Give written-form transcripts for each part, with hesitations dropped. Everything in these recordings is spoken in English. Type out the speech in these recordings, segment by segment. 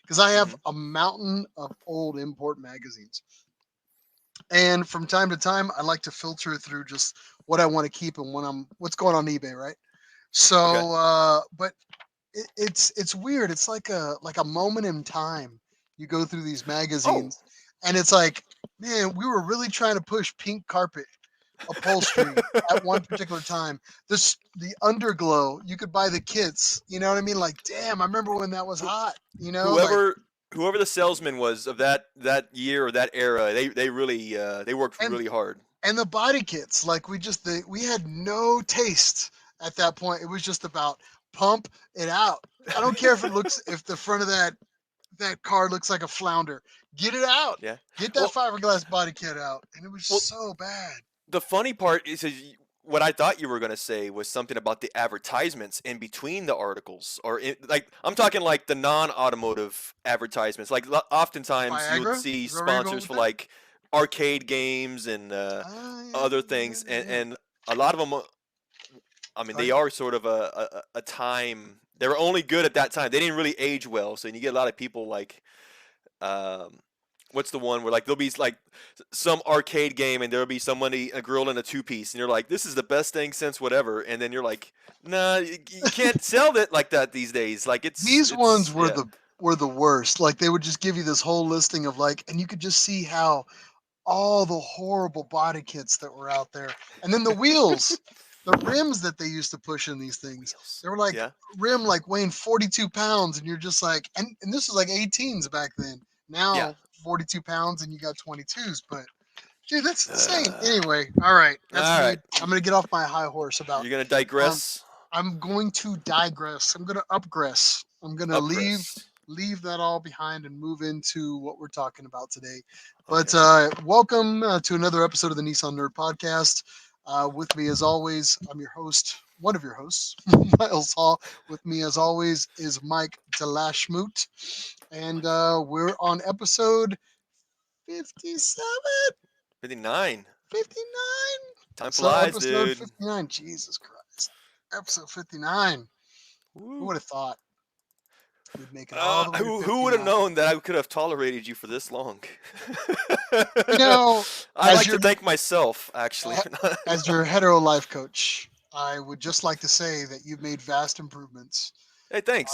because I have Hmm. a mountain of old import magazines. And from time to time, I like to filter through just what I want to keep and what's going on eBay, right? Okay. So, but it's weird. It's like a moment in time. You go through these Oh. magazines, and it's like, man, we were really trying to push pink carpet upholstery at one particular time. The underglow, you could buy the kits. You know what I mean? Like, damn, I remember when that was Who- hot. Like, whoever the salesman was of that year or that era, they really they worked and really hard. the body kits. Like, we had no taste at that point. It was just about pump it out. I don't care if the front of that car looks like a flounder. Get it out. Yeah. Get that Well, fiberglass body kit out. And it was well, so bad. the funny part is what I thought you were going to say was something about the advertisements in between the articles, or like I'm talking like the non-automotive advertisements. Like oftentimes you would Viagra? see Is that where you're going sponsors with for that? like arcade games and Yeah, other yeah, things, and yeah. a lot of them. I mean, Right. they are sort of a time. They were only good at that time. They didn't really age well, so you get a lot of people like um, what's the one where like there'll be like some arcade game and there'll be somebody a girl in a two piece and you're like this is the best thing since whatever and then you're like nah you can't sell it like that these days like These ones it's yeah were the worst. Like, they would just give you this whole listing of, like, and you could just see how all the horrible body kits that were out there. And then the wheels, the rims that they used to push in these things. wheels They were like yeah rim like weighing 42 pounds, and you're just like, and this was like 18s back then. yeah Now 42 pounds and you got 22s, but dude, that's insane. uh, Anyway, all right, that's all me. right I'm gonna get off my high horse about. you're gonna Um, digress I'm going to digress. I'm gonna upgress. I'm gonna upgress leave that all behind and move into what we're talking about today. But okay welcome to another episode of the Nissan Nerd Podcast. With me, as always, I'm your host, one of your hosts, Miles Hall. With me, as always, is Mike DeLashmutt, and we're on episode 57, 59 59. time So flies episode dude 59. Jesus Christ, episode 59. Who Woo. would have thought we'd make it all the way to Who would have 59? known that I could have tolerated you for this long? You know, I'd as like to your thank myself, actually. as your hetero life coach, I would just like to say that you've made vast improvements, Hey, thanks.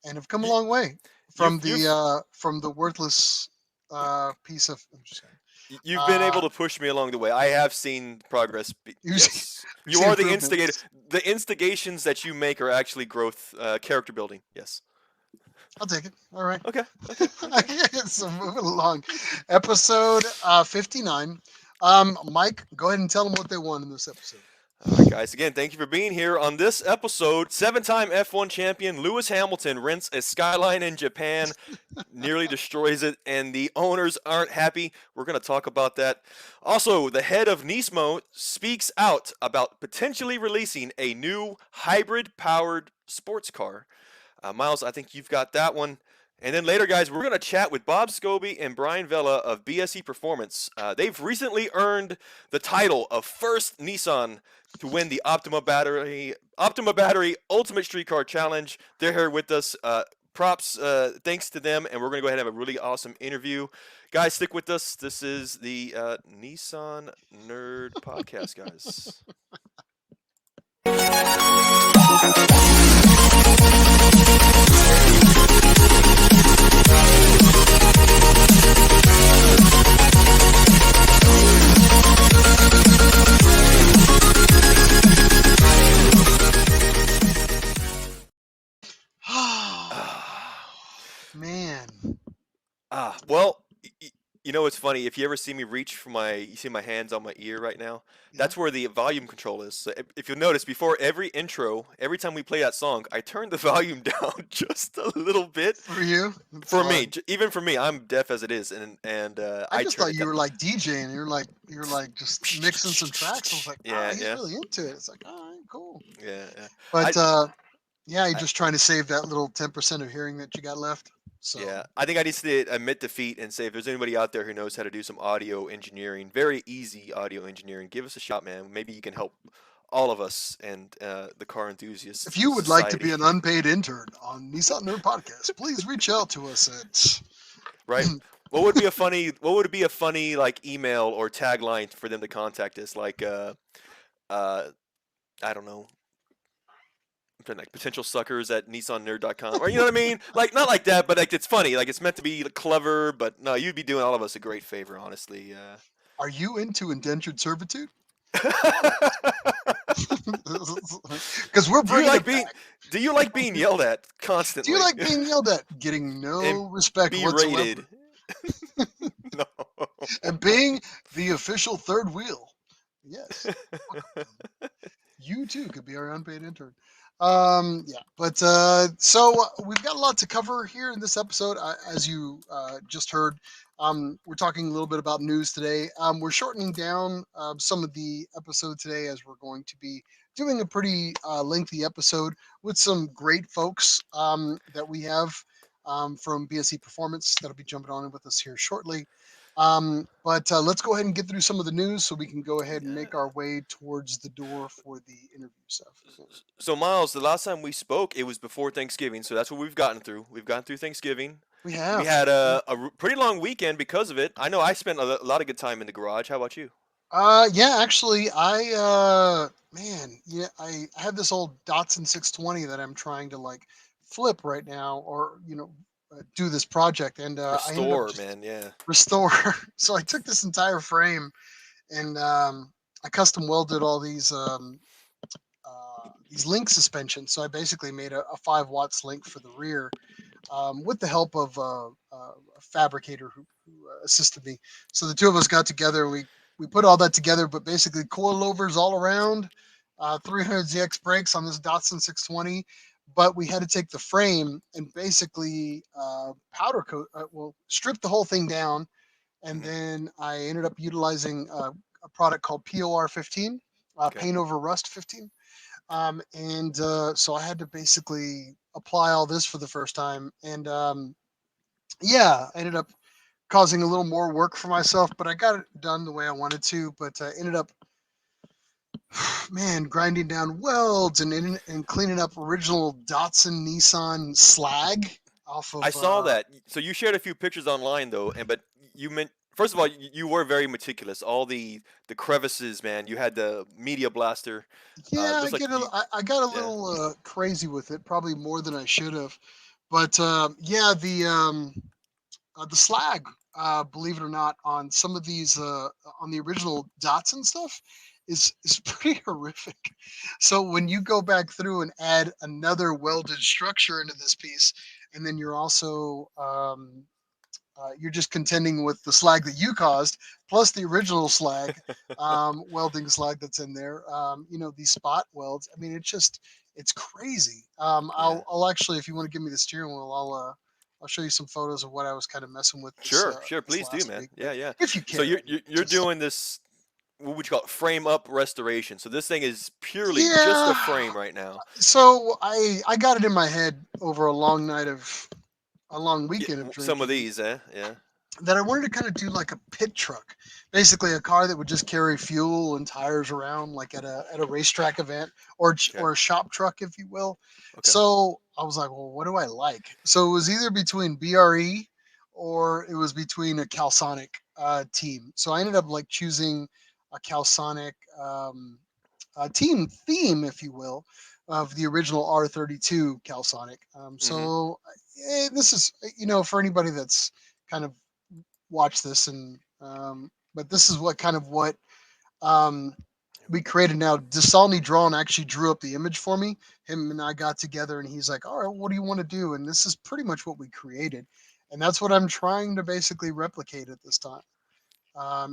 and have come a You, long way you've from the worthless piece of. I'm just kidding. you've been able Uh, to push me along the way. I have seen progress. you've seen, Yes, you've you seen are the instigator. improvements. The instigations that you make are actually growth, character building. Yes. I'll take it. All right. Okay. Okay. Okay. So moving along, episode 59. Mike, go ahead and tell them what they won in this episode. All right, guys. Again, thank you for being here on this episode. Seven-time F1 champion Lewis Hamilton rents a Skyline in Japan, nearly destroys it, and the owners aren't happy. We're going to talk about that. Also, the head of NISMO speaks out about potentially releasing a new hybrid-powered sports car. Miles, I think you've got that one. And then later, guys, we're going to chat with Bob Sobey and Brian Vella of BSE Performance. They've recently earned the title of first Nissan to win the Optima Battery Ultimate Streetcar Challenge. They're here with us. Props, thanks to them, and we're going to go ahead and have a really awesome interview. Guys, stick with us. This is the Nissan Nerd Podcast, guys. Man. Well, you know what's funny? If you ever see me reach for you see my hands on my ear right now. Yeah. That's where the volume control is. So if you'll notice, before every intro, every time we play that song, I turn the volume down just a little bit. For you? It's For me, fun. even for me, I'm deaf as it is, and I I just turn thought it you down. were like DJing. You're like just mixing some tracks. I was like, Yeah, he's yeah, really into it. It's like, all right, cool. yeah, yeah. I, But yeah, you're I just trying to save that little 10% of hearing that you got left. So Yeah, I think I need to admit defeat and say if there's anybody out there who knows how to do some audio engineering, very easy audio engineering, give us a shot, man. Maybe you can help all of us and the car enthusiast If you would like to society. be an unpaid intern on Nissan Nerd Podcast, please reach out to us Right? at. What would be a funny like email or tagline for them to contact us? Like uh I don't know, like potential suckers at nissannerd.com, or you know what I mean? Like not like that, but like it's funny. Like it's meant to be like, clever, but no, you'd be doing all of us a great favor, honestly. Are you into indentured servitude? Because we're do you bringing like it being back. do you like being yelled at Do you constantly like being yelled at, getting and no respect berated? whatsoever, No. and being the official third wheel? Yes. You too could be our unpaid intern. Yeah, but we've got a lot to cover here in this episode. As you just heard, we're talking a little bit about news today. We're shortening down some of the episode today as we're going to be doing a pretty lengthy episode with some great folks that we have from BSE Performance that'll be jumping on with us here shortly. But let's go ahead and get through some of the news so we can go ahead and make Yeah. our way towards the door for the interview stuff. So Miles, the last time we spoke, it was before Thanksgiving, so that's what we've gotten through. We've gotten through Thanksgiving. We We have. had Yeah. a pretty long weekend because of it. I know I spent a lot of good time in the garage. How about you? Yeah, actually, man, yeah, I have this old Datsun 620 that I'm trying to like flip right now, or do this project, and I ended up Restore, just man. Yeah. restore. So I took this entire frame and I custom welded all these link suspensions. So I basically made a 5 watts link for the rear with the help of a fabricator who assisted me. So the two of us got together and we put all that together, but basically coilovers all around, 300ZX brakes on this Datsun 620. But we had to take the frame and basically powder coat, strip the whole thing down. And Hmm. then I ended up utilizing a product called POR 15, Okay. Paint Over Rust 15. And so I had to basically apply all this for the first time. And yeah, I ended up causing a little more work for myself, but I got it done the way I wanted to. But ended up, man, grinding down welds and cleaning up original Datsun Nissan slag off I of. saw that. So you shared a few pictures online though, and but you meant first of all you were very meticulous. All the crevices, man. You had the media blaster. Yeah, Looks like you. I got a Yeah. little crazy with it, probably more than I should have. But yeah, the slag, believe it or not, on some of these on the original Datsun stuff is pretty horrific. So when you go back through and add another welded structure into this piece, and then you're also you're just contending with the slag that you caused, plus the original slag, welding slag that's in there. These spot welds. I mean, it's crazy. Yeah. I'll actually, if you want to give me the steering wheel, I'll show you some photos of what I was kind of messing with Sure. Sure. this Please do, last man. week. But Yeah. Yeah. if you So care, I mean, you're just doing this. What would you call it? Frame up restoration. So this thing is purely just a yeah. frame right now. So I got it in my head over a long Yeah, weekend of some of drinking these, eh? Yeah. that I wanted to kind of do like a pit truck, basically a car that would just carry fuel and tires around, like at a racetrack event Okay. or a shop truck, if you will. Okay. So I was like, well, what do I like? So it was either between BRE or it was between a Calsonic team. So I ended up like choosing a Calsonic team theme, if you will, of the original R32 Calsonic. Mm-hmm. This is, for anybody that's kind of watched this and but this is what um, Here we we go. created now. Desalny Drawn actually drew up the image for me. Him and I got together and he's like, all right, what do you want to do? And this is pretty much what we created. And that's what I'm trying to basically replicate at this time.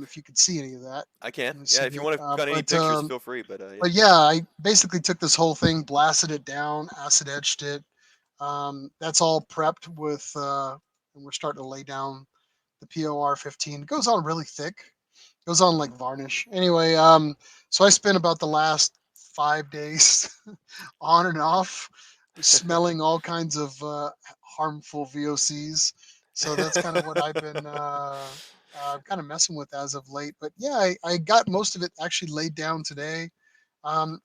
If you could see any of that, I can. let me Yeah. see If you it. want to got any pictures, feel free. Yeah. But yeah, I basically took this whole thing, blasted it down, acid etched it. That's all prepped with, and we're starting to lay down the POR 15. It goes on really thick. It goes on like varnish. Anyway, so I spent about the last 5 days on and off, smelling all kinds of harmful VOCs. So that's kind of what I've been kind of messing with as of late. But yeah, I got most of it actually laid down today.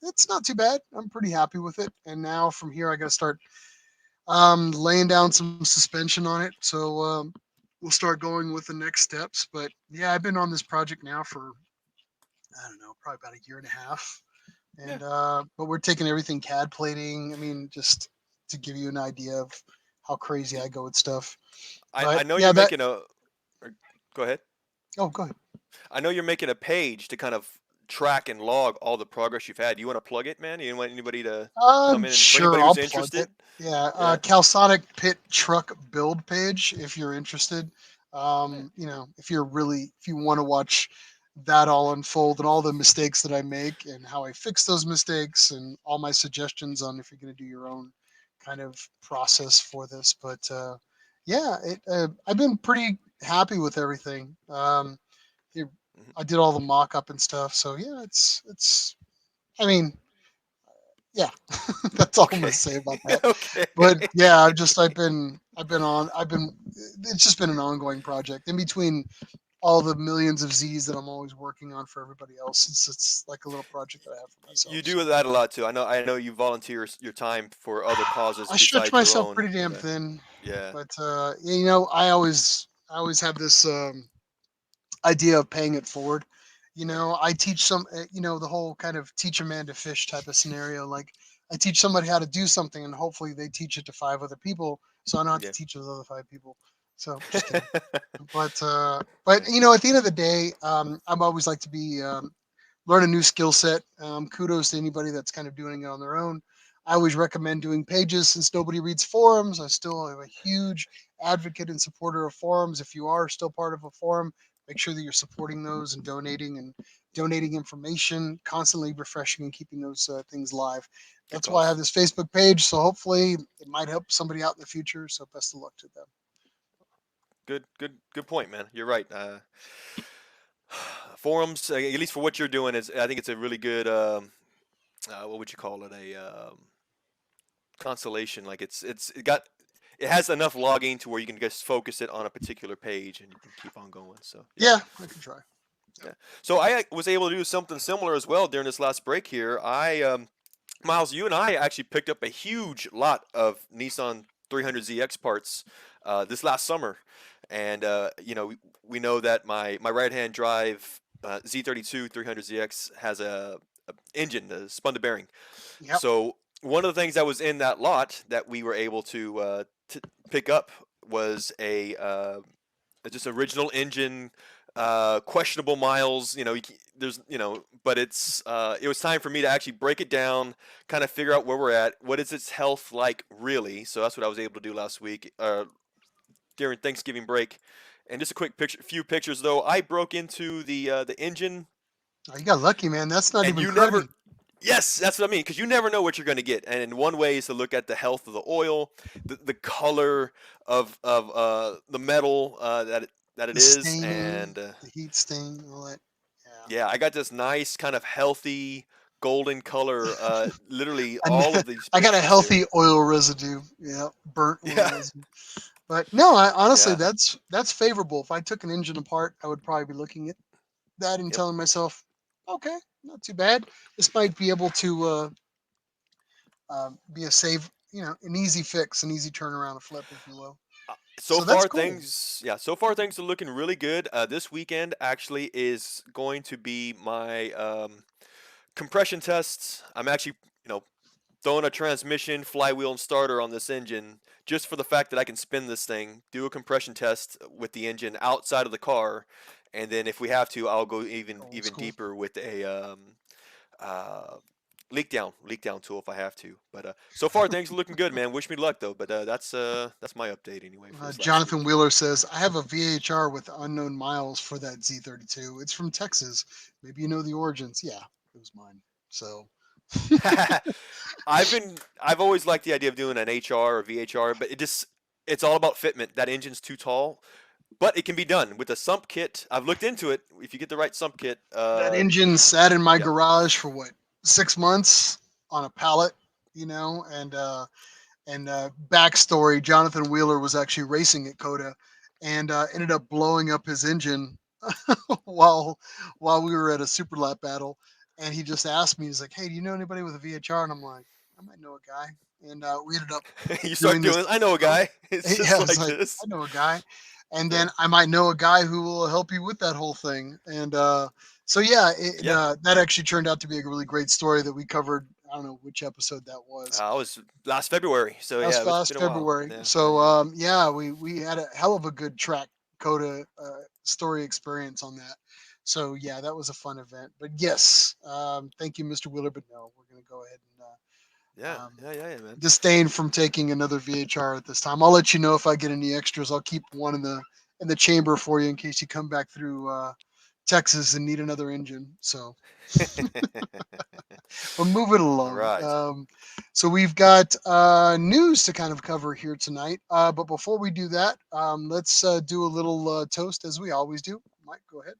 It's not too bad. I'm pretty happy with it. And now from here, I got to start laying down some suspension on it. So we'll start going with the next steps. But yeah, I've been on this project now for I don't know, probably about a year and a half. Yeah. And but we're taking everything CAD plating. I mean, just to give you an idea of how crazy I go with stuff. I But know yeah, you're that. making a. Or, go ahead. Oh, go ahead. I know you're making a page to kind of track and log all the progress you've had. You want to plug it, man? You want anybody to come in and for Sure, anybody I'll who's plug it. interested? Yeah, Yeah. Calsonic Pit Truck build page if you're interested. Yeah. If you're really if you want to watch that all unfold and all the mistakes that I make and how I fix those mistakes and all my suggestions on if you're going to do your own kind of process for this. But yeah, I've been pretty happy with everything. It, Mhm. I did all the mock up and stuff, so yeah, it's. I mean, yeah, that's all I'm gonna Okay. say about that. Okay. But yeah, I've been it's just been an ongoing project in between all the millions of Z's that I'm always working on for everybody else. It's like a little project that I have for You myself. So do that a lot too. I know you volunteer your time for other causes I stretch besides your myself own. pretty damn Yeah. thin, Yeah. but I always have this idea of paying it forward. Yeah. I teach the whole kind of teach a man to fish type of scenario. Like I teach somebody how to do something, and hopefully they teach it to five other people, so I don't have to Yeah. teach those other five people. So just kidding. But at the end of the day, I'm always like to be learn a new skill set. Kudos to anybody that's kind of doing it on their own. I always recommend doing pages since nobody reads forums. I still am a huge advocate and supporter of forums. If you are still part of a forum, make sure that you're supporting those and donating information, constantly refreshing and keeping those things live. Good That's why I have cause. this Facebook page. So hopefully it might help somebody out in the future. So best of luck to them. Good point, man. You're right. Forums, at least for what you're doing, is I think it's a really good. What would you call it? A constellation. Like it has enough logging to where you can just focus it on a particular page and you can keep on going. So yeah. Yeah, I can try. Yeah. So I was able to do something similar as well during this last break here. Miles, you and I actually picked up a huge lot of Nissan 300ZX parts this last summer, and we know that my right hand drive Z32 300ZX has a engine, a spun to bearing. Yep. So one of the things that was in that lot that we were able to pick up was a just original engine, questionable miles. There's but it was time for me to actually break it down, kind of figure out where we're at. What is its health like really? So that's what I was able to do last week during Thanksgiving break. And just a quick few pictures though. I broke into the engine, Oh, you got lucky, man. That's not and even you never. cruddy. Yes, that's what I mean. Because you never know what you're going to get, and one way is to look at the health of the oil, the color of the metal that it The is, staining, and the heat stain, all that. yeah, I got this nice kind of healthy golden color. Literally And all of these I got a pictures here. healthy oil residue. Yeah, burnt oil Yeah, residue. But no, I honestly, yeah, that's favorable. If I took an engine apart, I would probably be looking at that and yep. telling myself, okay, not too bad. This might be able to be a save, an easy fix, an easy turnaround, a flip, if you will. So So that's far cool. things, yeah, so far things are looking really good. This weekend actually is going to be my compression tests. I'm actually, you know, throwing a transmission, flywheel, and starter on this engine just for the fact that I can spin this thing, do a compression test with the engine outside of the car, and then if we have to, I'll go Old even school. deeper with a uh, leak down tool if I have to. But so far things are looking good, man. Wish me luck though. But that's my update anyway for this last Jonathan week. Wheeler says, I have a VHR with unknown miles for that Z32. It's from Texas. Maybe you know the origins. Yeah, it was mine. So, I've always liked the idea of doing an HR or VHR, but it's all about fitment. That engine's too tall, but it can be done with a sump kit. I've looked into it. If you get the right sump kit, that engine sat in my yeah, garage for what, 6 months on a pallet, and backstory: Jonathan Wheeler was actually racing at Coda, and ended up blowing up his engine while while we were at a super lap battle. and he just asked me, he's like, "Hey, do you know anybody with a VHR?" And I'm like, "I might know a guy." And we ended up You doing start this. doing this. I know a Oh, guy. It's just yeah, it's like like this. I know a guy, and Yeah. then I might know a guy who will help you with that whole thing. And so yeah, Yeah. that actually turned out to be a really great story that we covered. I don't know which episode that was. I was last February, so yeah, Last it's last been a while. February. Yeah, yeah, So yeah. yeah, we had a hell of a good track coda story experience on that. So yeah, that was a fun event. But yes, thank you, Mr. Wheeler. But no, we're gonna go ahead and Yeah, yeah, yeah, yeah, man. disdain from taking another VHR at this time. I'll let you know if I get any extras. I'll keep one in the chamber for you in case you come back through Texas and need another engine. So, but moving All along. right. So we've got news to kind of cover here tonight. But before we do that, let's do a little toast as we always do. Mike, go ahead.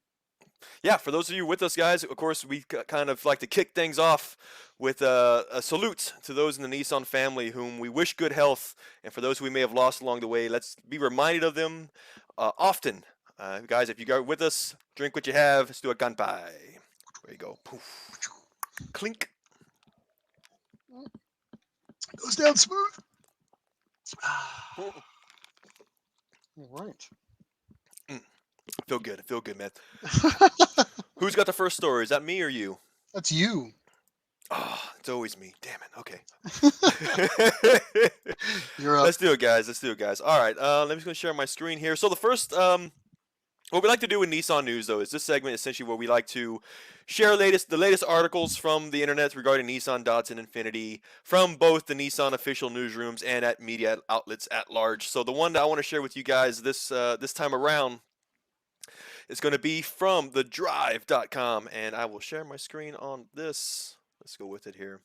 Yeah, for those of you with us, guys, of course, we kind of like to kick things off with a salute to those in the Nissan family whom we wish good health, and for those who we may have lost along the way, let's be reminded of them often. Guys, if you go with us, drink what you have. Let's do a kanpai. There you go. Poof. Clink. Goes down smooth. All right. Mm, feel good, man. Who's got the first story? Is that me or you? That's you. Oh, it's always me. Damn it. Okay. You're up. Let's do it, guys. Let's do it, guys. All right. Let me just go share my screen here. So the first, what we like to do in Nissan News, though, is this segment essentially where we like to share the latest articles from the internet regarding Nissan, Datsun, Infinity, from both the Nissan official newsrooms and at media outlets at large. So the one that I want to share with you guys this time around is going to be from thedrive.com, and I will share my screen on this. Let's go with it here.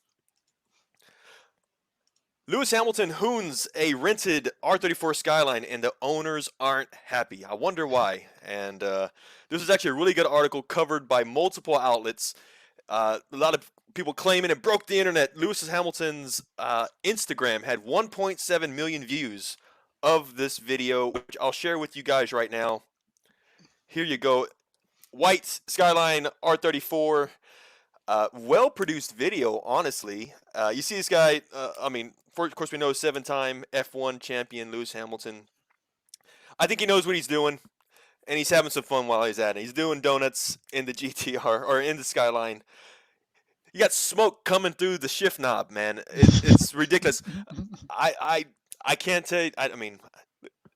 Lewis Hamilton hoons a rented R34 Skyline, and the owners aren't happy. I wonder why. And this is actually a really good article covered by multiple outlets. A lot of people claiming it broke the internet. Lewis Hamilton's Instagram had 1.7 million views of this video, which I'll share with you guys right now. Here you go. White Skyline R34. Well produced video, honestly. You see this guy, of course, we know 7-time F1 champion Lewis Hamilton. I think he knows what he's doing, and he's having some fun while he's at it. He's doing donuts in the GTR, or in the Skyline. You got smoke coming through the shift knob, man. It's ridiculous. I, I, I can't tell you, I mean,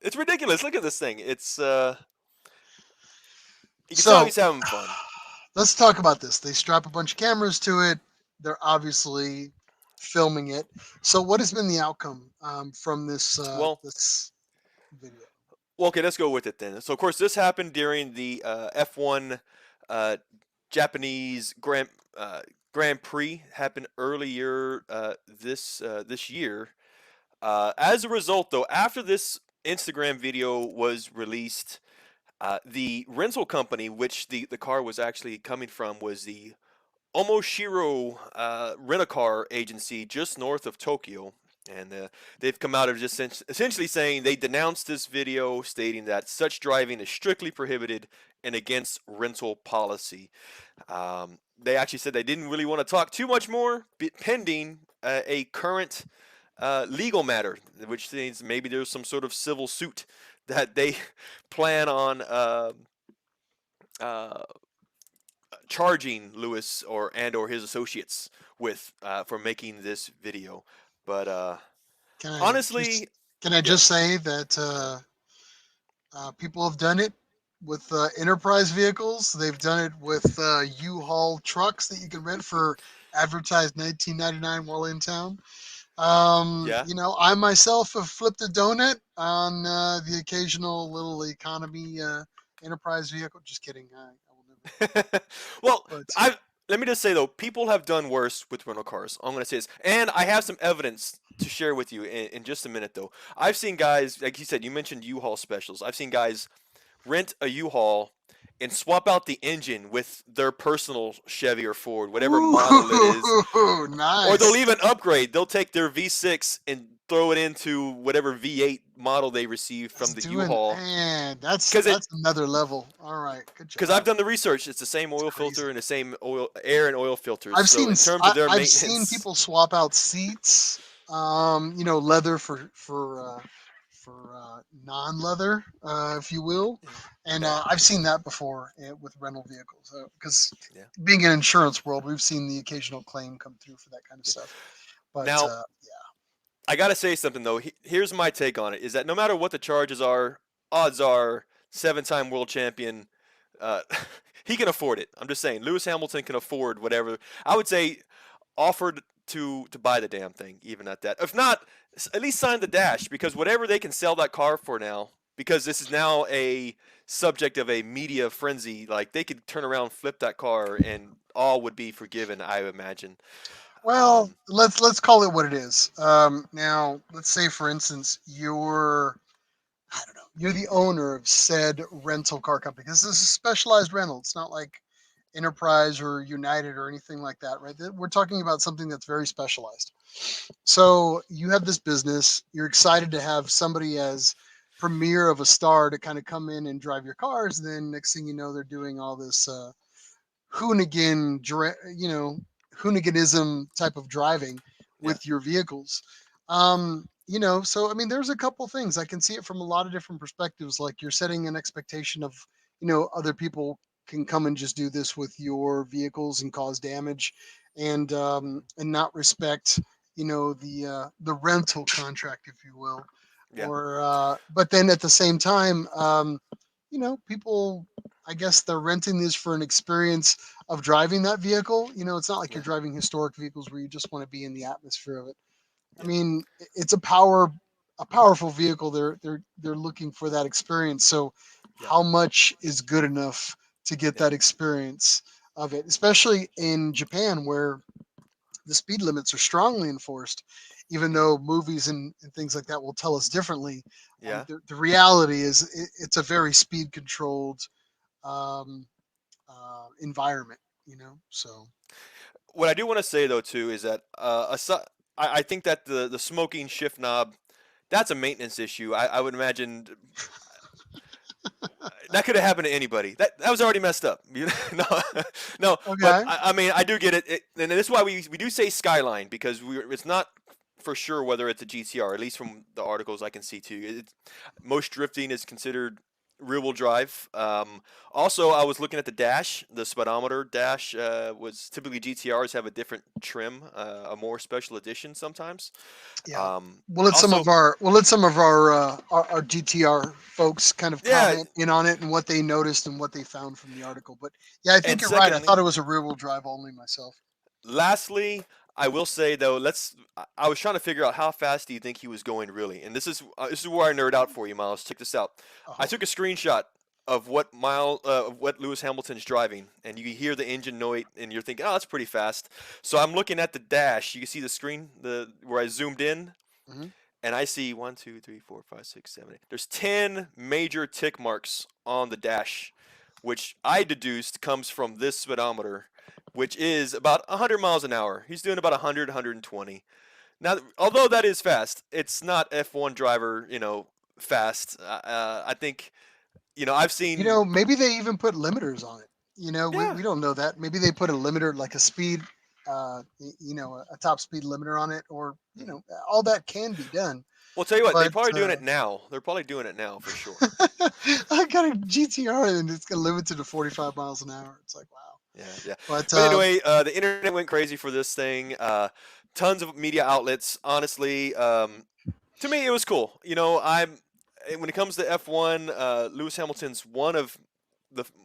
it's ridiculous. Look at this thing. You can tell So he's having fun. let's talk about this. They strap a bunch of cameras to it. They're obviously filming it. So what has been the outcome from Well, this video? Well, okay, let's go with it then. So, of course, this happened during the F1 uh, Japanese Grand Prix. Happened earlier this year. As a result, though, after this Instagram video was released, the rental company, which the car was actually coming from, was the Omoshiro rent-a-car agency just north of Tokyo. And they've come out of just essentially saying they denounced this video, stating that such driving is strictly prohibited and against rental policy. They actually said they didn't really want to talk too much more, pending a current legal matter, which means maybe there's some sort of civil suit that they plan on uh, charging Lewis or his associates with for making this video. But Can I just honestly, can I yeah, just say that people have done it with enterprise vehicles. They've done it with U-Haul trucks that you can rent for advertised 19.99 while in town. yeah. I myself have flipped a donut on the occasional little economy enterprise vehicle. Just kidding. I will never. Well, But I let me just say though, people have done worse with rental cars. I'm gonna say this, and I have some evidence to share with you in just a minute though. I've seen guys, like you said, you mentioned U-Haul specials. I've seen guys rent a U-Haul and swap out the engine with their personal Chevy or Ford, whatever model it is. Ooh, Or they'll nice. even upgrade. They'll take their V6 and throw it into whatever V8 model they received That's from the doing, U-Haul. man. That's Because it that's another level. All right, good because I've job. done the research. It's the same That's oil crazy. filter and the same oil, air and oil filters. I've So seen in terms of their I've seen maintenance, people swap out seats, leather for non-leather, if you will, yeah, and yeah, I've seen that before with rental vehicles. Because yeah, being in insurance world, we've seen the occasional claim come through for that kind of yeah. stuff. But Now I gotta say something though. Here's my take on it: is that no matter what the charges are, odds are seven-time world champion, uh, he can afford it. I'm just saying, Lewis Hamilton can afford whatever. I would say offered to buy the damn thing, even at that. If not, at least sign the dash because whatever they can sell that car for now, because this is now a subject of a media frenzy. Like they could turn around, flip that car, and all would be forgiven. I imagine. well, Um, let's call it what it is. Now, let's say for instance you're, I don't know, you're the owner of said rental car company. This is a specialized rental. It's not like Enterprise or United or anything like that, right? We're talking about something that's very specialized. So you have this business. You're excited to have somebody as premier of a star to kind of come in and drive your cars. Then next thing you know, they're doing all this hoonigan, hooniganism type of driving yeah, with your vehicles. So I mean, there's a couple things I can see it from a lot of different perspectives. Like you're setting an expectation of, other people can come and just do this with your vehicles and cause damage, and not respect, the rental contract, if you will, yeah, or but then at the same time, people, I guess they're renting this for an experience of driving that vehicle. It's not like you're yeah, driving historic vehicles where you just want to be in the atmosphere of it. I yeah, mean, it's a powerful vehicle. They're looking for that experience. So, yeah, how much is good enough to get yeah, that experience of it, especially in Japan where the speed limits are strongly enforced, even mhm, though movies and things like that will tell us differently. yeah. The reality is it's a very speed controlled um, environment, So, What I do want to say though too is that I think that the smoking shift knob that's a maintenance issue. I would imagine that could have happened to anybody. That was already messed up. No, no. But okay. I mean, I do get it, and this is why we do say Skyline because it's not for sure whether it's a GTR. At least from the articles I can see too. Most drifting is considered rear-wheel drive. Also, I was looking at the dash. The speedometer dash was typically GTRs have a different trim, a more special edition sometimes. Yeah. Um, Some also, of our GTR folks kind of yeah, comment in on it and what they noticed and what they found from the article. But yeah, I think and you're right. I thought secondly, it was a rear wheel drive only myself. lastly, I will say though, I was trying to figure out how fast do you think he was going really, and this is where I nerd out for you, Miles. Check this out. I Uh-huh. took a screenshot of what Lewis Hamilton's driving, and you hear the engine noise, and you're thinking, oh, that's pretty fast. So I'm looking at the dash. You can see the screen, the where I zoomed in, Hmm. and I see 1, 2, 3, 4, 5, 6, 7, 8. There's 10 major tick marks on the dash, which I deduced comes from this speedometer, which is about 100 miles an hour. He's doing about 100, 120. Now, although that is fast, it's not F1 driver, fast. I think, I've seen, Maybe they even put limiters on it. yeah. We don't know that. Maybe they put a limiter, like a speed, a top speed limiter on it, or Mhm. all that can be done. Well, tell you what, they're But probably doing it now. They're probably doing it now for sure. I got a GTR and it's gonna limit to 45 miles an hour. It's like wow. Yeah, yeah. But But anyway, the internet went crazy for this thing. Tons of media outlets. Honestly, to me, it was cool. When it comes to F1, Lewis Hamilton's one of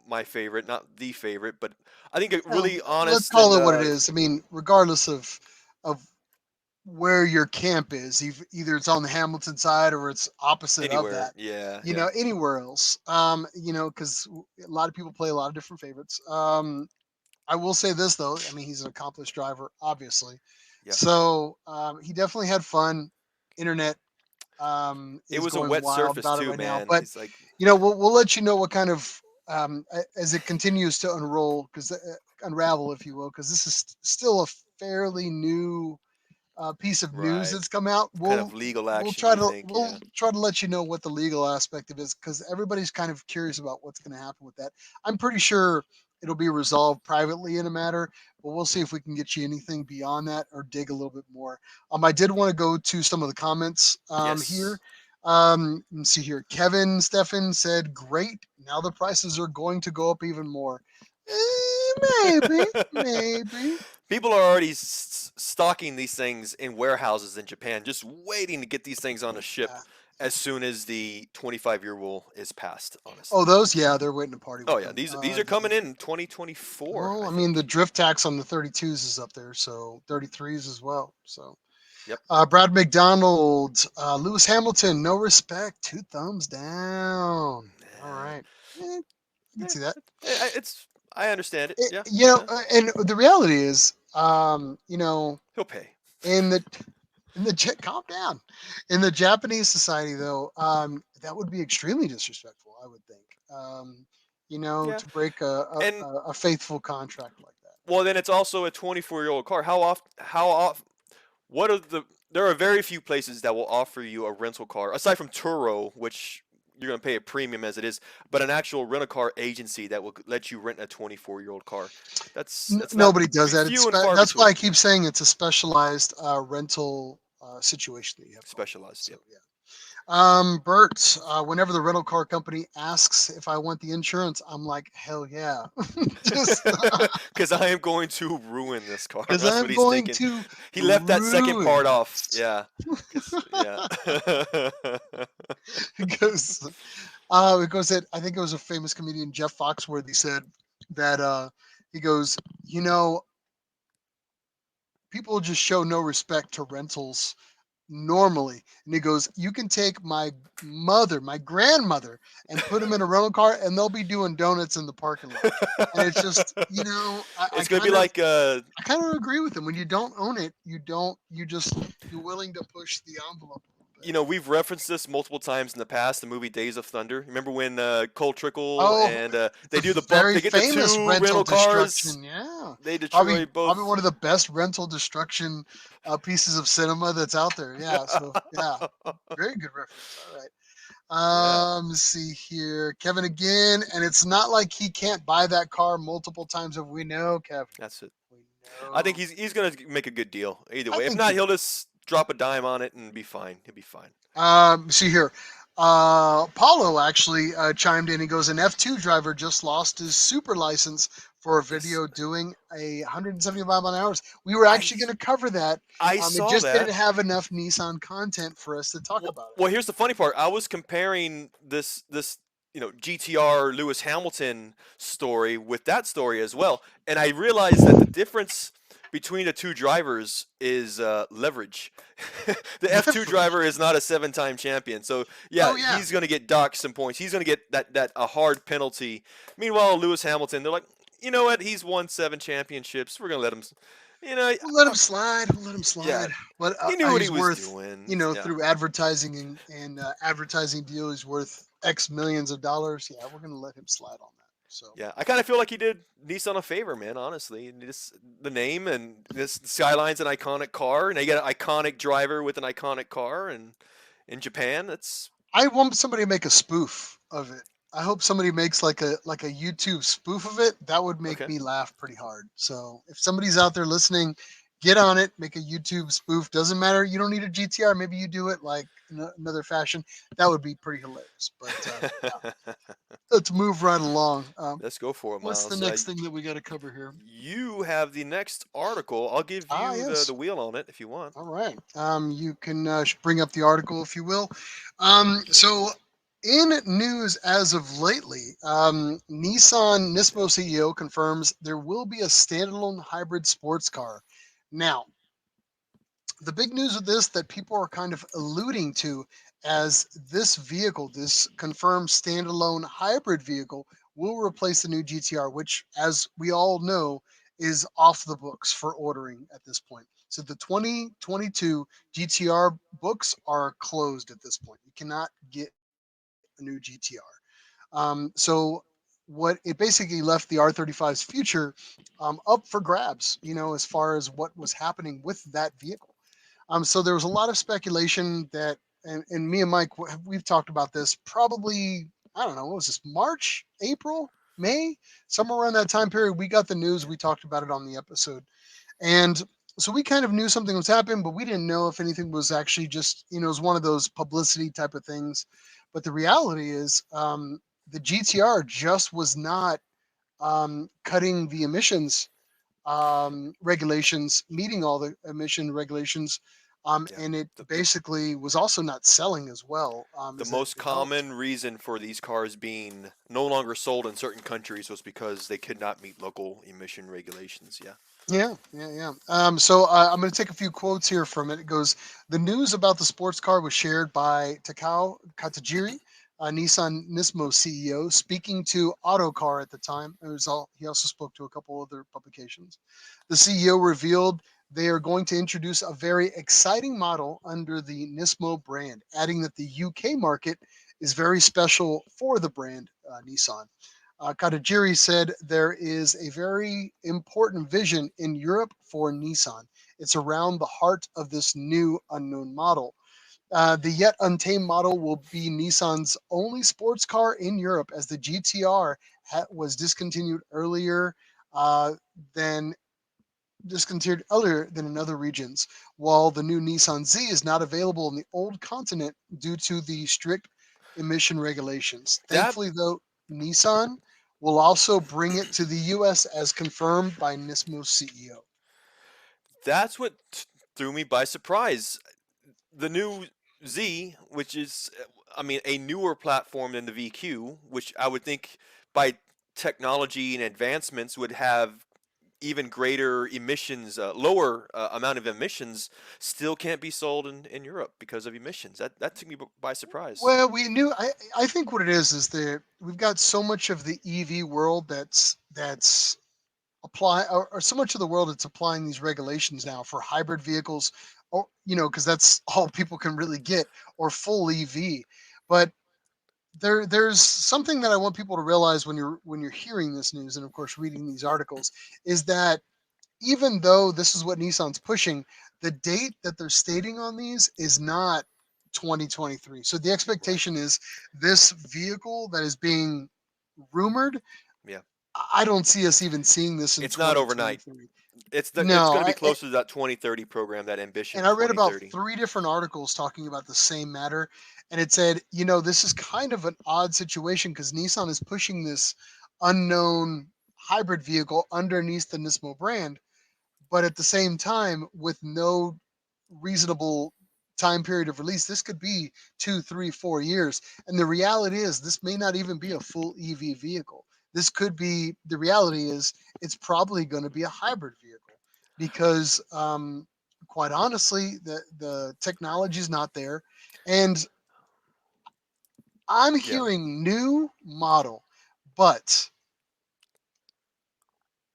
my favorite, not the favorite, but I think a well, really let's honest call and it what it is. I mean, regardless of where your camp is, either it's on the Hamilton side or it's opposite of anywhere. that. Yeah, yeah, Anywhere else. Because a lot of people play a lot of different favorites. I will say this though. I mean, he's an accomplished driver, obviously. yeah. So he definitely had fun. Internet It is was a going wet wild surface about it too, right now. man. But It's like, we'll let you know what kind of as it continues to unroll, because unravel, if you will, because this is still a fairly new piece of news Right. that's come out. Kind of legal We'll action, try you to think? we'll Yeah. try to let you know what the legal aspect of it is, because everybody's kind of curious about what's going to happen with that. I'm pretty sure it'll be resolved privately in a matter, but we'll see if we can get you anything beyond that or dig a little bit more. I did want to go to some of the comments here. Yes. Let's see here. Kevin Stefan said, "Great. Now the prices are going to go up even more." Maybe, maybe. People are already stocking these things in warehouses in Japan, just waiting to get these things on a ship Yeah. as soon as the 25-year rule is passed, Oh, honestly. those, yeah, they're waiting to party Oh with yeah, them. these are coming in 2024, Well, I I mean, the think. drift tax on the 32s is up there, so 33s as well. So, Yep. Brad McDonald, Lewis Hamilton, no respect, two thumbs down. All Nah, right, I can eh, see that. it's I understand it. Yeah. Yeah. And the reality is, He'll pay. in the calm down, in the Japanese society though, that would be extremely disrespectful. I would think, Yeah. to break And a faithful contract like that. well, then it's also a 24-year-old car. How often what are there are very few places that will offer you a rental car aside from Turo, which you're going to pay a premium as it is, but an actual rental car agency that will let you rent a 24-year-old car. That's not Nobody does that. few and far That's why I between. keep saying it's a specialized rental situation that you have going on. Specialized, So yep. yeah. Bert, whenever the rental car company asks if I want the insurance, I'm like, hell yeah, just Because I am going to ruin this car. because That's what I'm he's going thinking. to He left that second ruin part off. it. Yeah. Because yeah. Because because it, I think it was a famous comedian Jeff Foxworthy said that he goes, you know, people just show no respect to rentals normally. And he goes, you can take my grandmother, and put them in a rental car, and they'll be doing donuts in the parking lot. And it's just, It's gonna be like I kind of agree with him. When you don't own it, you're willing to push the envelope a little bit. we've referenced this multiple times in the past. The movie Days of Thunder. Remember when Cole Trickle Oh, and the they do the bump? very They get the famous two rental rental cars. destruction. Yeah, They probably destroy probably both. one of the best rental destruction pieces of cinema that's out there. Yeah, so yeah, very good reference. All right. Yeah, Let's see here. Kevin again, and it's not like he can't buy that car multiple times. If we know, Kevin, that's it. we I think know. he's gonna make a good deal either I way. If think not, he he'll will. just drop a dime on it and be fine. He'll be fine. See here. Paulo actually chimed in. He goes, an F2 driver just lost his super license for a Yes, video doing 175 mile an hour. We were I actually going to cover that. I It saw just didn't that. have enough Nissan content for us to talk about it. Well, here's the funny part. I was comparing this GTR Lewis Hamilton story with that story as well, and I realized that the difference between the two drivers is leverage. The F2 Leverage. driver is not a seven-time champion, so yeah, Oh yeah. he's going to get docked some points. He's going to get that a hard penalty. Meanwhile, Lewis Hamilton, they're like, you know what? He's won 7 championships. We're going to let him. You know, We'll let him slide. We'll let him yeah, slide. But he knew what he he's was worth, doing. Yeah. through advertising and advertising deal, he's worth X millions of dollars. Yeah, we're going to let him slide on that. So Yeah, I kind of feel like he did Nissan a favor, man. Honestly, the name and this Skyline's an iconic car, and they get an iconic driver with an iconic car, and in Japan, that's I want somebody to make a spoof of it. I hope somebody makes like a YouTube spoof of it. That would make okay. me laugh pretty hard. So if somebody's out there listening, get on it. Make a YouTube spoof. Doesn't matter. You don't need a GTR. Maybe you do it like in another fashion. That would be pretty hilarious. But yeah, let's move right along. Let's go for it, What's the Miles. next thing that we got to cover here? You have the next article. I'll give Ah, you the yes. wheel on it if you want. All right. You can bring up the article if you will. So, in news as of lately, Nissan NISMO CEO confirms there will be a standalone hybrid sports car. Now, the big news with this that people are kind of alluding to as this vehicle, this confirmed standalone hybrid vehicle, will replace the new GTR, which, as we all know, is off the books for ordering at this point. So the 2022 GTR books are closed at this point. You cannot get a new GTR. So what it basically left the R35's future up for grabs, as far as what was happening with that vehicle. So there was a lot of speculation that, and me and Mike, we've talked about this probably, I don't know, what was this, March, April, May, somewhere around that time period. We got the news, we talked about it on the episode. And so we kind of knew something was happening, but we didn't know if anything was actually just, it was one of those publicity type of things. But the reality is, the GTR just was not cutting the emissions regulations, meeting all the emission regulations, Yeah. and it The, the, basically was also not selling as well the as it, most it hoped. common reason for these cars being no longer sold in certain countries was because they could not meet local emission regulations. Yeah. Yeah, yeah, yeah. So I'm going to take a few quotes here from it. It goes, the news about the sports car was shared by Takao Katajiri, Nissan Nismo CEO, speaking to Autocar at the time. He also spoke to a couple other publications. The CEO revealed they are going to introduce a very exciting model under the Nismo brand, adding that the UK market is very special for the brand Nissan. Katajiri said there is a very important vision in Europe for Nissan. It's around the heart of this new unknown model. The yet untamed model will be Nissan's only sports car in Europe, as the GTR was uh, than discontinued earlier than in other regions, while the new Nissan Z is not available in the old continent due to the strict emission regulations. That Thankfully, though, Nissan will also bring it to the US as confirmed by Nismo CEO. that's what threw me by surprise. The new Z, which is, I mean, a newer platform than the VQ, which I would think by technology and advancements would have even greater emissions, lower amount of emissions, still can't be sold in Europe because of emissions. That took me by surprise. Well, we knew. I think what it is that we've got so much of the EV world that's or so much of the world that's applying these regulations now for hybrid vehicles, or because that's all people can really get, or full EV. But there's something that I want people to realize when you're hearing this news, and of course reading these articles, is that even though this is what Nissan's pushing, the date that they're stating on these is not 2023. So the Right. expectation is this vehicle that is being rumored, Yeah. I don't see us even seeing this in It's not overnight. 2023. It's No, going to be closer to that 2030 program, that and ambition I read about 2030. three different articles talking about the same matter, and it said, this is kind of an odd situation because Nissan is pushing this unknown hybrid vehicle underneath the Nismo brand, but at the same time, with no reasonable time period of release, this could be 2, 3, 4 years. And the reality is, this may not even be a full EV vehicle. This could be, the reality is, it's probably going to be a hybrid vehicle because, quite honestly, the technology is not there. And I'm Yeah. hearing new model, but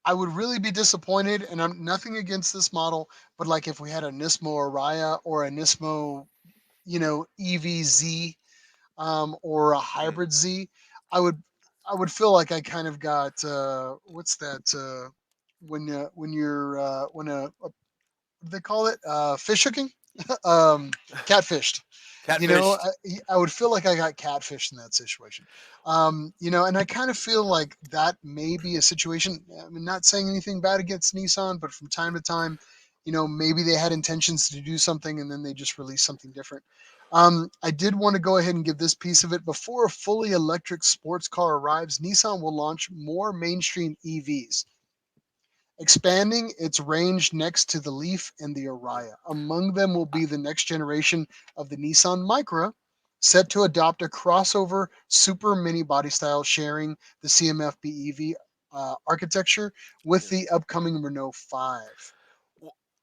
I would really be disappointed, and I'm nothing against this model, but like if we had a Nismo Araya or a Nismo, EVZ, or a Mm. hybrid Z, I would I would feel like I kind of got what's that when what do they call it, fish hooking, catfished. Catfished. I would feel like I got catfished in that situation. And I kind of feel like that may be a situation. I mean, not saying anything bad against Nissan, but from time to time, maybe they had intentions to do something and then they just released something different. I did want to go ahead and give this piece of it. Before a fully electric sports car arrives, Nissan will launch more mainstream EVs, expanding its range next to the Leaf and the Yeah. Araya. Among them will be the next generation of the Nissan Micra, set to adopt a crossover super mini body style, sharing the CMF BEV architecture with Yeah. the upcoming Renault 5.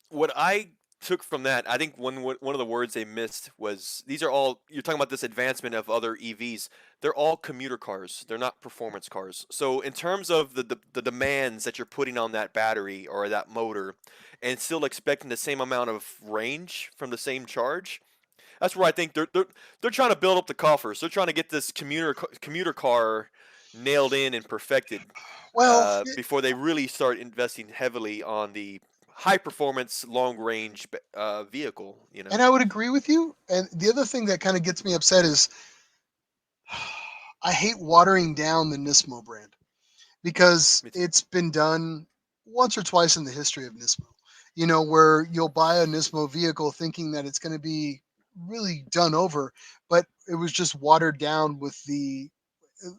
What I took from that, I think one of the words they missed was these are all, you're talking about this advancement of other EVs. They're all commuter cars. They're not performance cars. So in terms of the demands that you're putting on that battery or that motor, and still expecting the same amount of range from the same charge, that's where I think they're trying to build up the coffers. They're trying to get this commuter car. nailed in and perfected Well, before they really start investing heavily on the high performance, long range vehicle. You and know, I would agree with you. And the other thing that kind of gets me upset is I hate watering down the Nismo brand because me too. it's been done once or twice in the history of Nismo. You know, where you'll buy a Nismo vehicle thinking that it's going to be really done over, but it was just watered down with the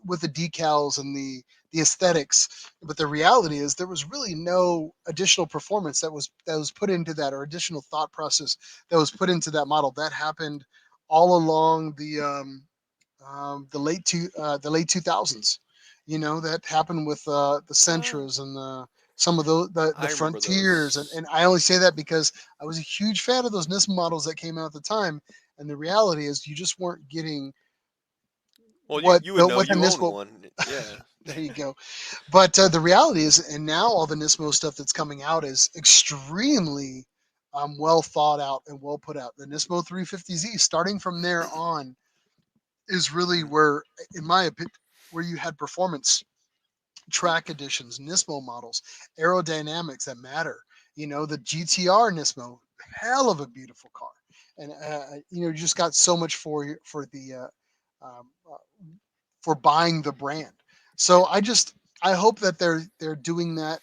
decals and the aesthetics. But the reality is there was really no additional performance that was put into that, or additional thought process that was put into that model. That happened all along the late 2000s. You know, that happened with the Uh, Sentras and some of the I remember Frontiers, and, those. and I only say that because I was a huge fan of those Nismo models that came out at the time. And the reality is, you just weren't getting Well, you what you would the know. what the You own Nismo. one. Yeah. There you go. But the reality is, and now all the Nismo stuff that's coming out is extremely well thought out and well put out. The Nismo 350Z, starting from there on, is really Mhm. where, in my opinion, where you had performance, track additions, Nismo models, aerodynamics that matter. You know, the GTR Nismo, hell of a beautiful car, and you just got so much um, uh, for buying the brand. So Yeah. I hope that they're doing that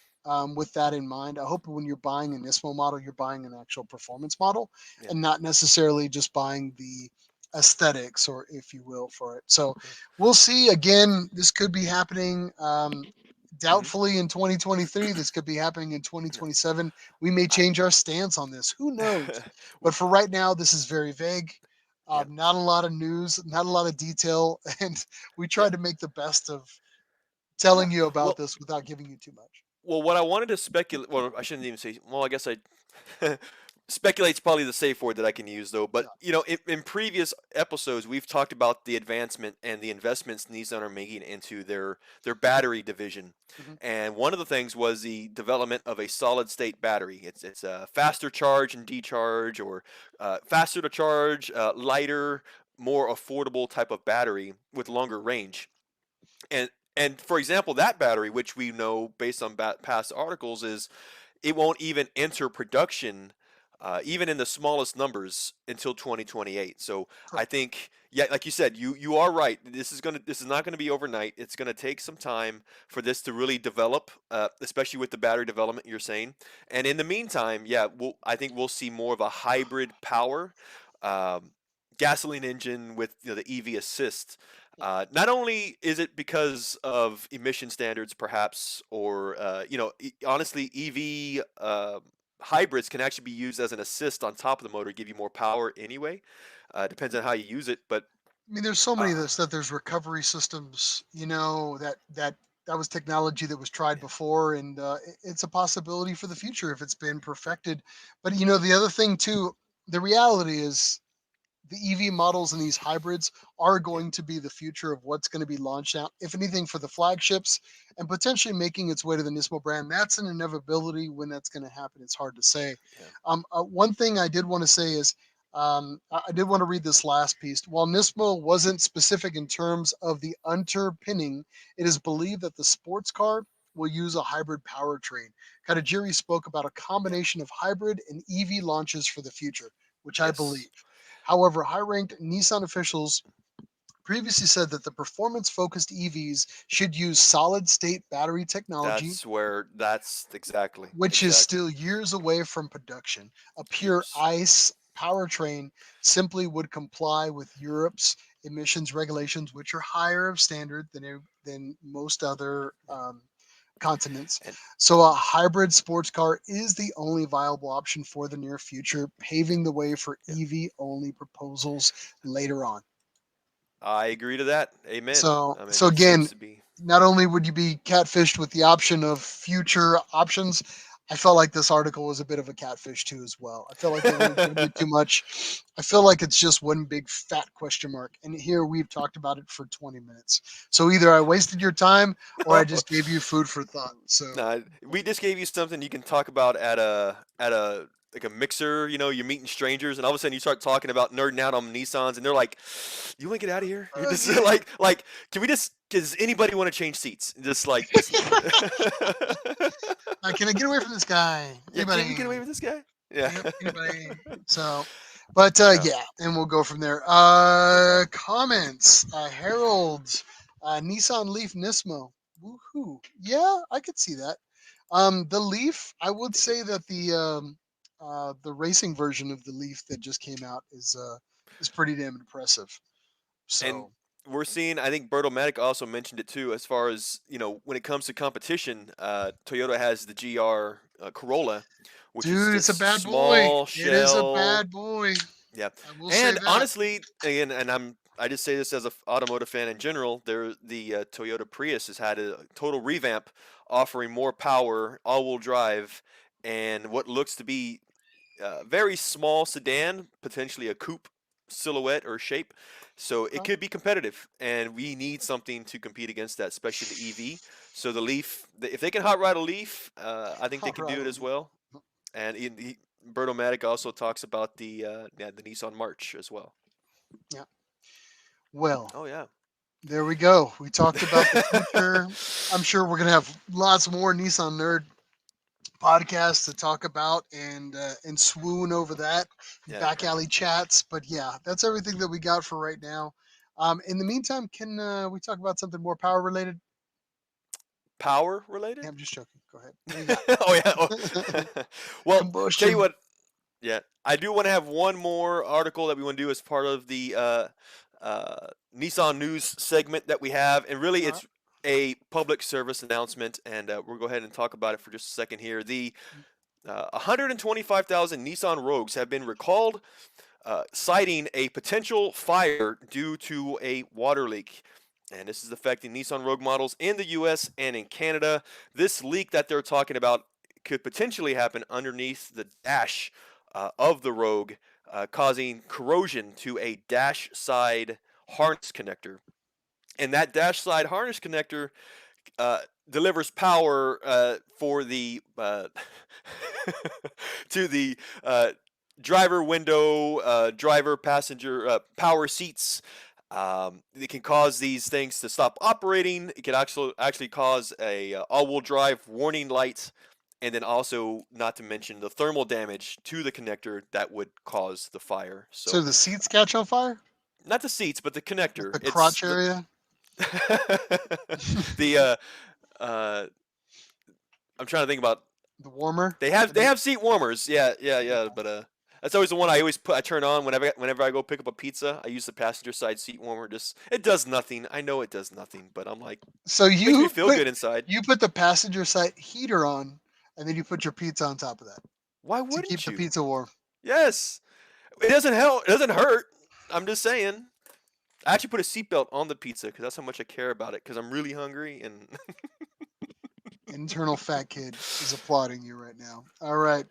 with that in mind. I hope when you're buying a Nismo model, you're buying an actual performance model Yeah. and not necessarily just buying the aesthetics, or if you will, for it. So Yeah. we'll see. Again, this could be happening. Hmm. Doubtfully in 2023, this could be happening in Yeah. 2027. We may I, change our stance on this. Who knows? But for right now, this is very vague. yeah. Not a lot of news, not a lot of detail, and we Yeah. tried to make the best of Yeah. telling you about Well, this without giving you too much. what I wanted to speculate. Well, I shouldn't even say. Well, I guess I. Speculate's probably the safe word that I can use, though. But Yeah. in previous episodes, we've talked about the advancement and the investments Nissan are making into their battery division. Hmm. And one of the things was the development of a solid state battery. It's a faster charge and decharge, or faster to charge, lighter, more affordable type of battery with longer range. And and for example, that battery, which we know based on past articles, is it won't even enter production, even in the smallest numbers, until 2028. So I Correct. think, yeah, like you said, you are right. This is not gonna be overnight. It's gonna take some time for this to really develop, especially with the battery development you're saying. And in the meantime, yeah, I think we'll see more of a hybrid power. Um, Gasoline engine with the EV assist. Not only is it because of emission standards, perhaps, or honestly, EV hybrids can actually be used as an assist on top of the motor, give you more power anyway. Depends on how you use it, but I mean, there's so many of uh, this stuff. There's recovery systems, that was technology that was tried yeah, before, and it's a possibility for the future if it's been perfected. But the other thing too, the reality is the EV models and these hybrids are yeah, going to be the future of what's going to be launched out, if anything, for the flagships and potentially making its way to the Nismo brand. That's an inevitability. When that's going to happen, it's hard to say. yeah, One thing I did want to say is I did want to read this last piece. While Nismo wasn't specific in terms of the underpinning, it is believed that the sports car will use a hybrid powertrain. Kadajiri spoke about a yeah, combination of hybrid and EV launches for the future, which I yes. believe. However, high ranked Nissan officials previously said that the performance focused EVs should use solid state battery technology, That's exactly, which is exactly. still years away from production. A pure Years. ICE powertrain simply would comply with Europe's emissions regulations, which are higher of standard than most other Yeah. continents. And So a hybrid sports car is the only viable option for the near future, paving the way for yeah, EV only proposals later on. I agree to that. Amen. So I mean, so it seems again, to be. not only would you be catfished with the option of future options, I felt like this article was a bit of a catfish too as well. I felt like they weren't giving you too much. I feel like it's just one big fat question mark. And here we've talked about it for 20 minutes. So either I wasted your time or I just gave you food for thought. So Nah, we just gave you something you can talk about at a like a mixer, you're meeting strangers, and all of a sudden you start talking about nerding out on Nissans, and they're like, "You want to get out of here? This is Yeah. like, can we just? Does anybody want to change seats? Just like this." Can I get away from this guy? Yeah, can we Anybody? get away with this guy? Yeah. Yep, anybody. So, but Yeah. yeah, and we'll go from there. Comments. Harold. Nissan Leaf Nismo. Woohoo! Yeah, I could see that. The Leaf. I would say that the racing version of the Leaf that just came out is pretty damn impressive. And So, we're seeing, I think Bertomatic also mentioned it too, as far as, when it comes to competition, Toyota has the GR Corolla, which is dude, it's a just bad boy. small It is a shell. bad boy. Yeah. I will say And that. honestly, again, and I just say this as an automotive fan in general, the Toyota Prius has had a total revamp, offering more power, all-wheel drive, and what looks to be very small sedan, potentially a coupe silhouette or shape. So it Okay. could be competitive, and we need something to compete against that, especially the EV. So the Leaf, if they can hot rod a Leaf, I think they Hot can rod do it as well. And Bertomatic also talks about the Nissan March as well. Yeah. Well, Oh yeah. there we go. We talked about the future. I'm sure we're gonna have lots more Nissan Nerd podcasts to talk about and swoon over that Yeah. back alley chats. But yeah, that's everything that we got for right now. In the meantime, can we talk about something more power related? Power Yeah, related? I'm just joking. Go ahead. What do you Oh yeah. got? Well, tell you Combustion. what. Yeah, I do want to have one more article that we want to do as part of the Nissan news segment that we have, and really All right. it's a public service announcement, and we'll go ahead and talk about it for just a second here. The 125,000 Nissan Rogues have been recalled, citing a potential fire due to a water leak. And this is affecting Nissan Rogue models in the US and in Canada. This leak that they're talking about could potentially happen underneath the dash of the Rogue, causing corrosion to a dash side harness connector. And that dash side harness connector uh, delivers power for the to the driver window, driver passenger power seats. It can cause these things to stop operating. It can actually cause a all-wheel drive warning light, and then also, not to mention, the thermal damage to the connector that would cause the fire. So So, the seats catch on fire, not the seats, but the like connector. the It's crotch area. the uh, I'm trying to think about. The warmer. They have seat warmers. Yeah, yeah, yeah. But that's always the one I turn on whenever I go pick up a pizza. I use the passenger side seat warmer. Just it does nothing. I know it does nothing, but I'm like So makes me feel good inside. you put the passenger side heater on, and then you put your pizza on top of that Why to keep wouldn't the you? pizza warm. Yes, it doesn't help. It doesn't hurt. I'm just saying. I actually put a seatbelt on the pizza because that's how much I care about it. Because I'm really hungry and Internal fat kid is applauding you right now. All right,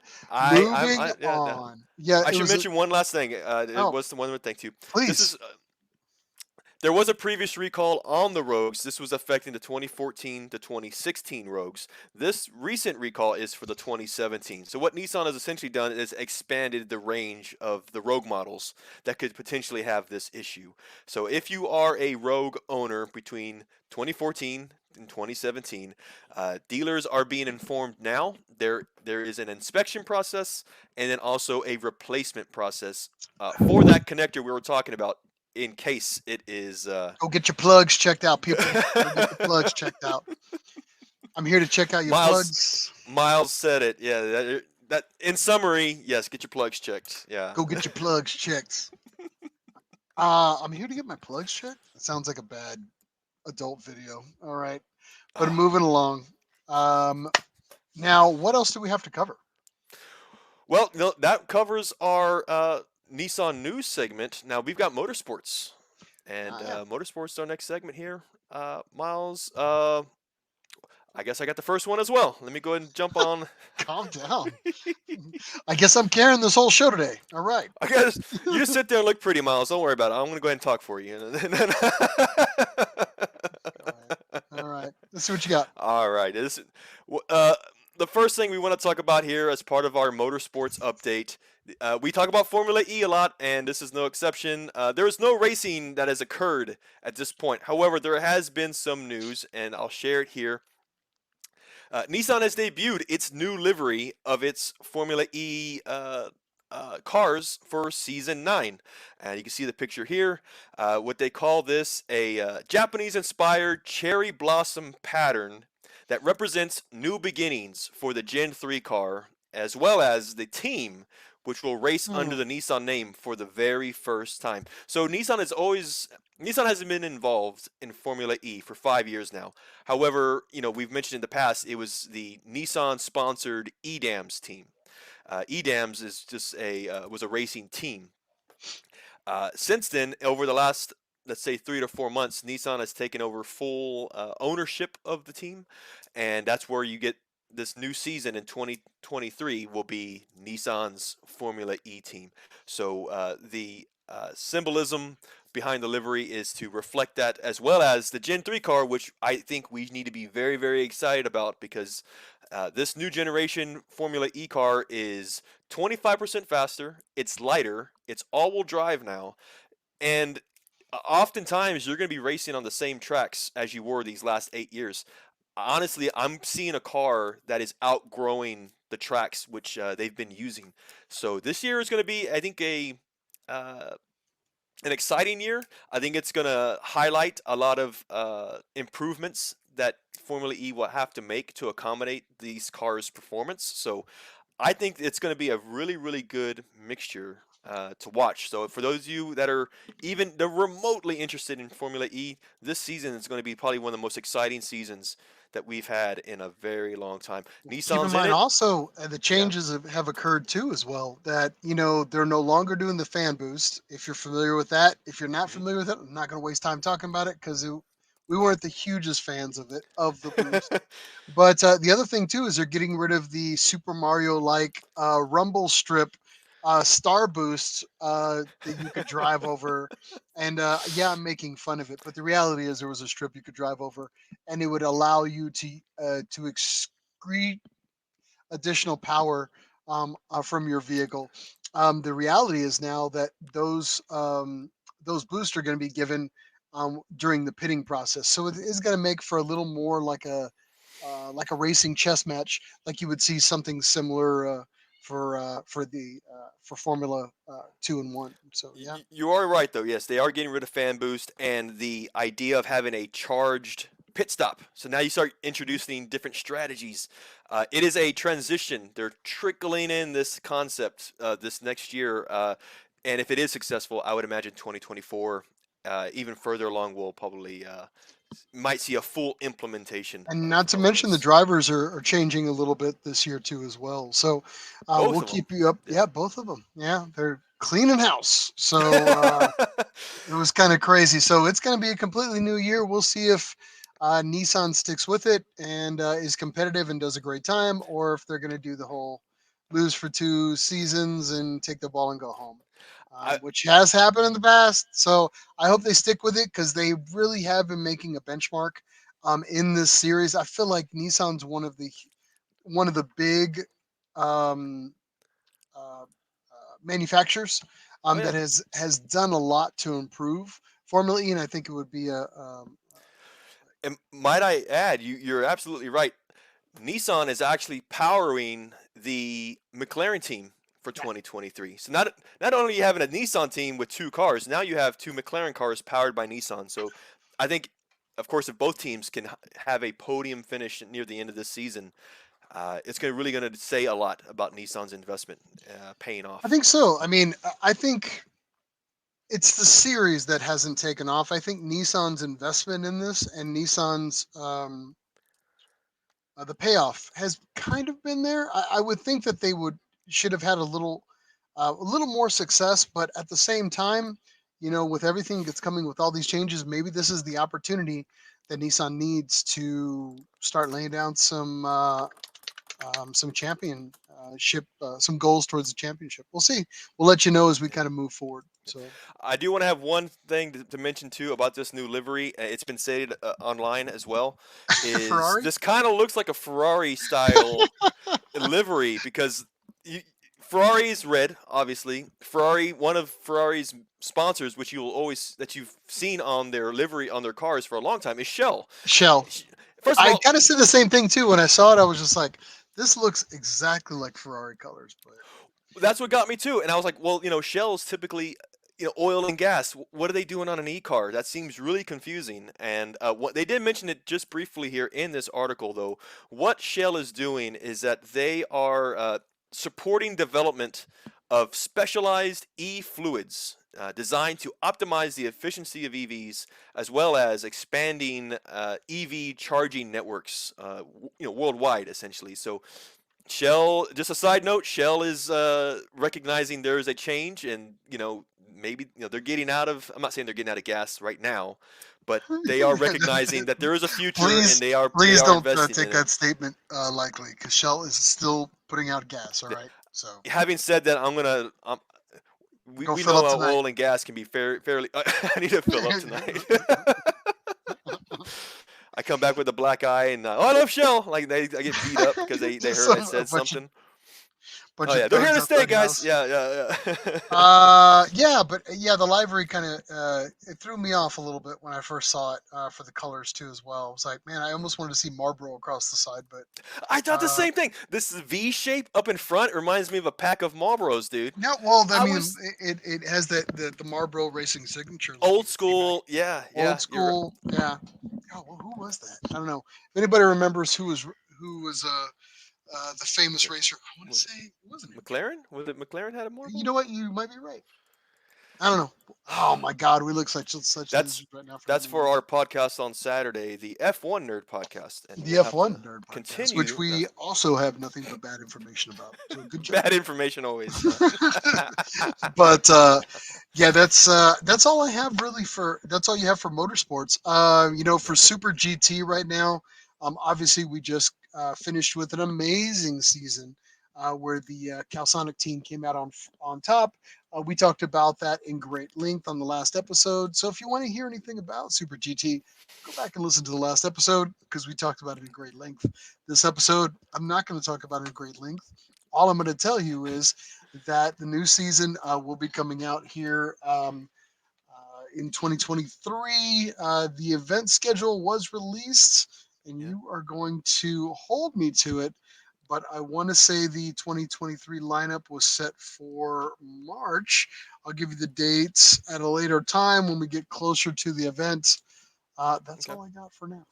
moving yeah. No. on. Yeah, I it should was a mention one last thing. It oh, was the one more thing too. This please. is There was a previous recall on the Rogues. This was affecting the 2014 to 2016 Rogues. This recent recall is for the 2017. So what Nissan has essentially done is expanded the range of the Rogue models that could potentially have this issue. So if you are a Rogue owner between 2014 and 2017, dealers are being informed now. There is an inspection process and then also a replacement process for that connector we were talking about in case it is Go get your plugs checked out, people. Go get the plugs checked out. I'm here to check out your Miles plugs. Miles said it. Yeah, that in summary, yes, get your plugs checked. Yeah. Go get your plugs checked. I'm here to get my plugs checked. It sounds like a bad adult video. All right, but Ah. moving along. Um, Now, what else do we have to cover? Well, no, that covers our Nissan news segment. Now we've got motorsports, and Yeah. motorsports is our next segment here. Miles, I guess I got the first one as well. Let me go ahead and jump on. Calm down. I guess I'm carrying this whole show today. All right. I guess you just sit there and look pretty, Miles. Don't worry about it. I'm gonna go ahead and talk for you. All right. All right. Let's see what you got. All right. the first thing we want to talk about here as part of our motorsports update, we talk about Formula E a lot, and this is no exception. There is no racing that has occurred at this point. However, there has been some news, and I'll share it here. Nissan has debuted its new livery of its Formula E cars for Season 9. And you can see the picture here. What they call this a Japanese inspired cherry blossom pattern that represents new beginnings for the Gen 3 car, as well as the team, which will race under Hmm. the Nissan name for the very first time. So Nissan hasn't been involved in Formula E for 5 years now. However, we've mentioned in the past it was the Nissan sponsored EDAMS team. EDAMS is just was a racing team. Since then, over the last, let's say, 3 to 4 months, Nissan has taken over full ownership of the team, and that's where you get this new season in 2023 will be Nissan's Formula E team. So the symbolism behind the livery is to reflect that, as well as the Gen 3 car, which I think we need to be very, very excited about because this new generation Formula E car is 25% faster, it's lighter, it's all-wheel drive now, and oftentimes you're going to be racing on the same tracks as you were these last 8 years. Honestly, I'm seeing a car that is outgrowing the tracks which they've been using. So this year is going to be, I think, uh, an exciting year. I think it's going to highlight a lot of improvements that Formula E will have to make to accommodate these cars' performance. So I think it's going to be a really, really good mixture to watch. So for those of you that are even remotely interested in Formula E, this season is going to be probably one of the most exciting seasons that we've had in a very long time. Keep in Nissan's in mind it. also the Yeah. changes have occurred too as well. That they're no longer doing the fan boost. If you're familiar with that, if you're not Hmm. familiar with it, I'm not going to waste time talking about it because we weren't the hugest fans of it of the boost. But the other thing too is they're getting rid of the Super Mario like rumble strip star boost that you could drive over. And yeah, I'm making fun of it, but the reality is there was a strip you could drive over, and it would allow you to excrete additional power from your vehicle. The reality is now that those boosts are going to be given during the pitting process, so it is going to make for a little more like a racing chess match, like you would see something similar for Formula 2 and 1. So yeah, You are right, though. Yes, they are getting rid of fan boost and the idea of having a charged pit stop. So now you start introducing different strategies. It is a transition. They're trickling in this concept this next year, and if it is successful, I would imagine 2024, even further along, we'll probably might see a full implementation and of not to mention the this. drivers are changing a little bit this year too as well. So Both we'll of them. keep you up. Yeah. Yeah, both of them. Yeah, they're cleaning house. So it was kind of crazy. So it's going to be a completely new year. We'll see if Nissan sticks with it and is competitive and does a great time, or if they're going to do the whole lose for 2 seasons and take the ball and go home, I, which has happened in the past. So I hope they stick with it because they really have been making a benchmark in this series. I feel like Nissan's one of the big um, manufacturers oh yeah. that has done a lot to improve Formula E, and I think it would be And might I add, you're absolutely right. Nissan is actually powering the McLaren team for yeah. 2023. So not only are you having a Nissan team with two cars, now you have two McLaren cars powered by Nissan. So I think, of course, if both teams can have a podium finish near the end of this season, it's really going to say a lot about Nissan's investment paying I off. think so. I mean, I think it's the series that hasn't taken off. I think Nissan's investment in this and Nissan's the payoff has kind of been there. I would think that they would should have had a little more success, but at the same time, with everything that's coming with all these changes, maybe this is the opportunity that Nissan needs to start laying down some championship, some goals towards the championship. We'll see. We'll let you know as we Yeah. kind of move forward. So I do want to have one thing to mention too about this new livery. It's been stated online as well. Is Ferrari. this kind of looks like a Ferrari style livery because you, Ferrari's red, obviously. Ferrari, one of Ferrari's sponsors, which you've seen on their livery on their cars for a long time, is Shell. Shell. Sh- First of I all, kind of said the same thing too when I saw it. I was just like, this looks exactly like Ferrari colors, but that's what got me too. And I was like, well, Shell's typically, oil and gas. What are they doing on an e-car? That seems really confusing. And what they did mention it just briefly here in this article, though. What Shell is doing is that they are supporting development of specialized e-fluids designed to optimize the efficiency of EVs, as well as expanding EV charging networks, worldwide, essentially. So Shell, just a side note, Shell is recognizing there is a change, and maybe they're getting out of. I'm not saying they're getting out of gas right now, but they are recognizing that there is a future, and please, they please are don't investing take in it. that statement lightly, because Shell is still putting out gas. All Th- right, so Having said that, we, go we fill know up how tonight. oil and gas can be fairly. I need to fill up tonight. I come back with a black eye, and I love Shell. Like I get beat up because they Just heard I a said something. Oh bunch of yeah, they're here thugs to stay, outside your guys. house. Yeah. Yeah, but yeah, the livery kind of it threw me off a little bit when I first saw it for the colors too as well. I was like, man, I almost wanted to see Marlboro across the side, but I thought the uh, same thing. This V shape up in front reminds me of a pack of Marlboros, dude. no. Well, I I mean, was it has that the Marlboro racing signature old looking Teminite, school. Yeah, old yeah. You're school. Yeah. Oh, well, who was that? I don't know. If anybody remembers who was the famous was it racer? I want to was it say it wasn't him. McLaren? Was it McLaren had a You Marlboro? know what? You might be right. I don't know. Oh my God, we look such That's losers right now for that's having for names. our podcast on Saturday, the F1 Nerd Podcast, and The we'll have F1 to Nerd Podcast, which continue. we also have nothing but bad information about. So good job. Bad information always. But yeah, that's all I have really for that's all you have for motorsports. For Yep. Super GT right now, obviously we just finished with an amazing season where the Calsonic team came out on top. We talked about that in great length on the last episode. So if you want to hear anything about Super GT, go back and listen to the last episode because we talked about it in great length. This episode, I'm not going to talk about it in great length. All I'm going to tell you is that the new season will be coming out here in 2023. The event schedule was released, and Yeah. you are going to hold me to it. But I want to say the 2023 lineup was set for March. I'll give you the dates at a later time when we get closer to the event. That's Okay. all I got for now.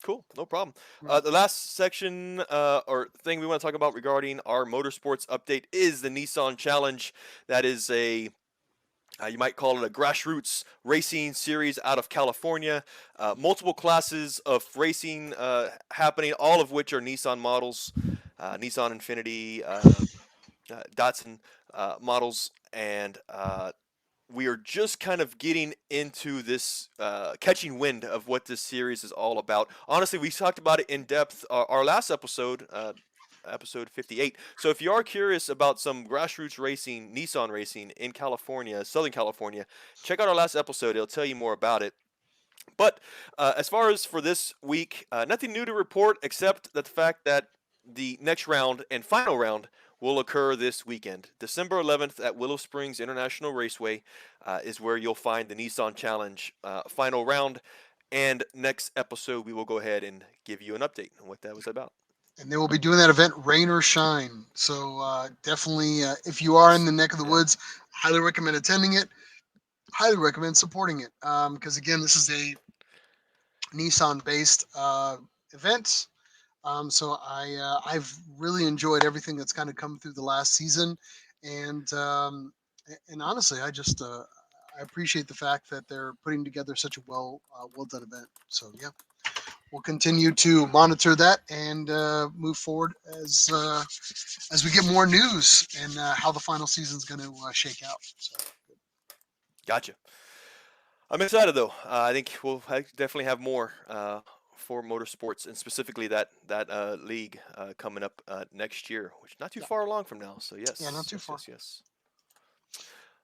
Cool, no problem. Right. The last section or thing we want to talk about regarding our motorsports update is the Nissan Challenge. That is you might call it a grassroots racing series out of California. Multiple classes of racing happening, all of which are Nissan models, Nissan Infiniti, Datsun models, and we are just kind of getting into this catching wind of what this series is all about. Honestly, we talked about it in depth our last episode, episode 58. So if you are curious about some grassroots racing, Nissan racing in California, Southern California, check out our last episode. It'll tell you more about it. But as far as for this week, nothing new to report except that the fact that the next round and final round will occur this weekend. December 11th at Willow Springs International Raceway is where you'll find the Nissan Challenge final round. And next episode, we will go ahead and give you an update on what that was about. And they will be doing that event rain or shine. So definitely, if you are in the neck of the Yeah. woods, highly recommend attending it. Highly recommend supporting it because again, this is a Nissan-based event. So I've really enjoyed everything that's kind of come through the last season, and and honestly, I appreciate the fact that they're putting together such a well done event. So yeah, we'll continue to monitor that and move forward as we get more news and how the final season is going to shake out. So Gotcha. I'm excited though. I think we'll definitely have more for motorsports and specifically that league coming up next year, which not too yeah, far along from now. So yeah, not yes, too yes, far. yes, yes.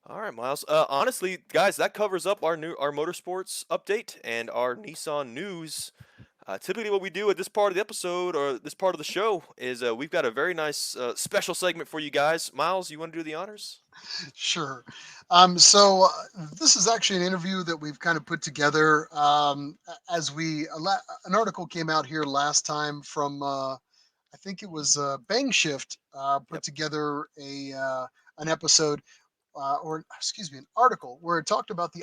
All right, Miles. Honestly, guys, that covers up our motorsports update and our Nissan news. Typically, what we do at this part of the episode or this part of the show is we've got a very nice special segment for you guys. Miles, you want to do the honors? Sure. So this is actually an interview that we've kind of put together as an article came out here last time from I think it was Bang Shift put Yep. together an episode or excuse me, an article where it talked about the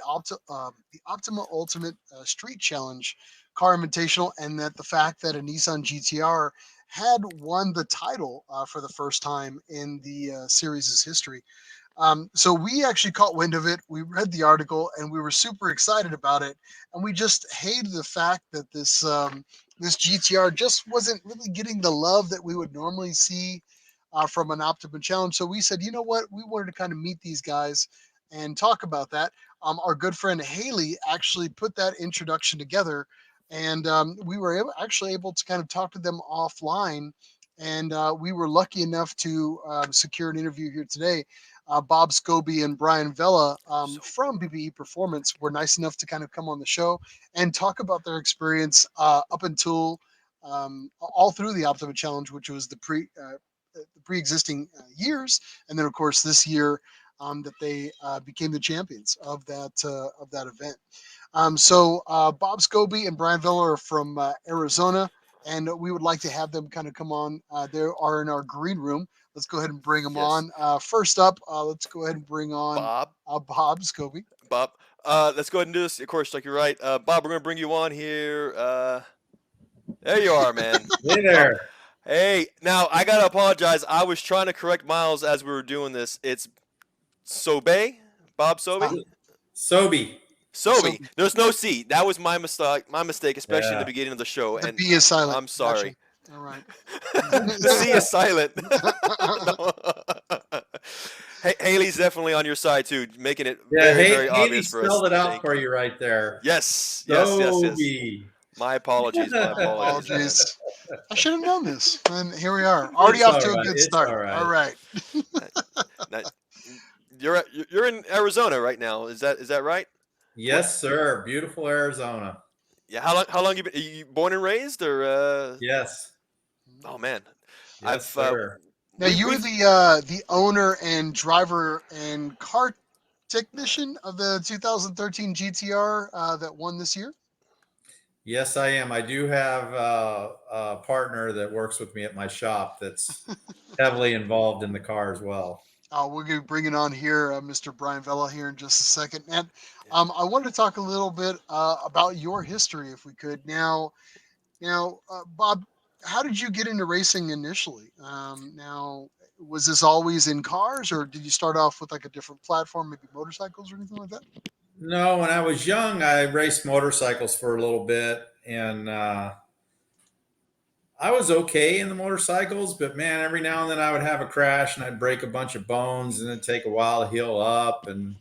Optima Ultimate Street Challenge car invitational, and that the fact that a Nissan GTR had won the title for the first time in the series' history. So we actually caught wind of it. We read the article and we were super excited about it. And we just hated the fact that this GTR just wasn't really getting the love that we would normally see from an Optima Challenge. So we said, you know what? We wanted to kind of meet these guys and talk about that. Our good friend Haley actually put that introduction together, and we were actually able to kind of talk to them offline. And we were lucky enough to secure an interview here today. Bob Scobie and Brian Vella So from BBE Performance were nice enough to kind of come on the show and talk about their experience up until all through the Optima Challenge, which was the pre-existing years, and then of course this year that they became the champions of that event. So Bob Scobie and Brian Villa are from Arizona, and we would like to have them kind of come on. They are in our green room. Let's go ahead and bring them yes, on. First up, let's go ahead and bring on Bob. Bob Scobie. Bob. Let's go ahead and do this. Of course, like you're right. Bob, we're gonna bring you on here. There you are, man. Hey Oh, there. hey. Now I gotta apologize. I was trying to correct Miles as we were doing this. It's Sobey, Bob Uh, Sobey. Sobey. Sobey. Scobie. There's no C. That was my mistake. My mistake, especially in the Yeah. beginning of the show. The And B is silent. I'm Gotcha. sorry. All right. The C is silent. No. Haley's definitely on your side too, making it Yeah, very, very Haley obvious for us. spelled it out Thank for you. you right there. Yes, yes, yes, yes. Sobey. My apologies. My apologies, man. Apologies. I should have known this. And here we are, already It's off all to a right. good It's start. all All right. right. Now, you're in Arizona right now. Is that right? Yes, sir. Beautiful Arizona. Yeah. How long you been? Are you born and raised or? Yes. Oh man, Yes, I've sir. Now you were we've the owner and driver and car technician of the 2013 GTR that won this year. Yes, I am. I do have a partner that works with me at my shop that's heavily involved in the car as well. We're going to be bringing on here Mr. Brian Vella here in just a second. And yeah. I wanted to talk a little bit about your history, if we could. Now, Bob, how did you get into racing initially? Now, was this always in cars, or did you start off with like a different platform, maybe motorcycles or anything like that? No, when I was young, I raced motorcycles for a little bit, and I was okay in the motorcycles, but man, every now and then I would have a crash and I'd break a bunch of bones, and it'd take a while to heal up, and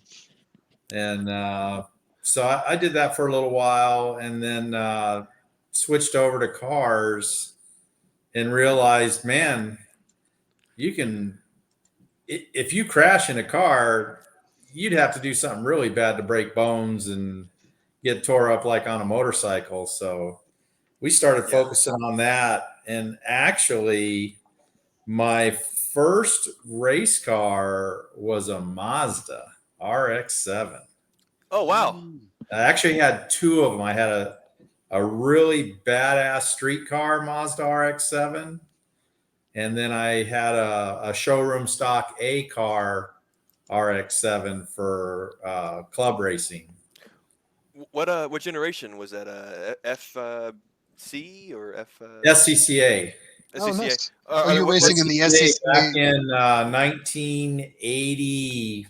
so I did that for a little while, and then switched over to cars and realized, man, you can if you crash in a car, you'd have to do something really bad to break bones and get tore up like on a motorcycle. So we started Yeah. focusing on that. And actually, my first race car was a Mazda RX-7. Oh wow. I actually had two of them. I had a really badass street car Mazda RX-7, and then I had a showroom stock A car RX-7 for club racing. What generation was that? F C or F SCCA. Oh, SCCA? nice. Oh, you're What? racing in the SCCA back SCCA. in 1983,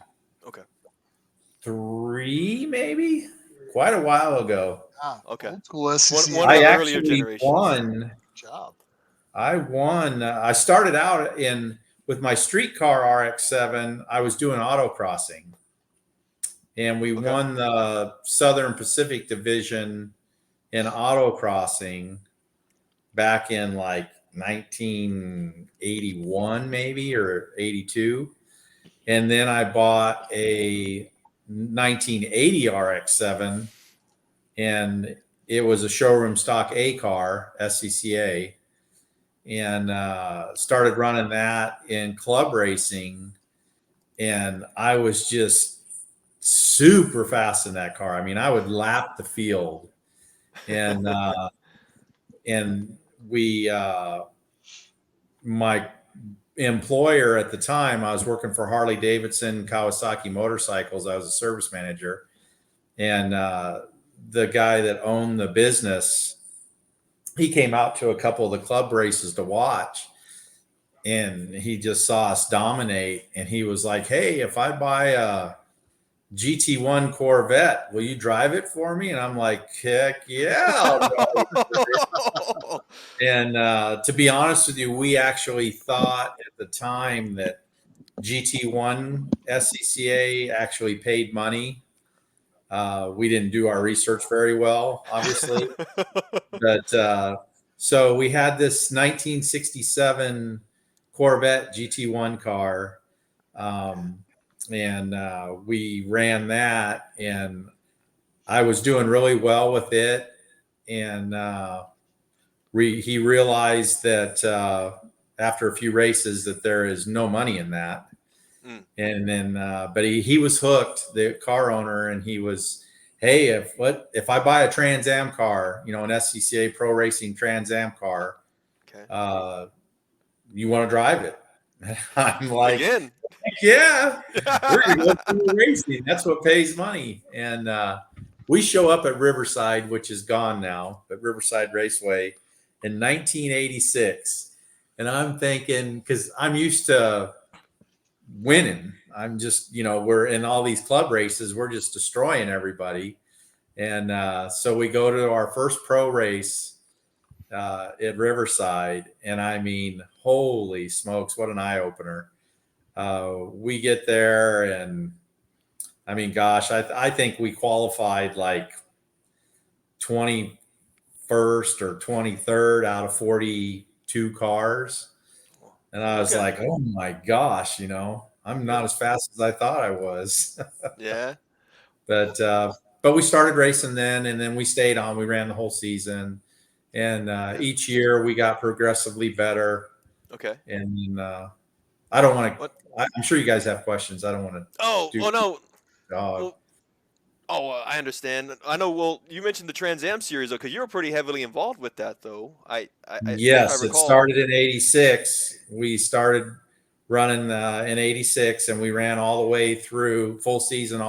Okay. maybe? Quite a while ago. Okay. Old school SCCA. One of I the earlier actually generations. won. Job. I started out with my street car RX-7. I was doing autocrossing, and we Okay. won the Southern Pacific Division in autocrossing back in like 1981 maybe, or 82. And then I bought a 1980 RX-7, and it was a showroom stock A car, SCCA, and started running that in club racing. And I was just super fast in that car. I mean, I would lap the field. And and we my employer at the time, I was working for Harley Davidson Kawasaki Motorcycles. I was a service manager, and the guy that owned the business, he came out to a couple of the club races to watch, and he just saw us dominate, and he was like, "Hey, if I buy a GT1 Corvette, will you drive it for me?" And I'm like, "Heck yeah, I'll drive it." And to be honest with you, we actually thought at the time that GT1 SCCA actually paid money. We didn't do our research very well, obviously. But so we had this 1967 Corvette GT1 car. And we ran that, and I was doing really well with it. And he realized that after a few races that there is no money in that. And then, but he was hooked, the car owner, and he was, "Hey, if I buy a Trans Am car, an SCCA Pro Racing Trans Am car, Okay. You want to drive it?" And I'm like, Again. "Yeah, we're gonna go through racing. That's what pays money." And we show up at Riverside, which is gone now, but Riverside Raceway in 1986, and I'm thinking, because I'm used to winning. I'm just, we're in all these club races, we're just destroying everybody. And so we go to our first pro race at Riverside, and I mean, holy smokes, what an eye opener. We get there, and I mean, gosh, I think we qualified like 21st or 23rd out of 42 cars. And I was like, "Oh my gosh, I'm not as fast as I thought I was." Yeah. But we started racing then, and then we stayed on. We ran the whole season, and each year we got progressively better. Okay. And I don't want to. I'm sure you guys have questions. I don't want to. Oh no. Dog. Well, I understand. I know. Well, you mentioned the Trans Am series, though, because you were pretty heavily involved with that, though. If I Yes, it recall. started in '86. We started running in '86, and we ran all the way through full seasons,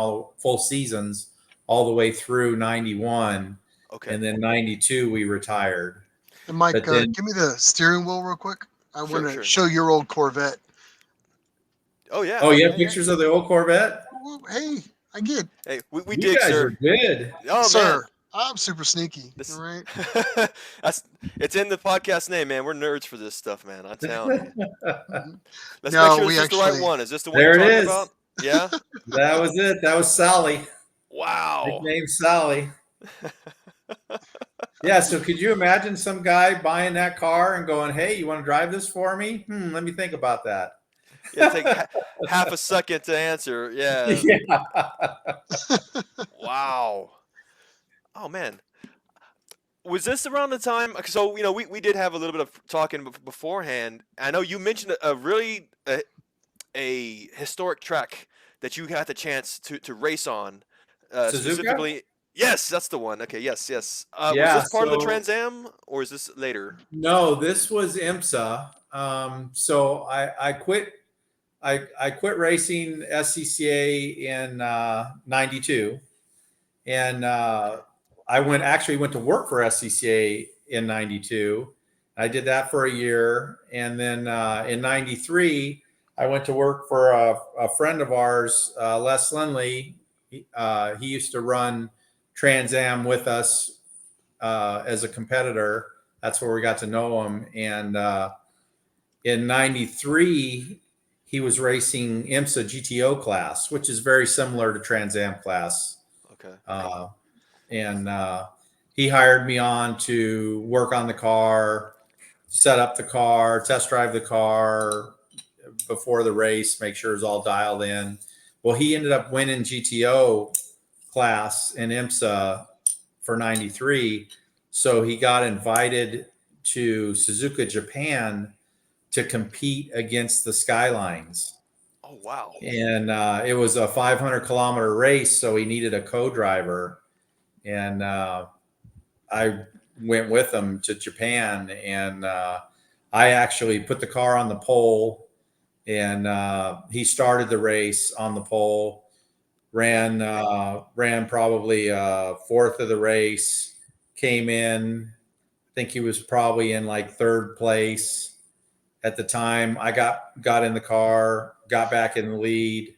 all the way through '91. Okay. And then '92 we retired. And Mike, But then, give me the steering wheel real quick. I want to Sure. show your old Corvette. Oh yeah. oh, you have pictures of the old Corvette? Well, hey, I get. Hey, we You dig, guys sir. are good. Oh Sir, man. I'm super sneaky. This, All right. it's in the podcast name, man. We're nerds for this stuff, man. I'm telling you. Let's No, make sure we this is the right actually- one. Is this the one There you're it talking is. about? Yeah. That was it. That was Sally. Wow. Nickname Sally. Yeah. So could you imagine some guy buying that car and going, "Hey, you want to drive this for me? Let me think about that." Yeah, take half a second to answer. Yeah. Yeah. Wow. Oh man. Was this around the time? So we did have a little bit of talking beforehand. I know you mentioned a really a historic track that you got the chance to race on. Specifically, yes, that's the one. Okay, yes. Was this part of the Trans Am, or is this later? No, this was IMSA. So I quit. I quit racing SCCA in '92, and I went to work for SCCA in '92. I did that for a year, and then in '93 I went to work for a friend of ours, Les Lindley. He used to run Trans Am with us as a competitor. That's where we got to know him. And in '93 he was racing IMSA GTO class, which is very similar to Trans Am class. Okay. And he hired me on to work on the car, set up the car, test drive the car, before the race, make sure it's all dialed in. Well, he ended up winning GTO class in IMSA for 93. So he got invited to Suzuka, Japan to compete against the Skylines. Oh, wow. And it was a 500-kilometer race, so he needed a co-driver. And I went with him to Japan, and I actually put the car on the pole, and he started the race on the pole, ran probably fourth of the race, came in. I think he was probably in like third place at the time. I got in the car, got back in the lead,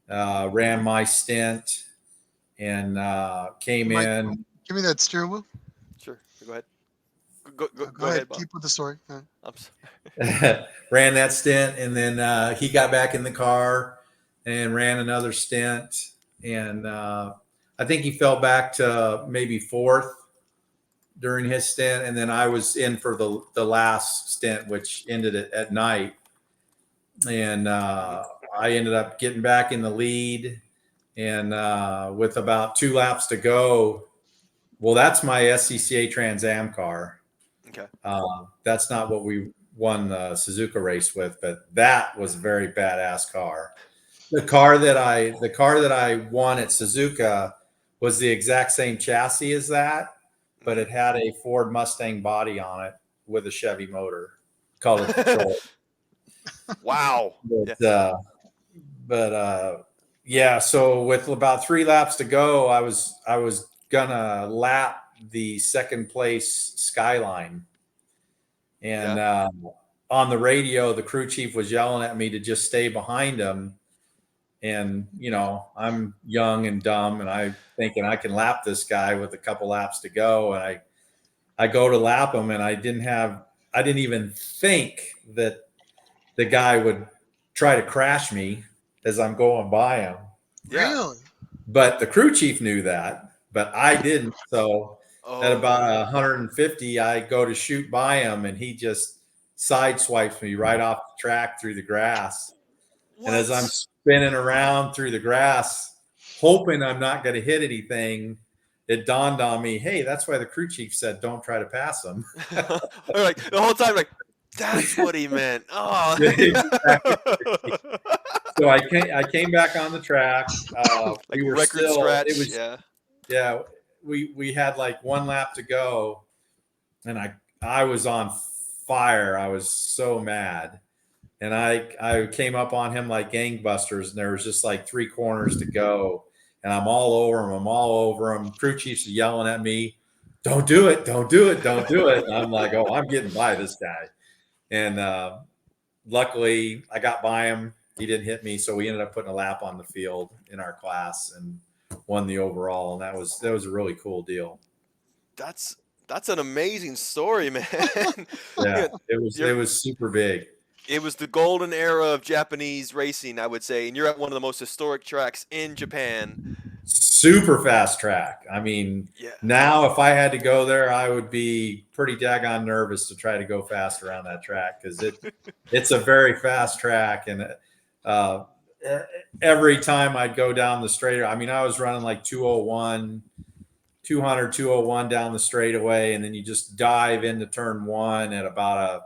ran my stint, and came Mike, in. give me that steering wheel. Sure. Go ahead. Go Go ahead. Bob. Keep with the story. I'm sorry. Ran that stint, and then he got back in the car and ran another stint, and I think he fell back to maybe fourth during his stint, and then I was in for the last stint, which ended at night, and I ended up getting back in the lead, and with about 2 laps to go. Well, that's my SCCA Trans Am car. Okay. That's not what we won the Suzuka race with, but that was a very badass car. The car that I won at Suzuka was the exact same chassis as that, but it had a Ford Mustang body on it with a Chevy motor, color control. Wow. But yeah, so with about 3 laps to go, I was gonna lap the second place Skyline, and on the radio, the crew chief was yelling at me to just stay behind him. And I'm young and dumb, and I thinking I can lap this guy with a couple laps to go, and I go to lap him, and I didn't even think that the guy would try to crash me as I'm going by him. Yeah. Really? But the crew chief knew that, but I didn't. So at Oh, about 150, I go to shoot by him, and he just sideswipes me right off the track through the grass. And as I'm spinning around through the grass, hoping I'm not going to hit anything, it dawned on me, hey, that's why the crew chief said don't try to pass him. like the whole time, like that's what he meant. Oh. So I came back on the track. Like we were record still, scratch. it was, yeah, we had like 1 lap to go, and I was on fire. I was so mad. And I came up on him like gangbusters, and there was just like 3 corners to go, and I'm all over him. Crew chief's yelling at me, "Don't do it! Don't do it! Don't do it!" And I'm like, "Oh, I'm getting by this guy." And luckily, I got by him. He didn't hit me, so we ended up putting a lap on the field in our class and won the overall. And that was a really cool deal. That's an amazing story, man. Yeah, it was super big. It was the golden era of Japanese racing, I would say, and you're at one of the most historic tracks in Japan. Super fast track. I mean, now if I had to go there, I would be pretty daggone nervous to try to go fast around that track, because it's a very fast track. And every time I'd go down the straight, I mean, I was running like 201 down the straightaway, and then you just dive into turn 1 at about a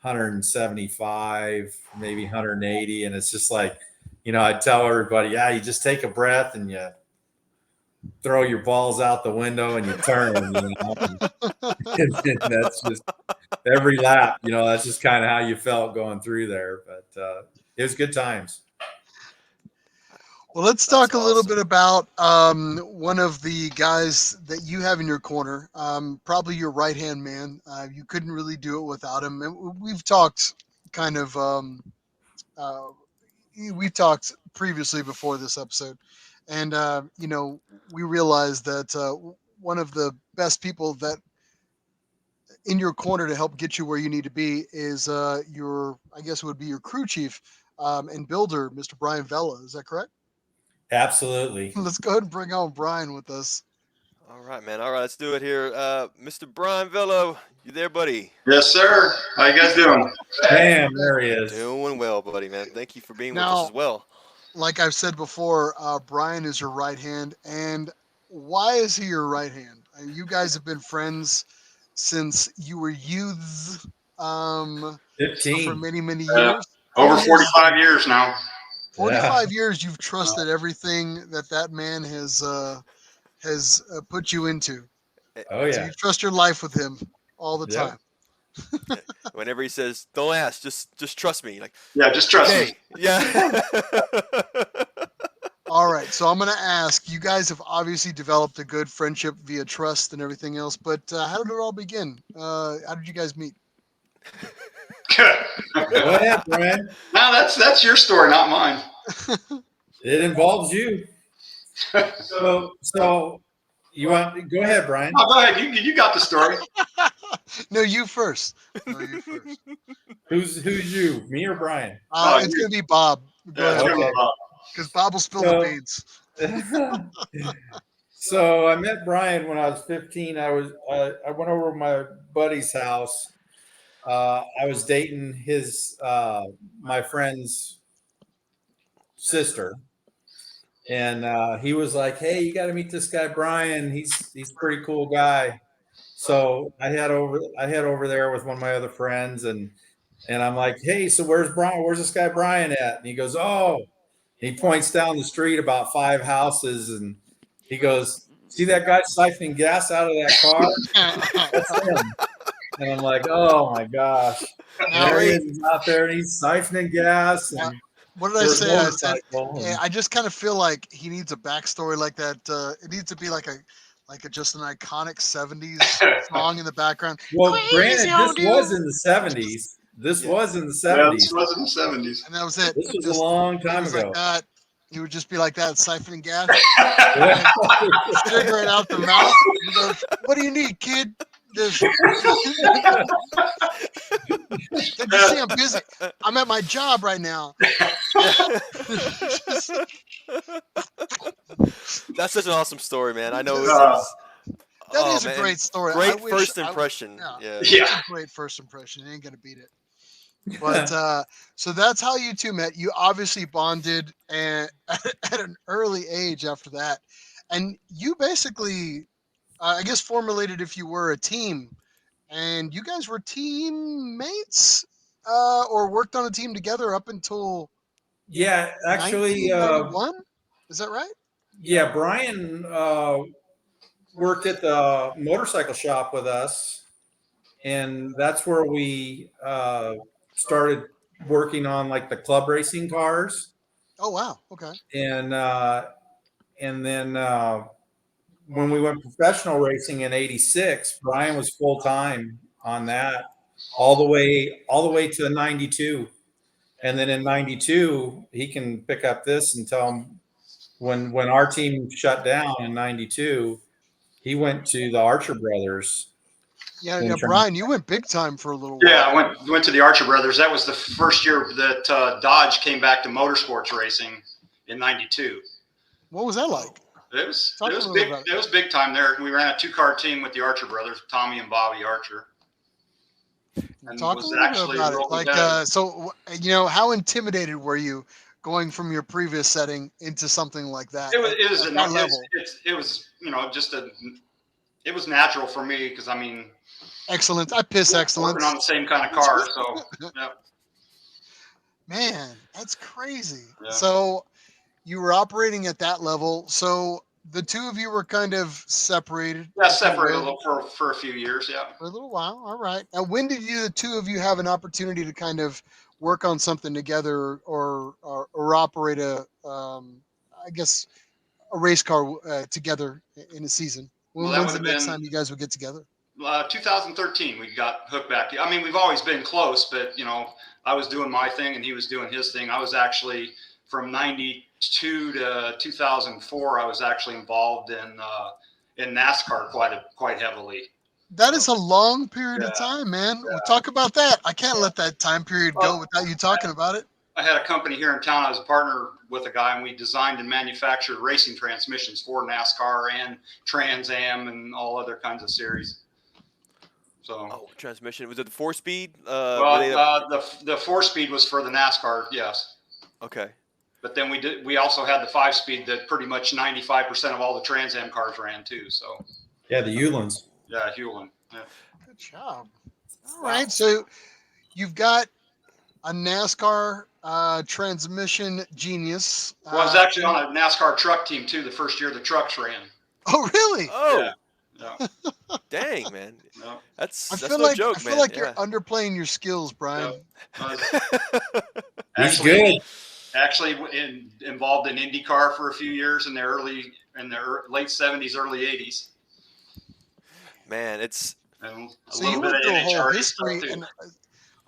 175, maybe 180, and it's just like, I'd tell everybody, you just take a breath and you throw your balls out the window and you turn, and that's just every lap, that's just kind of how you felt going through there. But it was good times. Well, let's talk a little bit about one of the guys that you have in your corner, probably your right-hand man. You couldn't really do it without him. And we've talked kind of we talked previously before this episode, and we realized that one of the best people that in your corner to help get you where you need to be is your, I guess it would be your crew chief and builder, Mr. Brian Vella. Is that correct? Absolutely. Let's go ahead and bring on Brian with us. All right, man. All right, let's do it here. Mr. Brian Vella, you there, buddy? Yes, sir. How you guys doing? Bam, there he is. Doing well, buddy, man. Thank you for being with us Now, as well. like I've said before, Brian is your right hand. And why is he your right hand? You guys have been friends since you were youths, so for 15. many, many Uh, years. Over He is- 45 years now. 45 years you've trusted everything that man has put you into. Oh So yeah. you trust your life with him all the Yep. time. Whenever he says, "Don't ask, just trust me," like, Yeah, just trust me. okay, yeah. All right, so I'm going to ask, you guys have obviously developed a good friendship via trust and everything else, but how did it all begin? How did you guys meet? Go ahead, Brian. Now that's your story, not mine. It involves you. So you want? Go ahead, Brian. Oh, go ahead. You got the story. No, you first. No, you first. Who's you? Me or Brian? It's going to be Bob. Go Yeah, it's ahead, gonna be Bob. because Bob will spill So- the beans. So I met Brian when I was 15. I went over to my buddy's house. I was dating his my friend's sister, and he was like, "Hey, you got to meet this guy Brian. He's a pretty cool guy." So I head over there with one of my other friends, and I'm like, "Hey, so where's Brian? Where's this guy Brian at?" And he goes, "Oh." He points down the street about 5 houses, and he goes, "See that guy siphoning gas out of that car? That's him." And I'm like, "Oh my gosh!" Now, There he is, he's out there, and he's siphoning gas. And what did I there's say? I said, motorcycle, and- I just kind of feel like he needs a backstory like that. It needs to be like a just an iconic 70s song in the background. well, Go granted, easy on this dude. was in the 70s. This Yeah. was in the Yeah, this 70s. was in the 70s. And that was it. This was a Just- long he time was ago. like that. He would just be like that, siphoning gas, Yeah. cigarette out the mouth. He goes, "What do you need, kid?" Just, Did you see I'm busy? I'm at my job right now. Just- That's such an awesome story, man. I know it Uh, was. that oh, is a man. great story. I Great wish first I- impression. yeah. Yeah. Yeah. It's a great first impression. You ain't gonna beat it. But so that's how you two met. You obviously bonded and at an early age after that, and you basically, I guess, formulated if you were a team, and you guys were teammates or worked on a team together up until Yeah, actually, 1991. Is that right? yeah, Brian worked at the motorcycle shop with us, and that's where we started working on like the club racing cars, Oh wow. Okay. and then when we went professional racing in '86, Brian was full time on that all the way to '92, and then in '92 he can pick up this and tell him when our team shut down in '92, he went to the Archer Brothers. Yeah, In yeah, terms- Brian, you went big time for a little while. Yeah, I went to the Archer Brothers. That was the first year that Dodge came back to motorsports racing in '92. What was that like? It was Talk a it was little big. about it. It was big time there. We ran a 2-car team with the Archer Brothers, Tommy and Bobby Archer. And Talk a was little bit actually about it. really Like, bad. so how intimidated were you going from your previous setting into something like that? It was at that level. it was it was natural for me because Excellent. I piss excellence. working on the same kind of car. So yeah. Man, that's crazy. Yeah. So you were operating at that level. So the two of you were kind of separated. Yeah, if you separated a will, little for a few years. Yeah. for a little while. All right. Now, when did the two of you have an opportunity to kind of work on something together or operate I guess, a race car together in a season? Well, that When's the would've next been- time you guys would get together? 2013, we got hooked back. I mean, we've always been close, but I was doing my thing and he was doing his thing. I was actually from '92 to 2004. I was actually involved in NASCAR quite heavily. That is a long period of Yeah. time, man. We'll talk about that. I can't let that time period go Well, without you talking about it. I had a company here in town. I was a partner with a guy, and we designed and manufactured racing transmissions for NASCAR and Trans Am and all other kinds of series. So, transmission, was it the 4-speed? the 4-speed was for the NASCAR, yes. Okay. But then we also had the 5-speed that pretty much 95% of all the Trans Am cars ran too. So Yeah, the Hewlands. yeah, Hewland. Yeah. Good job. All right, so you've got a NASCAR transmission genius. Well, I was actually on a NASCAR truck team too. The first year the trucks ran. Oh, really? Oh, Yeah. dang, man. Yeah. That's I no joke, I feel man. like you're underplaying your skills, Brian. He's good. Actually, involved in IndyCar for a few years in the late 70s, early 80s. Man, it's And So you went through a whole NHRA history, stuff, too. and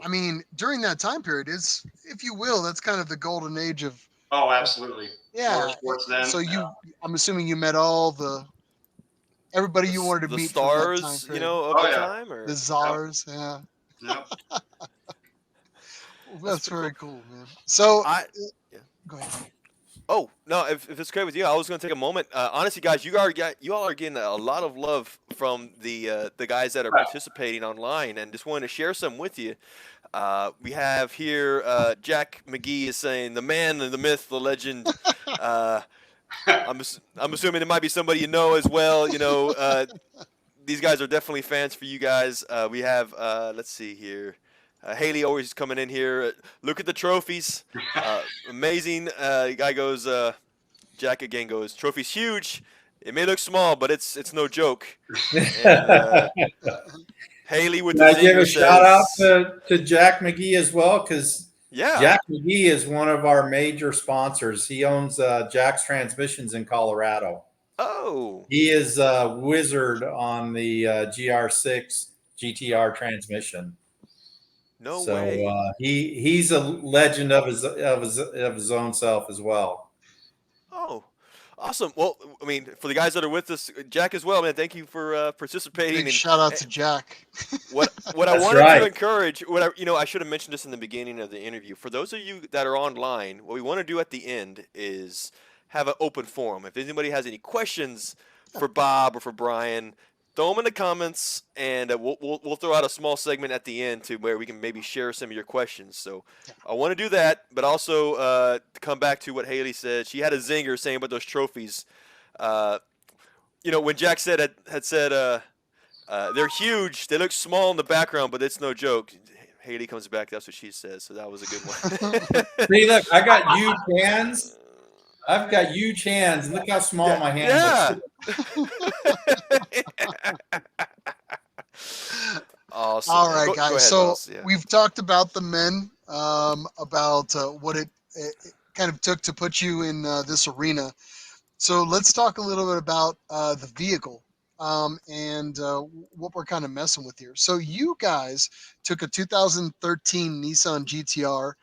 I mean, during that time period, is, if you will, that's kind of the golden age of Oh, absolutely. yeah. Motorsports then. So I'm assuming you met everybody you wanted to the meet from that time stars, period. of Oh, the yeah. time, or The czars, yeah. Yep. Well, that's very cool, man. So go ahead. Oh no! If it's okay with you, I was going to take a moment. Honestly, guys, you all are getting a lot of love from the guys that are participating online, and just wanted to share some with you. We have here Jack McGee is saying, "The man, the myth, the legend." I'm assuming there might be somebody you know as well. These guys are definitely fans for you guys. We have let's see here. Haley always coming in here. Look at the trophies. Amazing. The guy goes, Jack again goes, trophy's huge. It may look small, but it's no joke. And, Haley with Can the I give zinger a shout out says, to Jack McGee as well? Because yeah. Jack McGee is one of our major sponsors. He owns Jack's Transmissions in Colorado. Oh. He is a wizard on the GR6 GTR transmission. No way. He's a legend of his own self as well. Oh, awesome. Well, I mean, for the guys that are with us, Jack as well, man. Thank you for participating. Big shout out to Jack. What I wanted to encourage, I should have mentioned this in the beginning of the interview. For those of you that are online, what we want to do at the end is have an open forum. If anybody has any questions for Bob or for Brian, throw them in the comments, and we'll throw out a small segment at the end to where we can maybe share some of your questions. So I want to do that, but also to come back to what Haley said. She had a zinger saying about those trophies. When Jack had said they're huge, they look small in the background, but it's no joke. Haley comes back. That's what she says. So that was a good one. See, look, I got huge hands. I've got huge hands. Look how small my hands are. Awesome. All right, go guys. ahead, So Ross. Yeah. we've talked about the men, about what it kind of took to put you in this arena. So let's talk a little bit about the vehicle and what we're kind of messing with here. So you guys took a 2013 Nissan GTR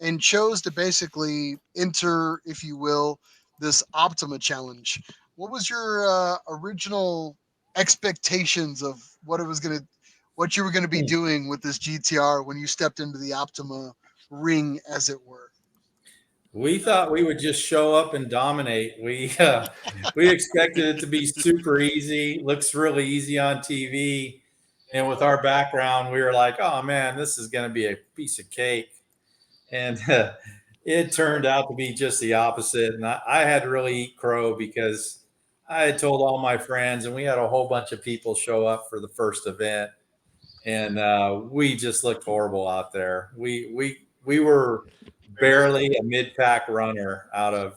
and chose to basically enter, if you will, this Optima challenge. What was your original expectations of what you were gonna be doing with this GTR when you stepped into the Optima ring, as it were? We thought we would just show up and dominate. We expected it to be super easy. Looks really easy on TV, and with our background, we were like, "Oh man, this is going to be a piece of cake." And it turned out to be just the opposite. And I had to really eat crow because I had told all my friends, and we had a whole bunch of people show up for the first event, and we just looked horrible out there. We were barely a mid-pack runner out of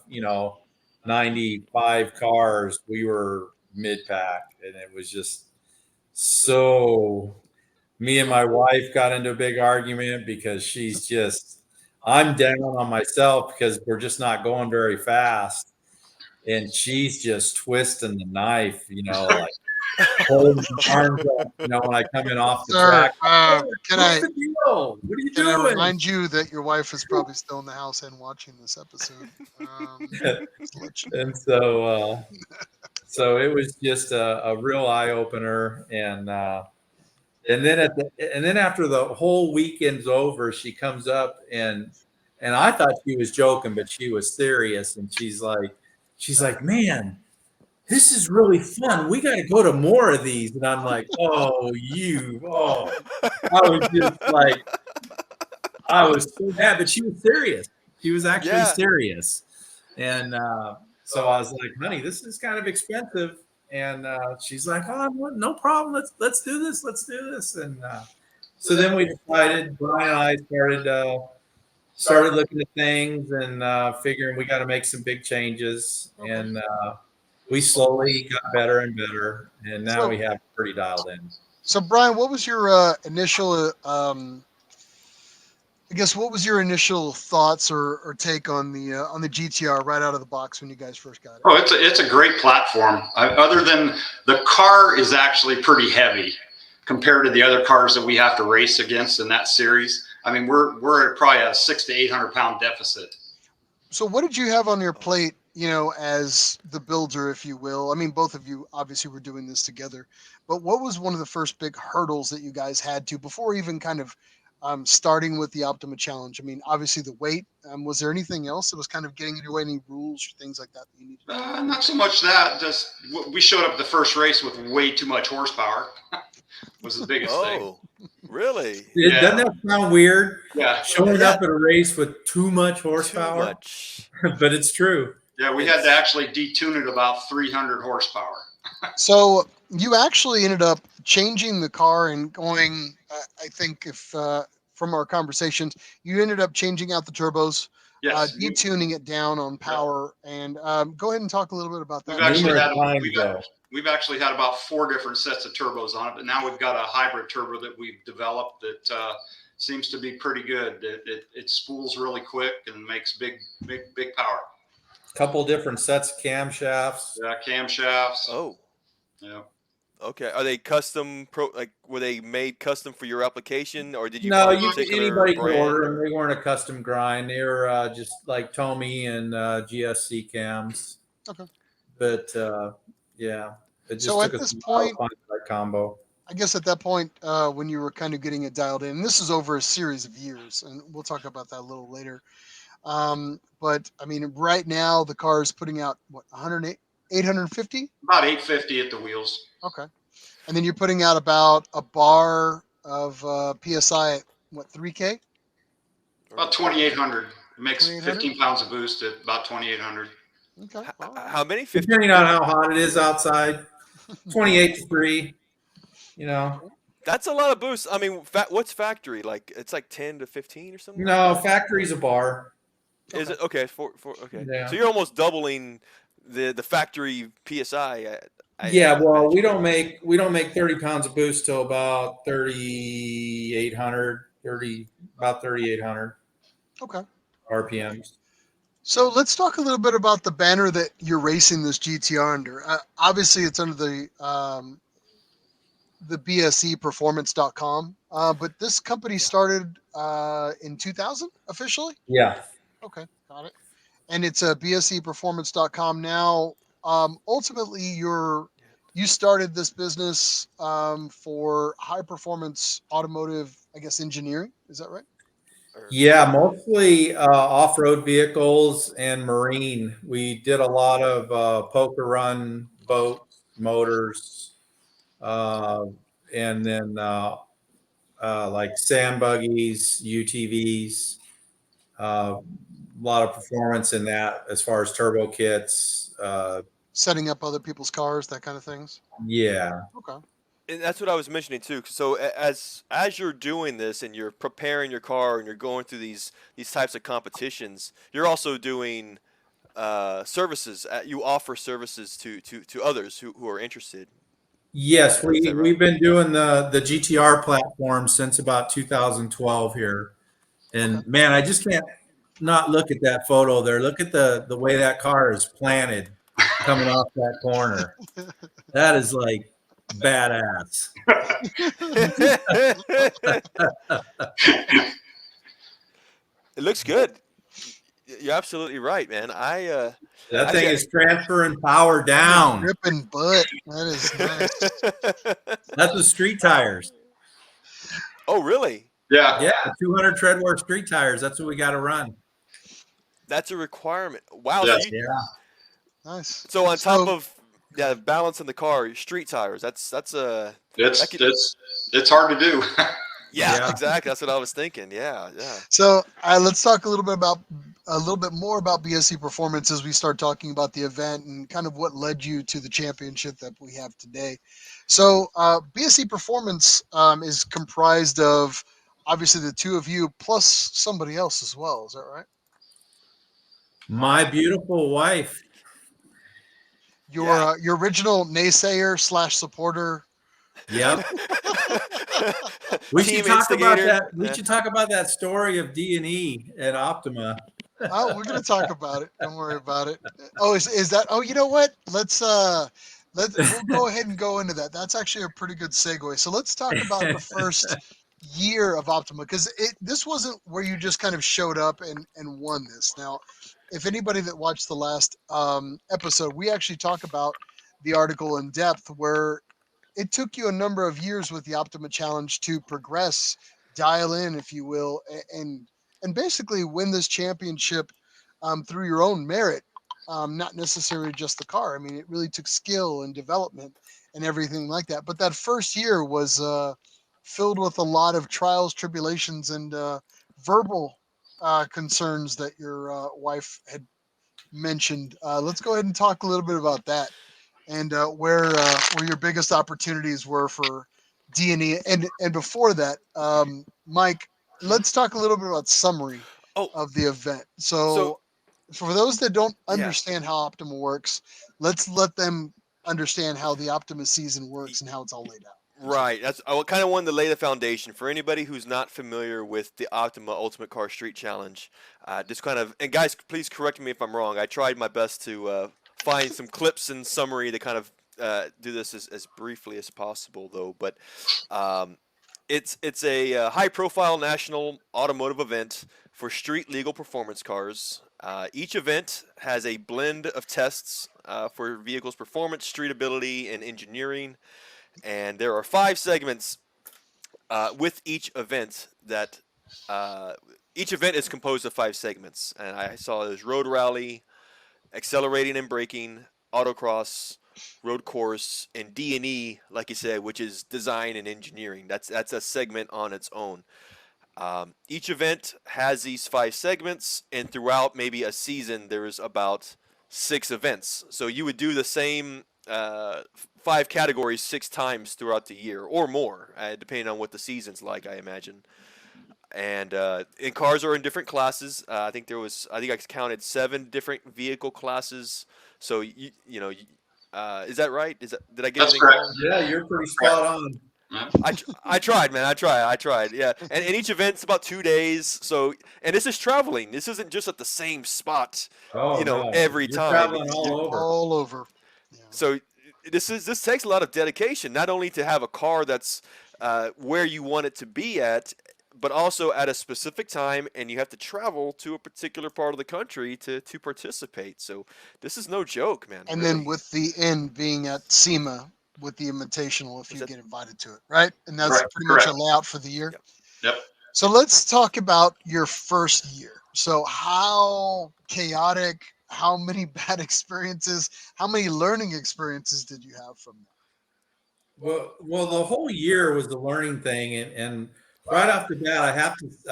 95 cars. We were mid-pack, and it was just so. Me and my wife got into a big argument because I'm down on myself because we're just not going very fast, and she's just twisting the knife, like holding her arms up, when I come in off the track. Can I What are you Can I doing? remind you that your wife is probably still in the house and watching this episode? And so it was just a real eye opener, and then after the whole weekend's over, she comes up and And I thought she was joking, but she was serious. And she's like, man, this is really fun. We got to go to more of these. And I'm like, I was just like, I was so mad, but she was serious. She was actually serious. And so I was like, honey, this is kind of expensive. And she's like, oh, no problem. Let's do this. Let's do this. And so then we decided, Brian and I started looking at things and figuring we got to make some big changes. And we slowly got better and better. And now we have pretty dialed in. So, Brian, what was your initial, what was your initial thoughts or take on the GTR right out of the box when you guys first got it? Oh, it's a great platform. Other than the car is actually pretty heavy compared to the other cars that we have to race against in that series. I mean, we're at probably a 600 to 800 pound deficit. So, what did you have on your plate, as the builder, if you will? I mean, both of you obviously were doing this together, but what was one of the first big hurdles that you guys had to before even kind of starting with the Optima challenge? I mean, obviously the weight. Was there anything else that was kind of getting in your way, any rules or things like that you needed? Not so much that. Just we showed up at the first race with way too much horsepower. Was the biggest thing. Oh, really? Doesn't that sound weird? Yeah. Showing up at a race with too much horsepower. Too much. But it's true. Yeah, we had to actually detune it about 300 horsepower. So you actually ended up changing the car and going, I think if from our conversations, you ended up changing out the turbos, Yes. detuning it down on power. And go ahead and talk a little bit about that. We've actually had about 4 different sets of turbos on it, but now we've got a hybrid turbo that we've developed that seems to be pretty good. It spools really quick and makes big power. Couple different sets of camshafts. Yeah, camshafts. Oh. Yeah. Okay. Are they custom were they made custom for your application, or did you? No, brand? anybody could order them. They weren't a custom grind. They were just like Tommy and GSC cams. Okay. But yeah, it just so took at us this point, that combo. I guess at that point, when you were kind of getting it dialed in, this is over a series of years, and we'll talk about that a little later. But I mean, right now the car is putting out what 850? About 850 at the wheels. Okay. And then you're putting out about a bar of PSI at what, 3K? About 2,800. It makes 15 pounds of boost at about 2,800. Okay. How many? Depending on how hot it is outside, 28 to 3. That's a lot of boost. I mean, what's factory? Like it's like 10 to 15 or something. No, factory's a bar. Is it okay? Okay. Yeah. So you're almost doubling the factory PSI. Well, we don't make 30 pounds of boost till about 3,800. Okay. RPMs. So let's talk a little bit about the banner that you're racing this GTR under. Obviously, it's under the BSEperformance.com, but this company started in 2000 officially? Yeah. Okay, got it. And it's a BSEperformance.com now. Ultimately, you started this business for high performance automotive, I guess, engineering. Is that right? Yeah, mostly off-road vehicles and marine. We did a lot of poker run boats, motors, and then like sand buggies, UTVs. A lot of performance in that as far as turbo kits. Setting up other people's cars, that kind of things. Yeah. Okay. And that's what I was mentioning too. So as you're doing this and you're preparing your car and you're going through these types of competitions, you're also doing services. You offer services to others who are interested. Yes, we've been doing the GTR platform since about 2012 here, and man, I just can't not look at that photo there. Look at the way that car is planted coming off that corner. That is like badass. It looks good. You're absolutely right, man. That thing is transferring power down. Ripping butt. That is nice. That's with street tires. Oh, really? Yeah. Yeah, 200 treadwear street tires. That's what we got to run. That's a requirement. Wow. Yes. Yeah. Nice. So on top So of balance in the car, street tires. That's a that It's could, it's hard to do. yeah, Yeah. exactly. That's what I was thinking. Yeah, yeah. So let's talk a little bit more about BSC Performance as we start talking about the event and kind of what led you to the championship that we have today. So BSC Performance is comprised of obviously the two of you plus somebody else as well. Is that right? My beautiful wife. Your original naysayer / supporter. Yep. We Team should talk about instigator. that. We should talk about that story of D&E at Optima. Oh, we're gonna talk about it. Don't worry about it. Oh, is that? Oh, you know what? We'll go ahead and go into that. That's actually a pretty good segue. So let's talk about the first year of Optima because this wasn't where you just kind of showed up and won this. Now, if anybody that watched the last episode, we actually talk about the article in depth where it took you a number of years with the Optima Challenge to progress, dial in, if you will, and basically win this championship through your own merit, not necessarily just the car. I mean, it really took skill and development and everything like that. But that first year was filled with a lot of trials, tribulations, and verbal concerns that your wife had mentioned. Let's go ahead and talk a little bit about that and where your biggest opportunities were for D&E. And before that, Mike, let's talk a little bit about summary Oh, of the event. so So for those that don't yeah. understand how Optima works, let's let them understand how the Optima season works and how it's all laid out. Right. That's I kind of wanted to lay the foundation for anybody who's not familiar with the Optima Ultimate Car Street Challenge. Just kind of, and guys, please correct me if I'm wrong. I tried my best to find some clips and summary to kind of do this as briefly as possible, though. But um, it's a high-profile national automotive event for street legal performance cars. Each event has a blend of tests for vehicles' performance, streetability, and engineering. And there are 5 segments with each event that each event is composed of 5 segments. And I saw there's road rally, accelerating and braking, autocross, road course, and D&E, like you said, which is design and engineering. That's a segment on its own. Each event has these 5 segments, and throughout maybe a season, there's about 6 events. So you would do the same 5 categories 6 times throughout the year or more, depending on what the season's like, I imagine. And cars are in different classes. I think I counted 7 different vehicle classes. So is that right? Did I get That's anything correct. wrong? Yeah, you're pretty spot on. I tried, man. I tried. Yeah, and each event's about 2 days. So, and this is traveling. This isn't just at the same spot, Oh no, every you're time. traveling all over. All over. Yeah. So this takes a lot of dedication, not only to have a car that's where you want it to be at, but also at a specific time, and you have to travel to a particular part of the country to participate. So this is no joke, man. And really. then with the end being at SEMA with the invitational if Was you that- get invited to it, right? And that's Right, pretty much a correct. layout for the year. Yep. Yep. So let's talk about your first year. So how chaotic, how many bad experiences, how many learning experiences did you have from that? Well, the whole year was the learning thing, and right off the bat, I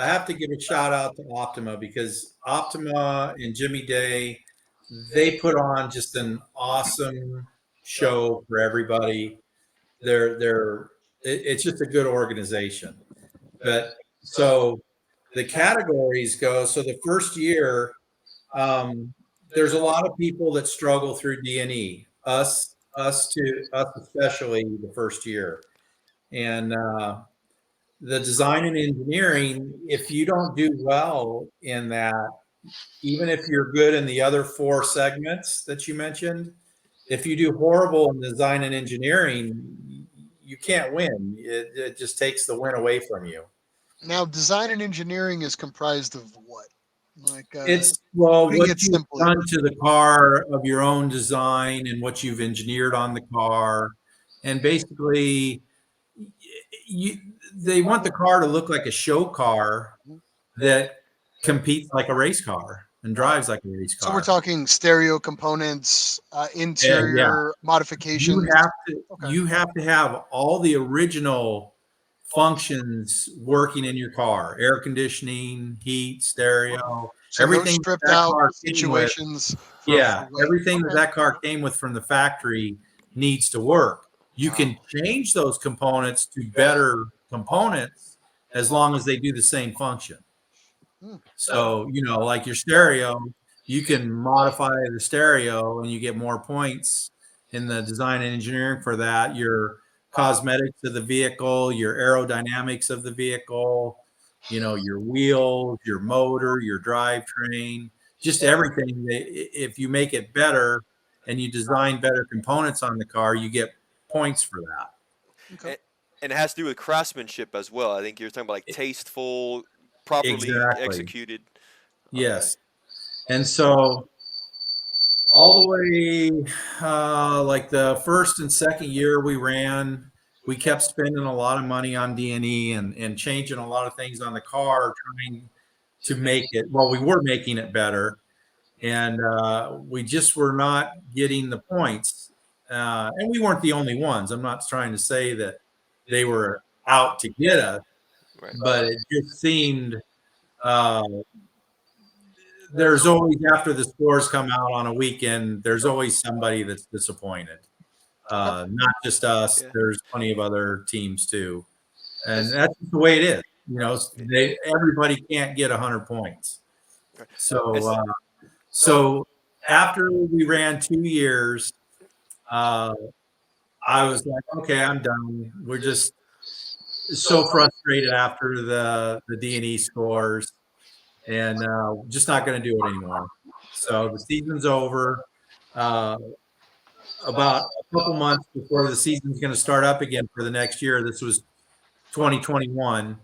have to give a shout out to Optima because Optima and Jimmy Day, they put on just an awesome show for everybody. It's just a good organization. But so the categories go. So the first year, there's a lot of people that struggle through D&E. Us especially the first year, and the design and engineering. If you don't do well in that, even if you're good in the other 4 segments that you mentioned, if you do horrible in design and engineering, you can't win. It just takes the win away from you. Now, design and engineering is comprised of what? Like It's what putting it you've simply. done to the car of your own design and what you've engineered on the car, and basically, they want the car to look like a show car that competes like a race car. and drives like a race car. So we're talking stereo components, interior You modifications. you have to have all the original functions working in your car: air conditioning, heat, stereo, So no everything stripped that out car came with. situations. Yeah, weight. everything Okay. that car came with from the factory needs to work. You can change those components to better components as long as they do the same function. So, like your stereo, you can modify the stereo and you get more points in the design and engineering for that. Your cosmetics of the vehicle, your aerodynamics of the vehicle, your wheels, your motor, your drivetrain, just everything. If you make it better and you design better components on the car, you get points for that. Okay. And it has to do with craftsmanship as well. I think you're talking about like tasteful, properly Exactly. executed. Yes. And so all the way, like the first and second year we ran, we kept spending a lot of money on D&E and changing a lot of things on the car, trying to make it, well, we were making it better. And we just were not getting the points. And we weren't the only ones. I'm not trying to say that they were out to get us, Right. but it just seemed there's always, after the scores come out on a weekend, there's always somebody that's disappointed. Not just us. Yeah. There's plenty of other teams too. And that's the way it is. Everybody can't get 100 points. So after we ran 2 years, I was like, okay, I'm done. We're just so frustrated after the D&E scores, and just not going to do it anymore. So the season's over. About a couple months before the season's going to start up again for the next year, this was 2021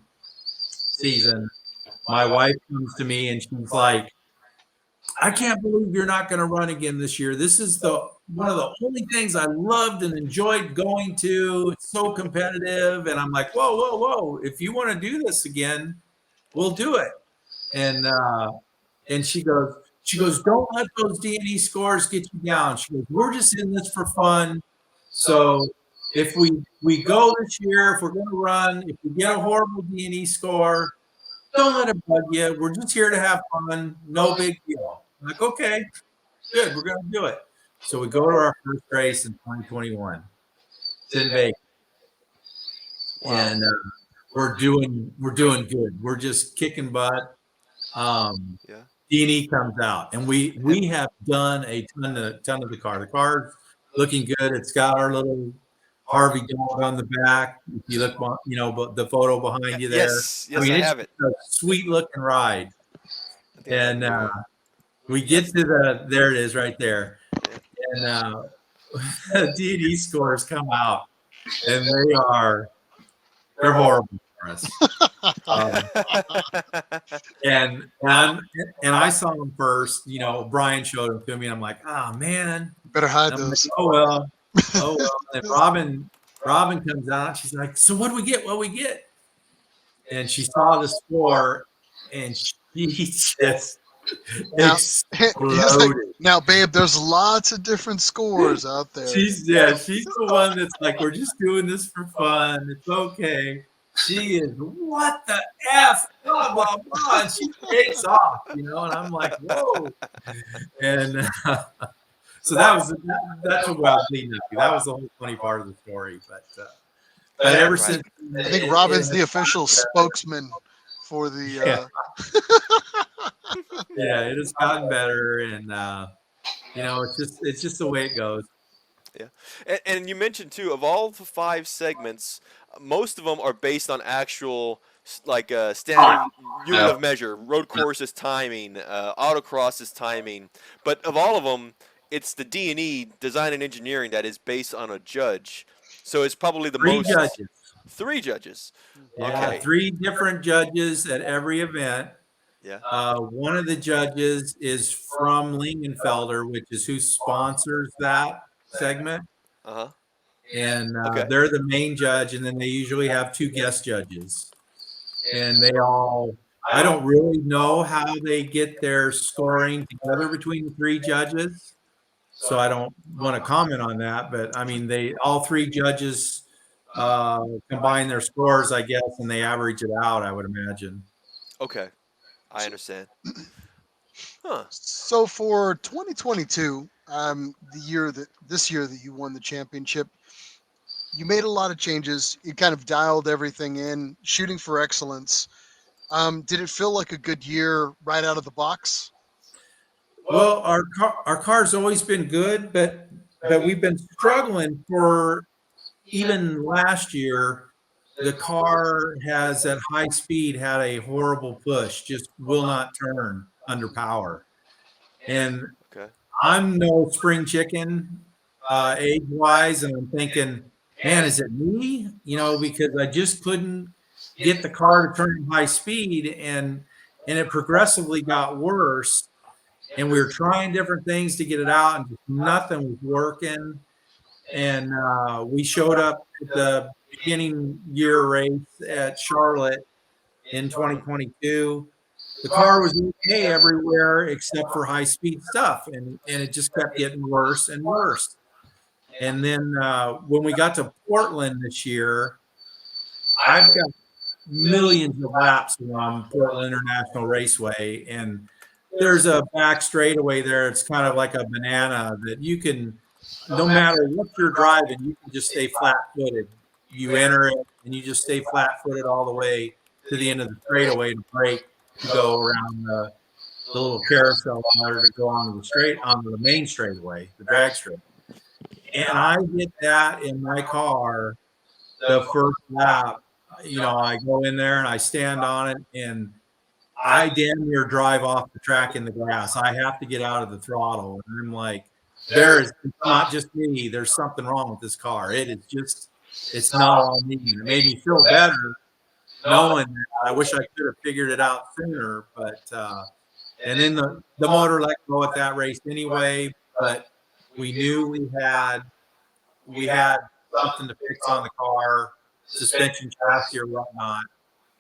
season. My wife comes to me and she's like, I can't believe you're not going to run again this year. This is one of the only things I loved and enjoyed going to. It's so competitive. And I'm like, whoa, whoa, whoa. If you want to do this again, we'll do it. And she goes, don't let those D&E scores get you down. She goes, we're just in this for fun. So if we go this year, if we're going to run, if we get a horrible D&E score, don't let it bug you. We're just here to have fun. No big deal. I'm like, okay, good. We're going to do it. So we go to our first race in 2021. It's in Vegas. Wow. And we're doing good. We're just kicking butt. D&E comes out, and we have done a ton of the car. The car's looking good. It's got our little Harvey dog on the back. If you look, the photo behind you there. Yes, I have it. It's a sweet looking ride. I think I have And it going. we get to there it is right there. And the D&E scores come out, and they're horrible for us. And I saw him first. Brian showed him to me, and I'm like, oh man, Better hide I'm those. like, oh well. And Robin comes out. She's like, so what do we get? What do we get? And she saw the score, and she just exploded. Now, babe, there's lots of different scores out there. She's the one that's like, we're just doing this for fun. It's okay. She is, what the F, blah, blah, blah. And she takes off, and I'm like, whoa. And so that's what I was leading up to. That was the whole funny part of the story. But ever since, I think Robin's the official spokesman for the. Yeah, it has gotten better, and it's just the way it goes. Yeah, and you mentioned too, of all the 5 segments, most of them are based on actual standard unit of measure. Road course is timing, autocross is timing, but of all of them, it's the D&E design and engineering that is based on a judge. So it's probably the 3 most. judges. 3 judges. Yeah, Okay. 3 different judges at every event. Yeah. One of the judges is from Lingenfelder, which is who sponsors that segment. Uh-huh. And they're the main judge, and then they usually have 2 guest judges. And I don't really know how they get their scoring together between the three judges, so I don't want to comment on that. But I mean, all three judges combine their scores, I guess, and they average it out, I would imagine. Okay, I understand. Huh. So for 2022, this year that you won the championship, you made a lot of changes. You kind of dialed everything in, shooting for excellence. Did it feel like a good year right out of the box? Well, our car's always been good, but we've been struggling for even last year. The car has at high speed had a horrible push, just will not turn under power. And Okay. I'm no spring chicken age wise, and I'm thinking, man, is it me? Because I just couldn't get the car to turn high speed, and it progressively got worse. And we were trying different things to get it out, and just nothing was working. And we showed up at the beginning year race at Charlotte in 2022. The car was okay everywhere except for high speed stuff, and it just kept getting worse and worse. And then when we got to Portland this year, I've got millions of laps on Portland International Raceway, and there's a back straightaway there. It's kind of like a banana that you can, no matter what you're driving, you can just stay flat footed. You enter it and you just stay flat footed all the way to the end of the straightaway to brake to go around the little carousel in order to go onto the main straightaway, the drag straight. And I hit that in my car the first lap. I go in there and I stand on it, and I damn near drive off the track in the grass. I have to get out of the throttle. And I'm like, it's not just me. There's something wrong with this car. It's not all me. And it made me feel better knowing that. I wish I could have figured it out sooner, but and then the motor let go at that race anyway. But we knew we had something to fix on the car, suspension, chassis, or whatnot.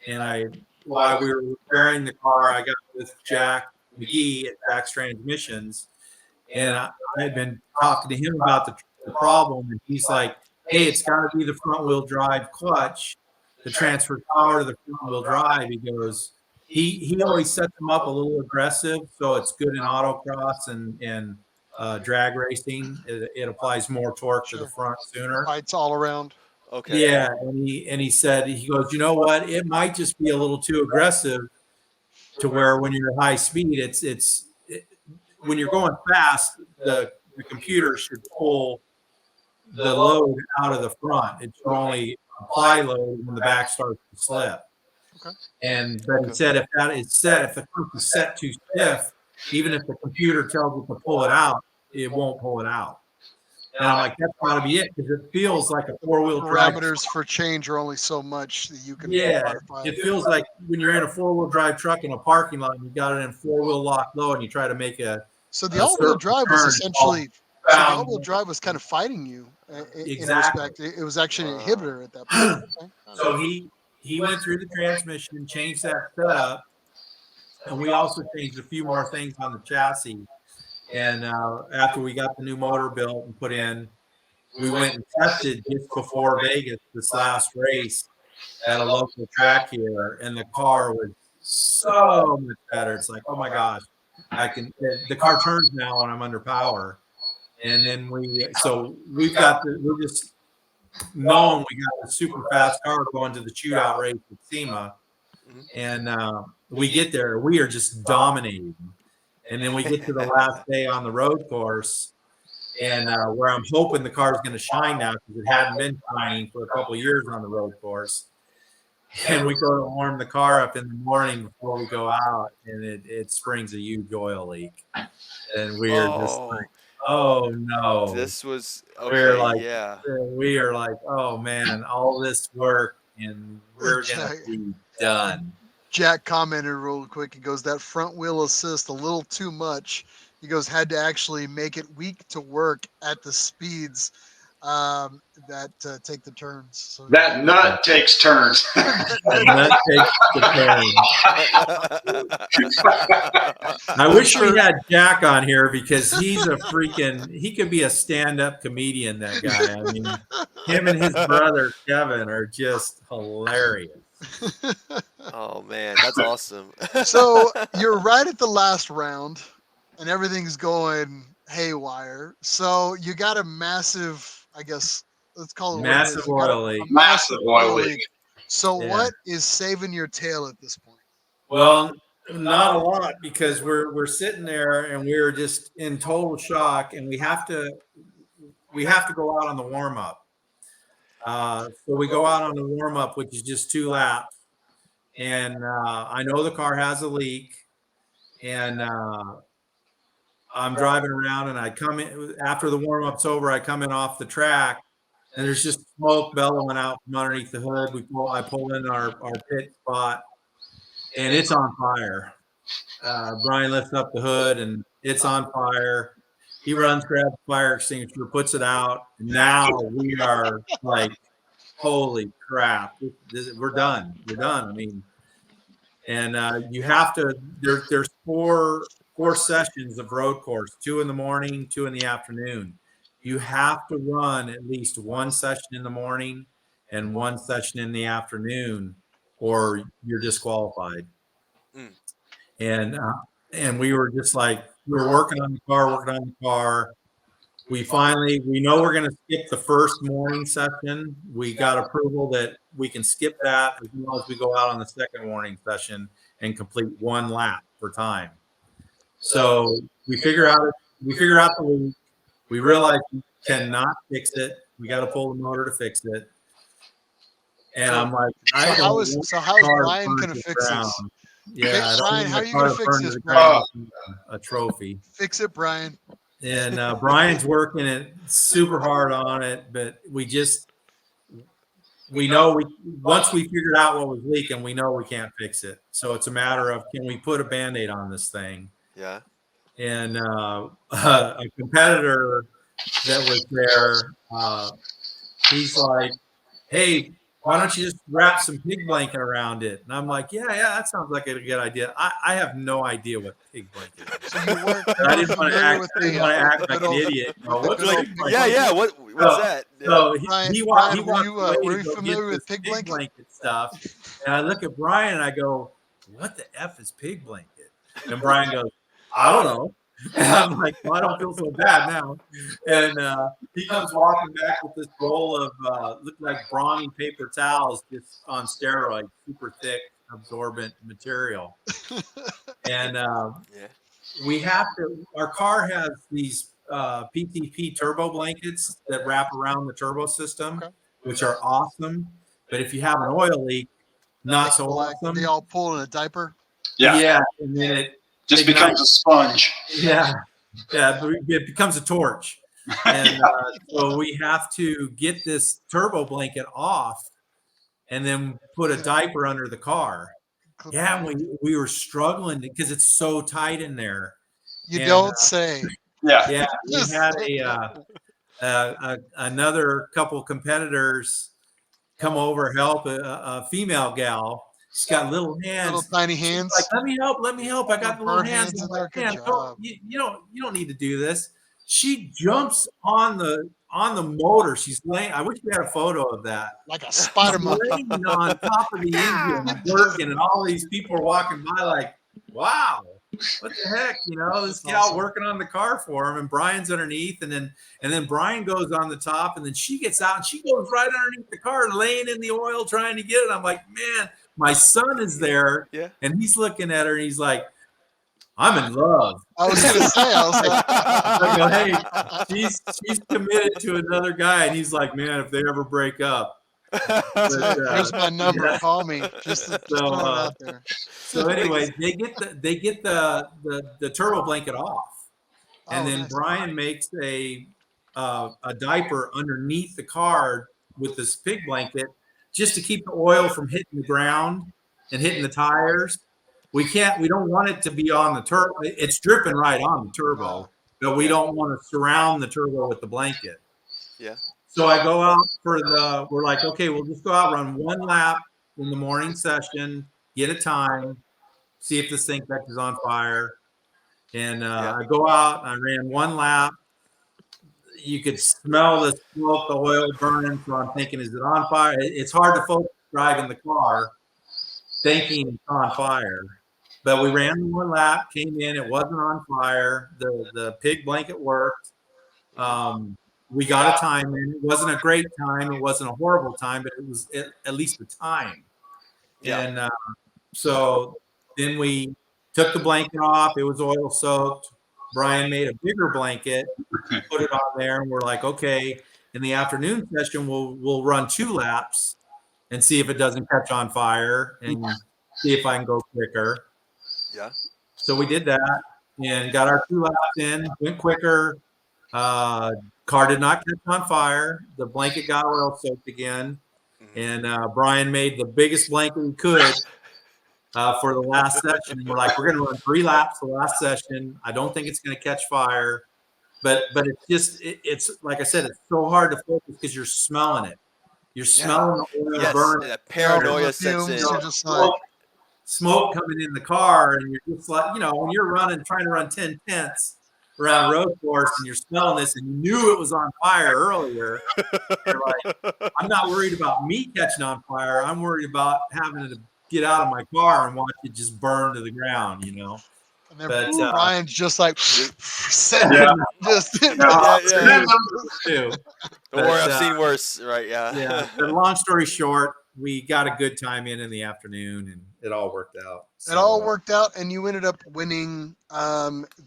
And while we were repairing the car, I got with Jack McGee at Jack's Transmissions, and I had been talking to him about the problem, and he's like, "Hey, it's got to be the front wheel drive clutch to transfer power to the front wheel drive." He goes, he always sets them up a little aggressive, so it's good in autocross and drag racing. It applies more torque to the front sooner. Fights all around. Okay. Yeah, and he said, he goes, you know what? It might just be a little too aggressive to where when you're high speed, when you're going fast, the computer should pull the load out of the front. It should only apply load when the back starts to slip. Okay. But he said if the curve is set too stiff, even if the computer tells it to pull it out, it won't pull it out. And I'm like, that's got to be it, because it feels like a four-wheel drive. Parameters for change are only so much that you can. Yeah, it feels like when you're in a four-wheel drive truck in a parking lot, and you got it in four-wheel lock low, and you try to make So the all-wheel drive was essentially. So the all-wheel drive was kind of fighting you in respect. It was actually an inhibitor at that point. Okay. So he went through the transmission, changed that setup, and we also changed a few more things on the chassis. And after we got the new motor built and put in, we went and tested just before Vegas this last race at a local track here, and the car was so much better. It's like, oh my gosh, the car turns now when I'm under power. And then we're just knowing we got the super fast car going to the shootout race at SEMA, and we get there, we are just dominating. And then we get to the last day on the road course, and where I'm hoping the car is going to shine now, because it hadn't been shining for a couple of years on the road course. And we go to warm the car up in the morning before we go out, and it springs a huge oil leak. And we are just like, oh no. This was okay. We are like, oh man, all this work, and we're going to be done. Jack commented real quick. He goes, that front wheel assist a little too much. He goes, had to actually make it weak to work at the speeds. that take the turns. So That nut takes turns. And that takes the turn. I wish we had Jack on here because he could be a stand-up comedian, that guy. I mean, him and his brother Kevin are just hilarious. Oh man, that's awesome. So you're right at the last round, and everything's going haywire. So you got a massive, I guess, let's call it Massive what it is. You got oil leak. a massive oil leak. leak. So Yeah. what is saving your tail at this point? Well, not a lot, because we're sitting there and we're just in total shock, and we have to go out on the warm up. So we go out on the warm up, which is just 2 laps, and I know the car has a leak, and I'm driving around, and I come in after the warm up's over. I come in off the track, and there's just smoke bellowing out from underneath the hood. I pull in our pit spot, and it's on fire. Brian lifts up the hood, and it's on fire. He runs, grabs the fire extinguisher, puts it out. And now we are like, holy crap, we're done. We're done. I mean, and you have to. There's four sessions of road course: 2 in the morning, 2 in the afternoon. You have to run at least 1 session in the morning and 1 session in the afternoon, or you're disqualified. And we were just like, we were working on the car. We know we're going to skip the first morning session. We got approval that we can skip that as long as we go out on the second morning session and complete 1 lap per time. So we figure out the leak. We realize we cannot fix it. We got to pull the motor to fix it. And I'm like, how is Brian going to fix this? Yeah, Brian, how are you going to fix this, Brian? A trophy. Fix it, Brian. And Brian's working it super hard on it, but once we figured out what was leaking, we know we can't fix it. So it's a matter of, can we put a Band-Aid on this thing? Yeah. And a competitor that was there, he's like, hey, why don't you just wrap some pig blanket around it? And I'm like, yeah, that sounds like a good idea. I have no idea what pig blanket is. So you weren't I didn't want to act like an idiot. What's that? So were you familiar with pig blanket stuff? And I look at Brian and I go, what the F is pig blanket? And Brian goes, I don't know. And I'm like, well, I don't feel so bad now. And he comes walking back with this roll of look like brawny paper towels, just on steroids, super thick, absorbent material. And we have to. Our car has these PTP turbo blankets that wrap around the turbo system, which are awesome. But if you have an oil leak, not so awesome. They all pull in a diaper. Yeah, and then it just becomes a sponge. Yeah, it becomes a torch. And so we have to get this turbo blanket off and then put a diaper under the car. Yeah, we were struggling because it's so tight in there. You don't say. Yeah, we had another couple competitors come over, help a female gal. She's got little hands, little tiny hands. Like, let me help. I got the little hands. In there. Good job. You don't need to do this. She jumps on the motor. She's laying. I wish we had a photo of that. Like a spider monkey laying on top of the engine, working, and all these people are walking by like, wow, what the heck? This gal awesome. Working on the car for him, and Brian's underneath, and then Brian goes on the top, and then she gets out and she goes right underneath the car, laying in the oil trying to get it. I'm like, man. My son is there, and he's looking at her, and he's like, I'm in love. I was going to say, I go, hey, she's committed to another guy. And he's like, man, if they ever break up. Here's my number. Call me. Just throw it out there. So anyway, they get the turbo blanket off. And then Brian makes a diaper underneath the car with this pig blanket, just to keep the oil from hitting the ground and hitting the tires. We don't want it to be on the turbo. It's dripping right on the turbo, but we don't want to surround the turbo with the blanket. Yeah. So I go out we're like, okay, we'll just go out, run one lap in the morning session, get a time, see if this thing catches on fire. And I go out, I ran one lap. You could smell the smoke, the oil burning. So I'm thinking, is it on fire? It's hard to focus driving the car, thinking it's on fire. But we ran one lap, came in, it wasn't on fire. The pig blanket worked. We got a time in. It wasn't a great time. It wasn't a horrible time, but it was at least a time. Yeah. And so then we took the blanket off. It was oil soaked. Brian made a bigger blanket, put it on there, and we're like, okay, in the afternoon session, we'll run 2 laps and see if it doesn't catch on fire and see if I can go quicker. Yeah. So we did that and got our 2 laps in, went quicker. Car did not catch on fire. The blanket got oil soaked again. And Brian made the biggest blanket we could for the last session. We're like, we're going to run 3 laps the last session. I don't think it's going to catch fire. But it's just, it's like I said, it's so hard to focus because you're smelling it. You're smelling the oil burn. That paranoia sets in. You're just like, Smoke coming in the car, and you're just like, when you're trying to run 10 tenths around a road course, and you're smelling this, and you knew it was on fire earlier. You're like, I'm not worried about me catching on fire. I'm worried about having to get out of my car and watch it just burn to the ground. and then Brian's just like, just Don't worry, I've seen worse. Right? Yeah. But long story short, we got a good time in the afternoon, and it all worked out. It all worked out, and you ended up winning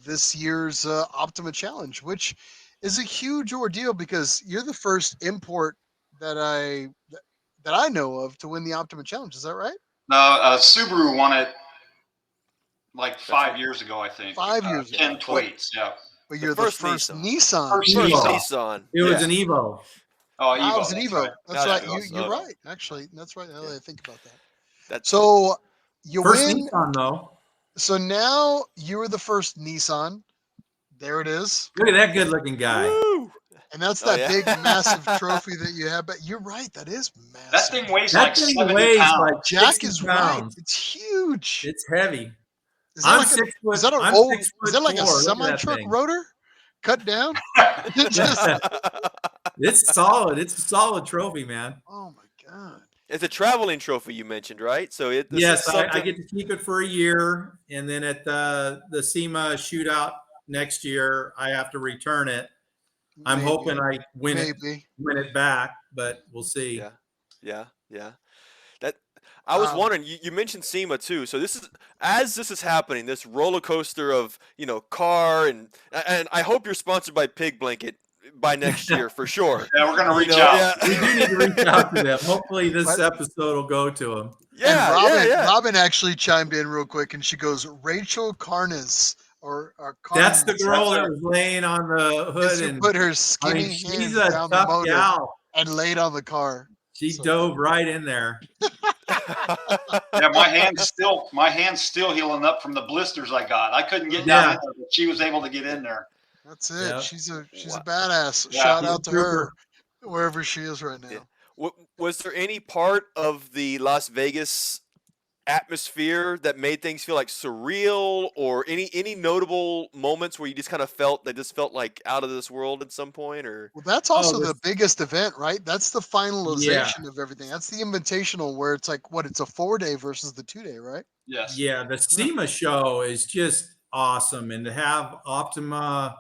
this year's Optima Challenge, which is a huge ordeal because you're the first import that I know of to win the Optima Challenge. Is that right? No, Subaru won it like 5 years ago, I think. 5 years ago. Ken Twaits, yeah. But you're the first Nissan. First Nissan. It was an Evo. Oh, Evo. It was an Evo. That's right. You're right. Actually, that's right. Now that I think about that. So you first win. Nissan, though. So now you were the first Nissan. There it is. Look at that good-looking guy. Woo! And that's that big, massive trophy that you have. But you're right. That is massive. That thing weighs That like thing 70 weighs pounds. like Jack is 60 right. pounds. It's huge. It's heavy. Is that I'm like 6 foot. is that an I'm old? 6 Is that like a 4. Look at semi that truck thing. rotor cut down? It's solid. It's a solid trophy, man. Oh my god! It's a traveling trophy you mentioned, right? So Yes, I get to keep it for a year, and then at the SEMA shootout next year, I have to return it. I'm hoping I win it back, but we'll see. Yeah. That I was wondering. You mentioned SEMA too. So this is happening. This roller coaster of car and I hope you're sponsored by Pig Blanket by next year for sure. Yeah, we're gonna reach out. We do need to reach out to them. Hopefully, this episode will go to them. Robin actually chimed in real quick, and she goes, "Rachel Carnes." That's the girl that was laying on the hood and put her skinny she's hands a down the tough motor gal. and laid on the car. She dove right in there. Yeah, my hand's still healing up from the blisters I got. I couldn't get down there, but she was able to get in there. That's it. Yep. She's a badass. Yeah, shout out to her wherever she is right now. Yeah. Was there any part of the Las Vegas atmosphere that made things feel like surreal, or any notable moments where you just kind of felt like out of this world at some point? Or that's also the biggest event, right? That's the finalization of everything. That's the invitational where it's like it's a 4-day versus the 2-day, right? Yes. Yeah, the SEMA show is just awesome, and to have Optima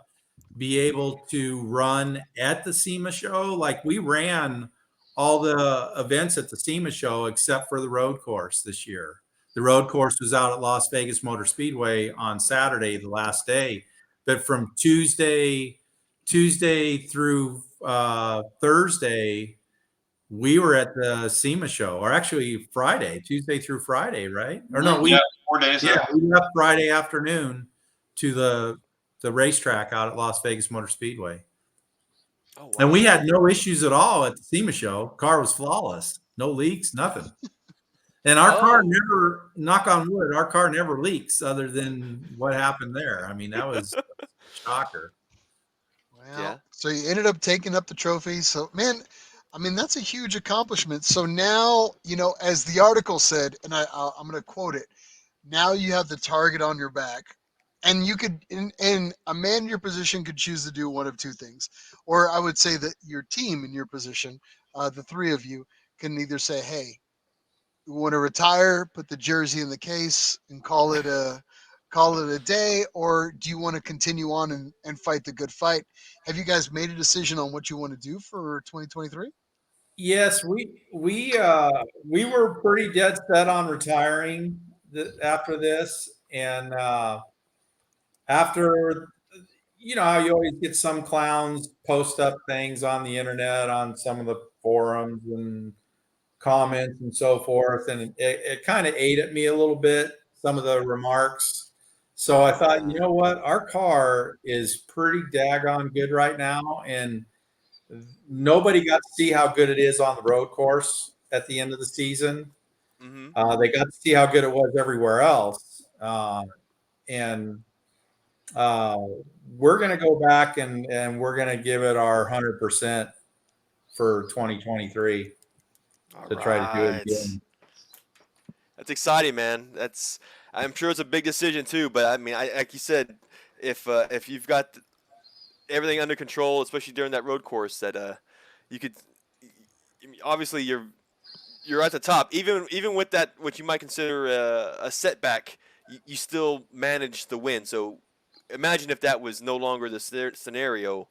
be able to run at the SEMA show, like we ran all the events at the SEMA show except for the road course this year. The road course was out at Las Vegas Motor Speedway on Saturday, the last day. But from Tuesday through Thursday, we were at the SEMA show, or actually Tuesday through Friday, right? Or no, 4 days. Yeah, we left Friday afternoon to the racetrack out at Las Vegas Motor Speedway. Oh, wow. And we had no issues at all at the SEMA show. Car was flawless. No leaks, nothing. And our car never, knock on wood, our car never leaks other than what happened there. I mean, that was a shocker. Yeah. Well, so you ended up taking up the trophy. So, man, I mean, that's a huge accomplishment. So now, as the article said, and I'm going to quote it. Now you have the target on your back, and you could, and a man in your position could choose to do one of two things, or I would say that your team in your position, the three of you, can either say, "Hey, we want to retire, put the jersey in the case, and call it a day," or do you want to continue on and fight the good fight? Have you guys made a decision on what you want to do for 2023? Yes, we were pretty dead set on retiring after this, and after how you always get some clowns post up things on the internet on some of the forums and comments and so forth, and it kind of ate at me a little bit, some of the remarks. So I thought, you know what, our car is pretty daggone good right now, and nobody got to see how good it is on the road course at the end of the season. Mm-hmm. They got to see how good it was everywhere else, and uh, we're going to go back and we're going to give it our 100% for 2023 All to try to do it right. again. That's exciting, man. I'm sure it's a big decision too. But I mean, like you said, if you've got everything under control, especially during that road course, that you could. I mean, obviously, you're at the top. Even with that, what you might consider a setback, you still managed the win. So imagine if that was no longer the scenario.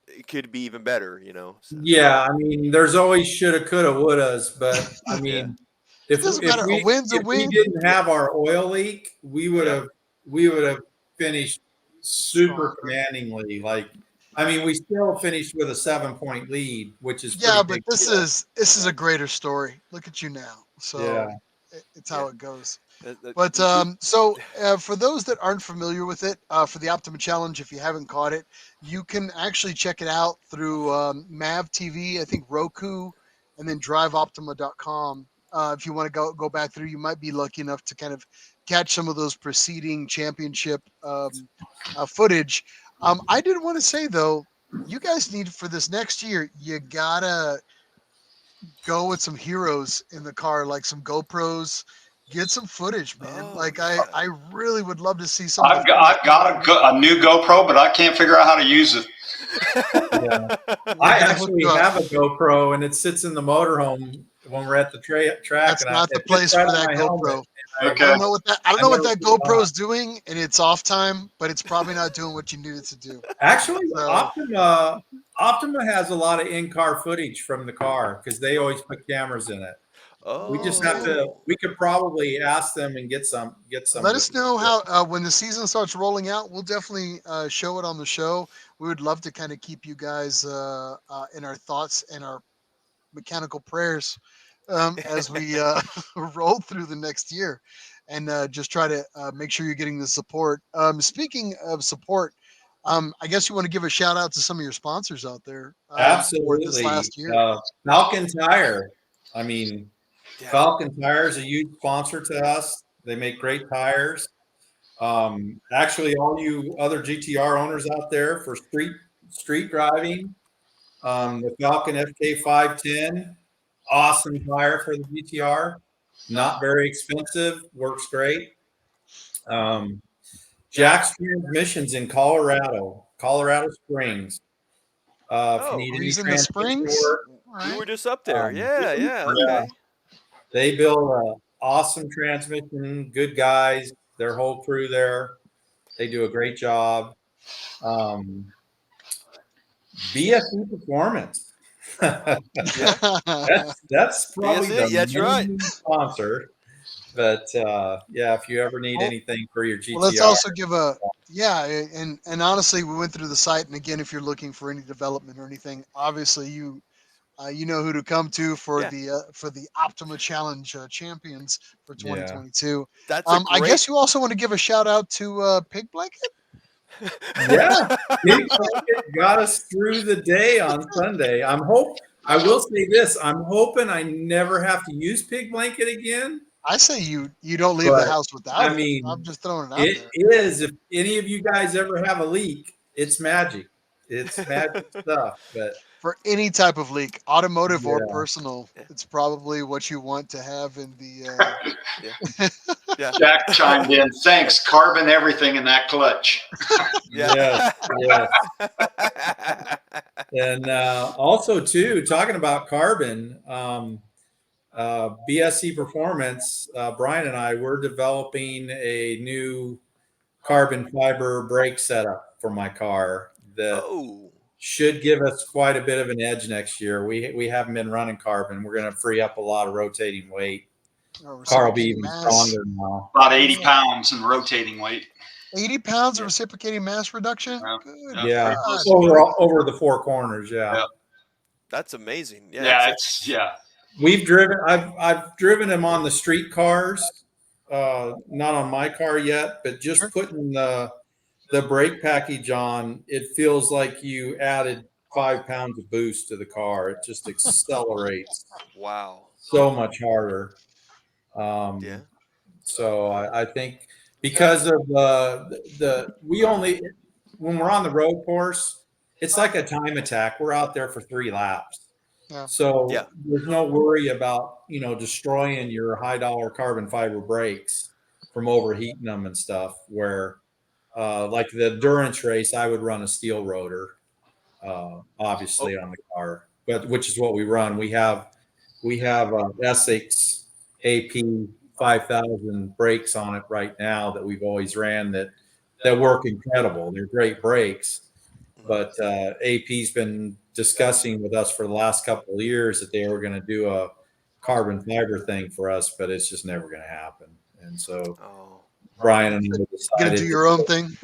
It could be even better. So. Yeah, I mean, there's always shoulda, coulda, wouldas, but I Yeah. mean, It doesn't matter. A win's a if we win. didn't have our oil leak, we would have finished super Stronger. commandingly. Like, I mean, we still finished with a 7-point lead, which is Yeah, pretty but big this deal. is a greater story. Look at you now. Yeah. So it's Yeah. how it goes. That- that- But we- for those that aren't familiar with it, for the Optima Challenge, if you haven't caught it, you can actually check it out through Mav TV, I think Roku, and then driveoptima.com. If you want to go back through, you might be lucky enough to kind of catch some of those preceding championship footage. I did want to say though, you guys need for this next year, you gotta go with some heroes in the car, like some GoPros. Get some footage, man. Oh Like yeah. I really would love to see some of the I've got, things. I've got a new GoPro, but I can't figure out how to use it. Yeah. We're I gonna hook actually you up. have a GoPro, and it sits in the motorhome when we're at the track, That's and not the it fits place right for on that my helmet. GoPro. I Okay. don't know what that I don't I know what never that put it on. GoPro's doing in its off time, but it's probably not doing what you need it to do. Actually, So Optima has a lot of in-car footage from the car because they always put cameras in it. We oh just have man, to. We could probably ask them and get some let of us it. know how when the season starts rolling out. We'll definitely show it on the show. We would love to kind of keep you guys in our thoughts and our mechanical prayers as we roll through the next year and just try to make sure you're getting the support. Speaking of support, I guess you want to give a shout out to some of your sponsors out there for this Absolutely, last year. Falcon Tire. I mean, Yeah. Falcon Tire is a huge sponsor to us. They make great tires. Actually, all you other GTR owners out there for street driving, the Falcon FK510, awesome tire for the GTR. Not very expensive, works great. Jack's Transmissions in Colorado Springs. If you Oh, need Oh, any he's in the transmission Springs. work, All we right. were just up there. um, Yeah. Yeah. yeah, Okay. they build a awesome transmission. Good guys, their whole crew there. They do a great job. Um, BSE Performance. Yeah. That's probably BSE. the That's right. main sponsor. But yeah, if you ever need well, anything for your well, let's GTR, also give a yeah, and honestly, we went through the site, and again, if you're looking for any development or anything, obviously you know who to come to Yeah. for the Optima Challenge champions for yeah, 2022. That's a I great. guess you also want to give a shout out to Pig Blanket. yeah. Big Blanket got us through the day on Sunday. I will say this: I'm hoping I never have to use Pig Blanket again. I say you don't leave the But house without I it. mean, I'm just throwing it out it there. is. If any of you guys ever have a leak, it's magic. It's magic stuff. But For any type of leak, automotive or yeah, personal, Yeah. it's probably what you want to have in the. Yeah. Yeah. Jack chimed in. Thanks. Carbon everything in that clutch. yes, yes. Yeah. And also too, talking about carbon, BSC Performance, Brian and I, we're developing a new carbon fiber brake setup for my car that Oh. should give us quite a bit of an edge next year. We haven't been running carbon. We're going to free up a lot of rotating weight. Car will be Reciprocating even mass. stronger now. About 80 pounds in rotating weight. 80 pounds of Yeah. reciprocating mass reduction. Yeah. Good. Yeah, pretty close. over the four corners. Yeah. Yeah. That's amazing. Yeah. Yeah, It's We've driven. I've driven them on the street cars, not on my car yet, but just Sure. putting the brake package on, it feels like you added 5 pounds of boost to the car. It just accelerates wow. so much harder. Yeah. So I think because of we only, when we're on the road course, it's like a time attack. We're out there for 3 laps. Yeah. So Yeah. there's no worry about, destroying your high dollar carbon fiber brakes from overheating them and stuff, where like the endurance race, I would run a steel rotor, obviously on the car, but which is what we run. We have Essex AP 5000 brakes on it right now that we've always ran that work incredible. They're great brakes, but AP's been discussing with us for the last couple of years that they were going to do a carbon fiber thing for us, but it's just never going to happen. And so Oh. Brian and I Gonna decided do your own thing.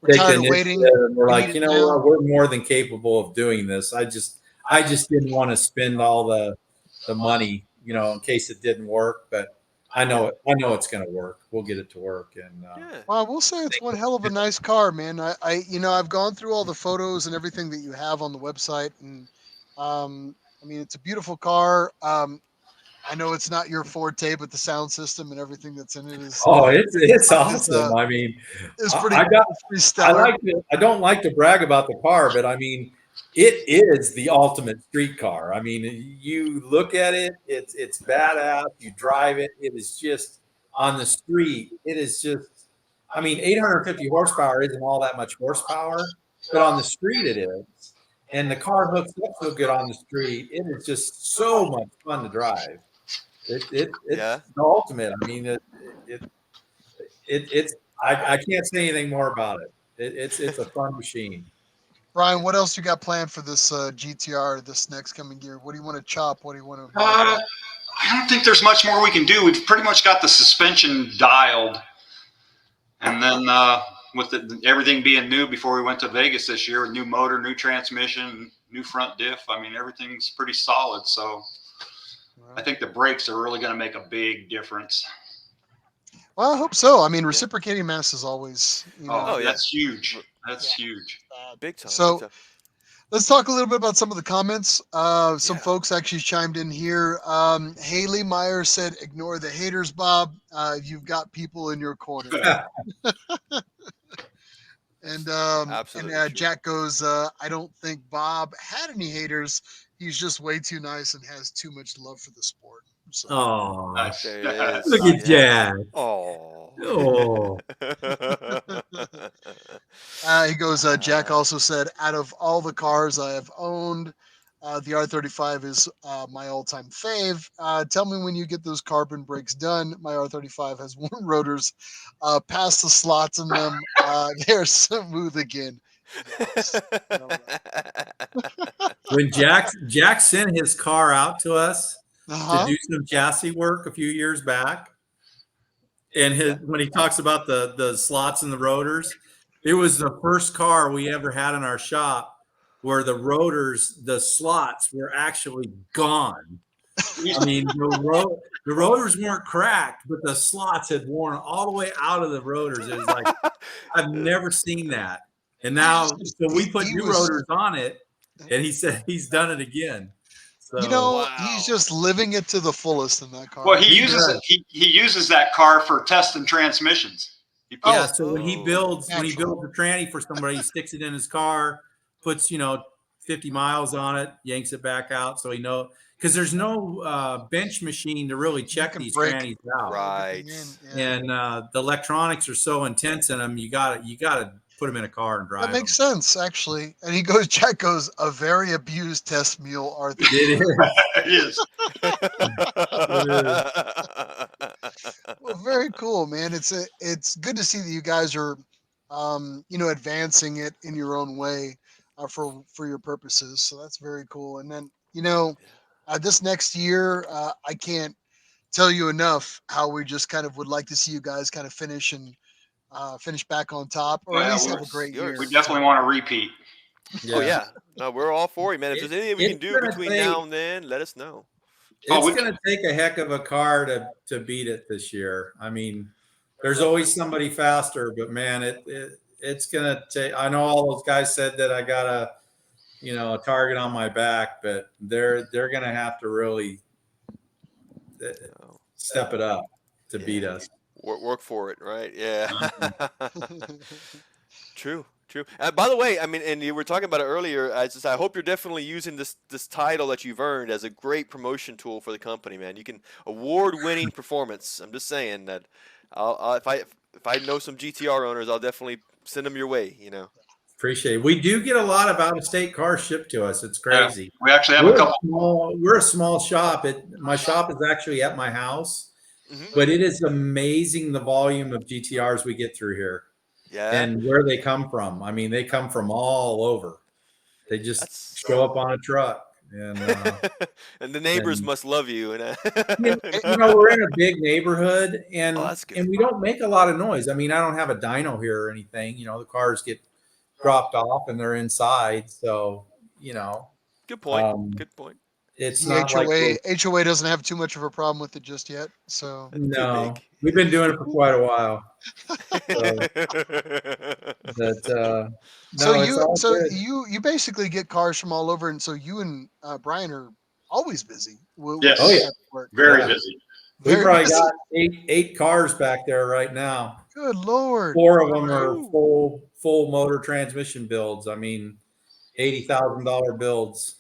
We're take tired the of waiting. initiative, and we're We like, need it now. we're more than capable of doing this. I just didn't want to spend all the money, in case it didn't work. But I know it's going to work. We'll get it to work. And Yeah. Well, we'll say it's one hell of a nice car, man. I've gone through all the photos and everything that you have on the website, and I mean, it's a beautiful car. I know it's not your forte, but the sound system and everything that's in it is it's awesome. I mean, is pretty, I pretty stellar. I don't like to brag about the car, but I mean, it is the ultimate street car. I mean, you look at it, it's badass. You drive it, it is just on the street. It is just, I mean, 850 horsepower isn't all that much horsepower, but on the street it is. And the car hooks up so good on the street. It is just so much fun to drive. It's Yeah. the ultimate. I mean, it's I can't say anything more about it. It's a fun machine. Brian, what else you got planned for this GTR this next coming year? What do you want to chop? What do you want to? I don't think there's much more we can do. We've pretty much got the suspension dialed. And then with everything being new before we went to Vegas this year, with new motor, new transmission, new front diff, I mean, everything's pretty solid. So I think the brakes are really going to make a big difference. Well, I hope so. I mean, reciprocating mass is always, Oh, yeah. That's huge. That's huge. Big time. So big time. let's talk a little bit about some of the comments. Some Yeah. folks actually chimed in here. Haley Meyer said, "Ignore the haters, Bob. You've got people in your corner." And Absolutely true. Jack goes, "I don't think Bob had any haters. He's just way too nice and has too much love for the sport." So, Oh, There it is. look at Jack. Oh. Oh, he goes, Jack also said, "Out of all the cars I have owned, the R35 is my all-time fave. Tell me when you get those carbon brakes done. My R35 has worn rotors past the slots in them. They're smooth again." Yes. when Jack sent his car out to us Uh-huh. to do some chassis work a few years back, and when he talks about the slots and the rotors, it was the first car we ever had in our shop where the rotors, the slots were actually gone. I mean, the rotors weren't cracked, but the slots had worn all the way out of the rotors. It was like, I've never seen that. And now, so we put new rotors on it, and he said he's done it again. So, He's just living it to the fullest in that car. Well, he uses that car for testing transmissions. Yeah, so when he Oh. builds a tranny for somebody, he sticks it in his car, puts 50 miles on it, yanks it back out, so he know because there's no bench machine to really check can these break trannies out, Right. everything in, yeah. and the electronics are so intense in them. You got to put them in a car and That drive makes them. sense, actually. And Jack goes, a very abused test mule, R34. It is. It is. Well, very cool, man. It's good to see that you guys are, advancing it in your own way, for your purposes. So that's very cool. And then this next year, I can't tell you enough how we just kind of would like to see you guys kind of finish back on top, or at Yeah, least we- have a great year. We definitely want to repeat. Oh yeah. No, we're all for you, man. If It- there's anything we it's can do gonna between take- now and then, let us know. It's we- going to take a heck of a car to beat it this year. I mean, there's always somebody faster, but man, it's going to take. I know all those guys said that I got a target on my back, but they're going to have to really step it up to beat us. Work for it, right? Yeah. Mhm. True. By the way, I mean, and you were talking about it earlier. I hope you're definitely using this title that you've earned as a great promotion tool for the company, man. You can award-winning performance. I'm just saying that. If I know some GTR owners, I'll definitely send them your way. Appreciate it. We do get a lot of out-of-state cars shipped to us. It's crazy. We actually have a couple. We're a small shop. My shop is actually at my house, Mhm. but it is amazing the volume of GTRs we get through here. Yeah. And where they come from. I mean, they come from all over. They just show up on a truck. And and the neighbors must love you. we're in a big neighborhood, and Oh, that's good. and we don't make a lot of noise. I mean, I don't have a dyno here or anything. The cars get dropped off and they're inside. So, Good point. Good point. It's The not like HOA doesn't have too much of a problem with it just yet. So no, big. we've been doing it for quite a while. You basically get cars from all over, and so you and Brian are always busy. Yes. Oh, yeah. Work. Very Yeah. busy. We Very probably busy. got eight cars back there right now. Good Lord. 4 of them are full motor transmission builds. I mean, $80,000 builds.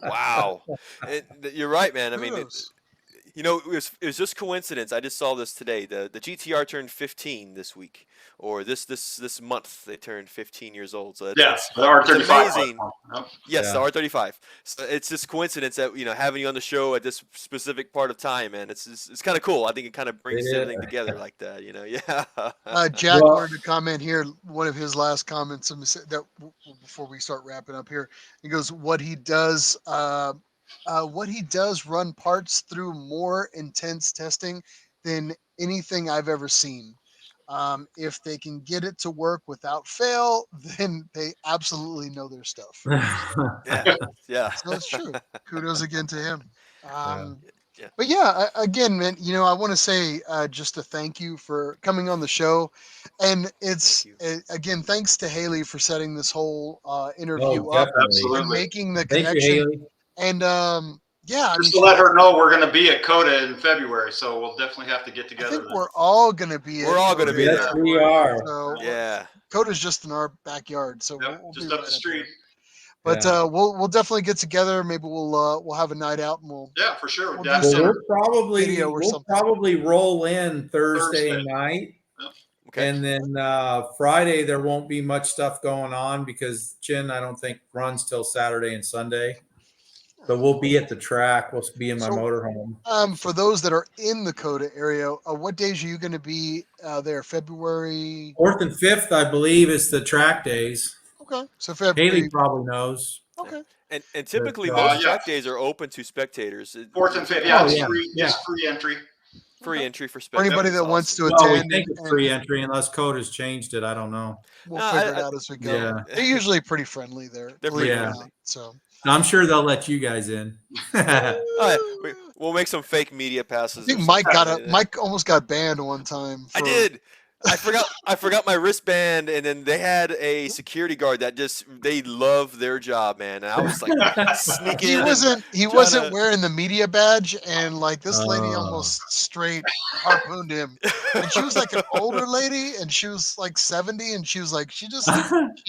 Wow. You're right, man. I mean, Kudos. it was just coincidence. I just saw this today. The GTR turned 15 this week, or this month they turned 15 years old. So The R35. it's amazing. Yep. Yes, Yeah. the R35. So it's just coincidence that having you on the show at this specific part of time, man. It's kind of cool. I think it kind of brings It is. everything together like that. Yeah. Jack Well- wanted to comment here. One of his last comments that before we start wrapping up here, he goes, "What he does run parts through more intense testing than anything I've ever seen. If they can get it to work without fail, then they absolutely know their stuff." Yeah. So it's true. Kudos again to him. Yeah. But yeah, again, man, I want to say just a thank you for coming on the show, and it's again thanks to Haley for setting this whole interview up definitely. and making the Thank you, connection. Haley. And yeah, Just to let her know we're going to be at COTA in February, so we'll definitely have to get I together. think then. we're all gonna be. We're all gonna be Yes, there. we are. So Yeah. Coda's just in our backyard, so Yep, we'll just be up right the street. there. But Yeah. we'll definitely get together. Maybe we'll have a night out and we'll. Yeah, for sure. We'll Yeah. do some- We'll or something. probably roll in Thursday night. Okay. And then Friday there won't be much stuff going on because Chin I don't think runs till Saturday and Sunday. But we'll be at the track. We'll be in my So- motorhome. For those that are in the COTA area, what days are you going to be there? February. 4th and 5th, I believe, is the track days. Okay, so February. Haley probably knows. Okay. And typically But, most yeah. track days are open to spectators. 4th and 5th. Yeah, Oh, it's yeah, free. yeah. It's free entry. Free entry for For spectators. anybody that wants to Well, we attend, think it's free entry unless code has changed it. I don't know. we'll No, figure it I- out as we go. Yeah. They're usually pretty friendly there. They're believe it or pretty not, friendly. So. I'm sure they'll let you guys in. We'll make some fake media passes. I think or Mike something. Mike almost got banned one time. I did. I forgot my wristband, and then they had a security guard that they love their job, man. And I was like sneaking. He and wasn't trying to- wearing the media badge, and like this lady Oh. almost straight harpooned him. And she was like an older lady, and she was like 70, and she was like she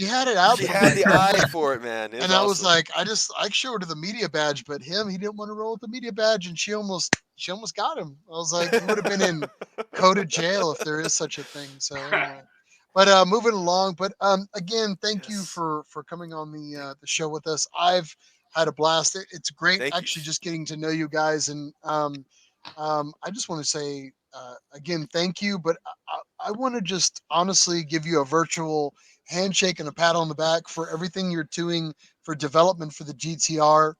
had it out She for had me. the eye for it, man. It was And I was awesome. like, I showed her the media badge, but he didn't want to roll with the media badge, and she almost got him. I was like, he would have been in coded jail if there is such a thing. So anyway, but moving along. But again, thank you Yes. for coming on the show with us. I've had a blast. It's great Thank you. actually just getting to know you guys, and I just want to say again, thank you. But I want to just honestly give you a virtual handshake and a pat on the back for everything you're doing for development for the GTR,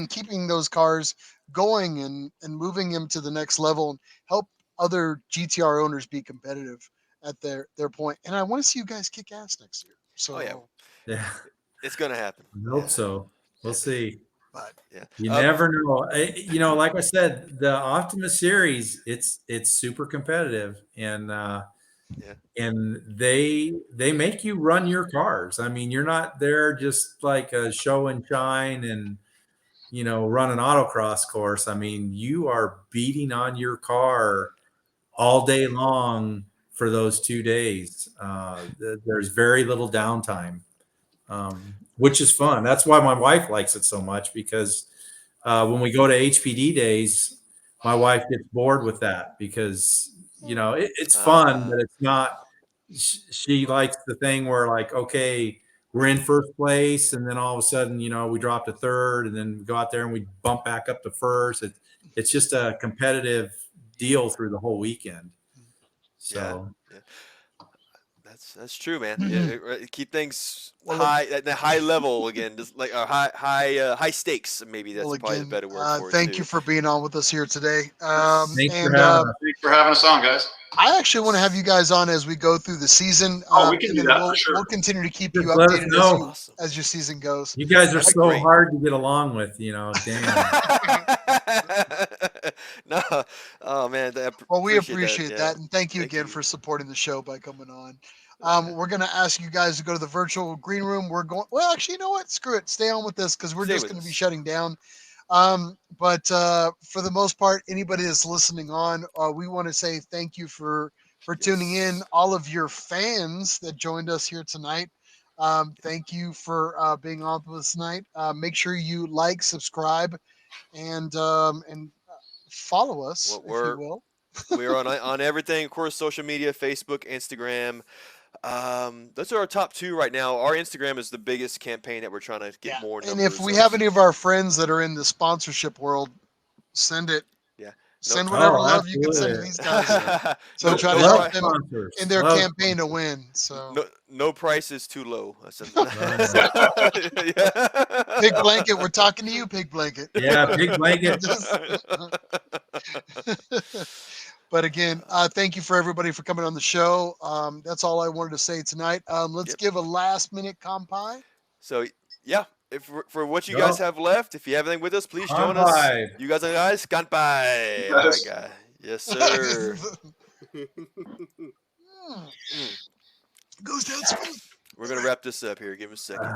keeping those cars going and moving them to the next level and help other GTR owners be competitive at their point. And I want to see you guys kick ass next year. So Oh, yeah. Yeah, It's gonna happen. I hope so. We'll see. but Yeah. You never know. You know, like I said, the Optima series, it's super competitive, and and they make you run your cars. I mean, you're not there just like a show and shine and run an autocross course. I mean, you are beating on your car all day long for those 2 days. There's very little downtime, which is fun. That's why my wife likes it so much, because when we go to HPD days, my wife gets bored with that because it's fun, but it's not. She likes the thing where, like, okay, we're in first place, and then all of a sudden, we drop to third, and then we go out there and we bump back up to first. It's just a competitive deal through the whole weekend. So Yeah. That's true, man. Keep things Well, high at the high level again, just like high stakes. Maybe that's well, probably again, the better word for it. thank too. you for being on with us here today. thanks And for having us. Thanks for having us on, guys. I actually want to have you guys on as we go through the season. Oh, we can and do then that for sure. We'll continue to keep Just you let us updated know. Awesome. as your season goes. You guys are That's so great. hard to get along with, damn. No, oh man. Well, we appreciate that, yeah. and thank you Thank again you. for supporting the show by coming on. We're going to ask you guys to go to the virtual green room. We're going. Well, actually, you know what? Screw it. Stay on with this because we're Stay just with going to be us. shutting down. But for the most part, anybody that's listening on, we want to say thank you for tuning in. Yes. All of your fans that joined us here tonight. Thank you for being on with us tonight. Make sure you like, subscribe, and follow us, if you will. We're on everything, of course, social media, Facebook, Instagram. Those are our top two right now. Our Instagram is the biggest campaign that we're trying to get more And numbers. if we have any of our friends that are in the sponsorship world, send it. Yeah. Send whatever Oh, love you can send to absolutely. these guys. So No- try to no help pri- them Sponsors. in their Love campaign to win. So no price is too low. Pig Blanket, we're talking to you, Pig Blanket. Yeah, Big Blanket. But again, thank you for everybody for coming on the show. That's all I wanted to say tonight. Let's give a last minute compai. So yeah, for what you guys have left, if you have anything with us, please join us. Kanpai. You guys are guys. Kanpai. All right, guy. Yes, sir. Goes down smooth. We're gonna wrap this up here. Give me a second.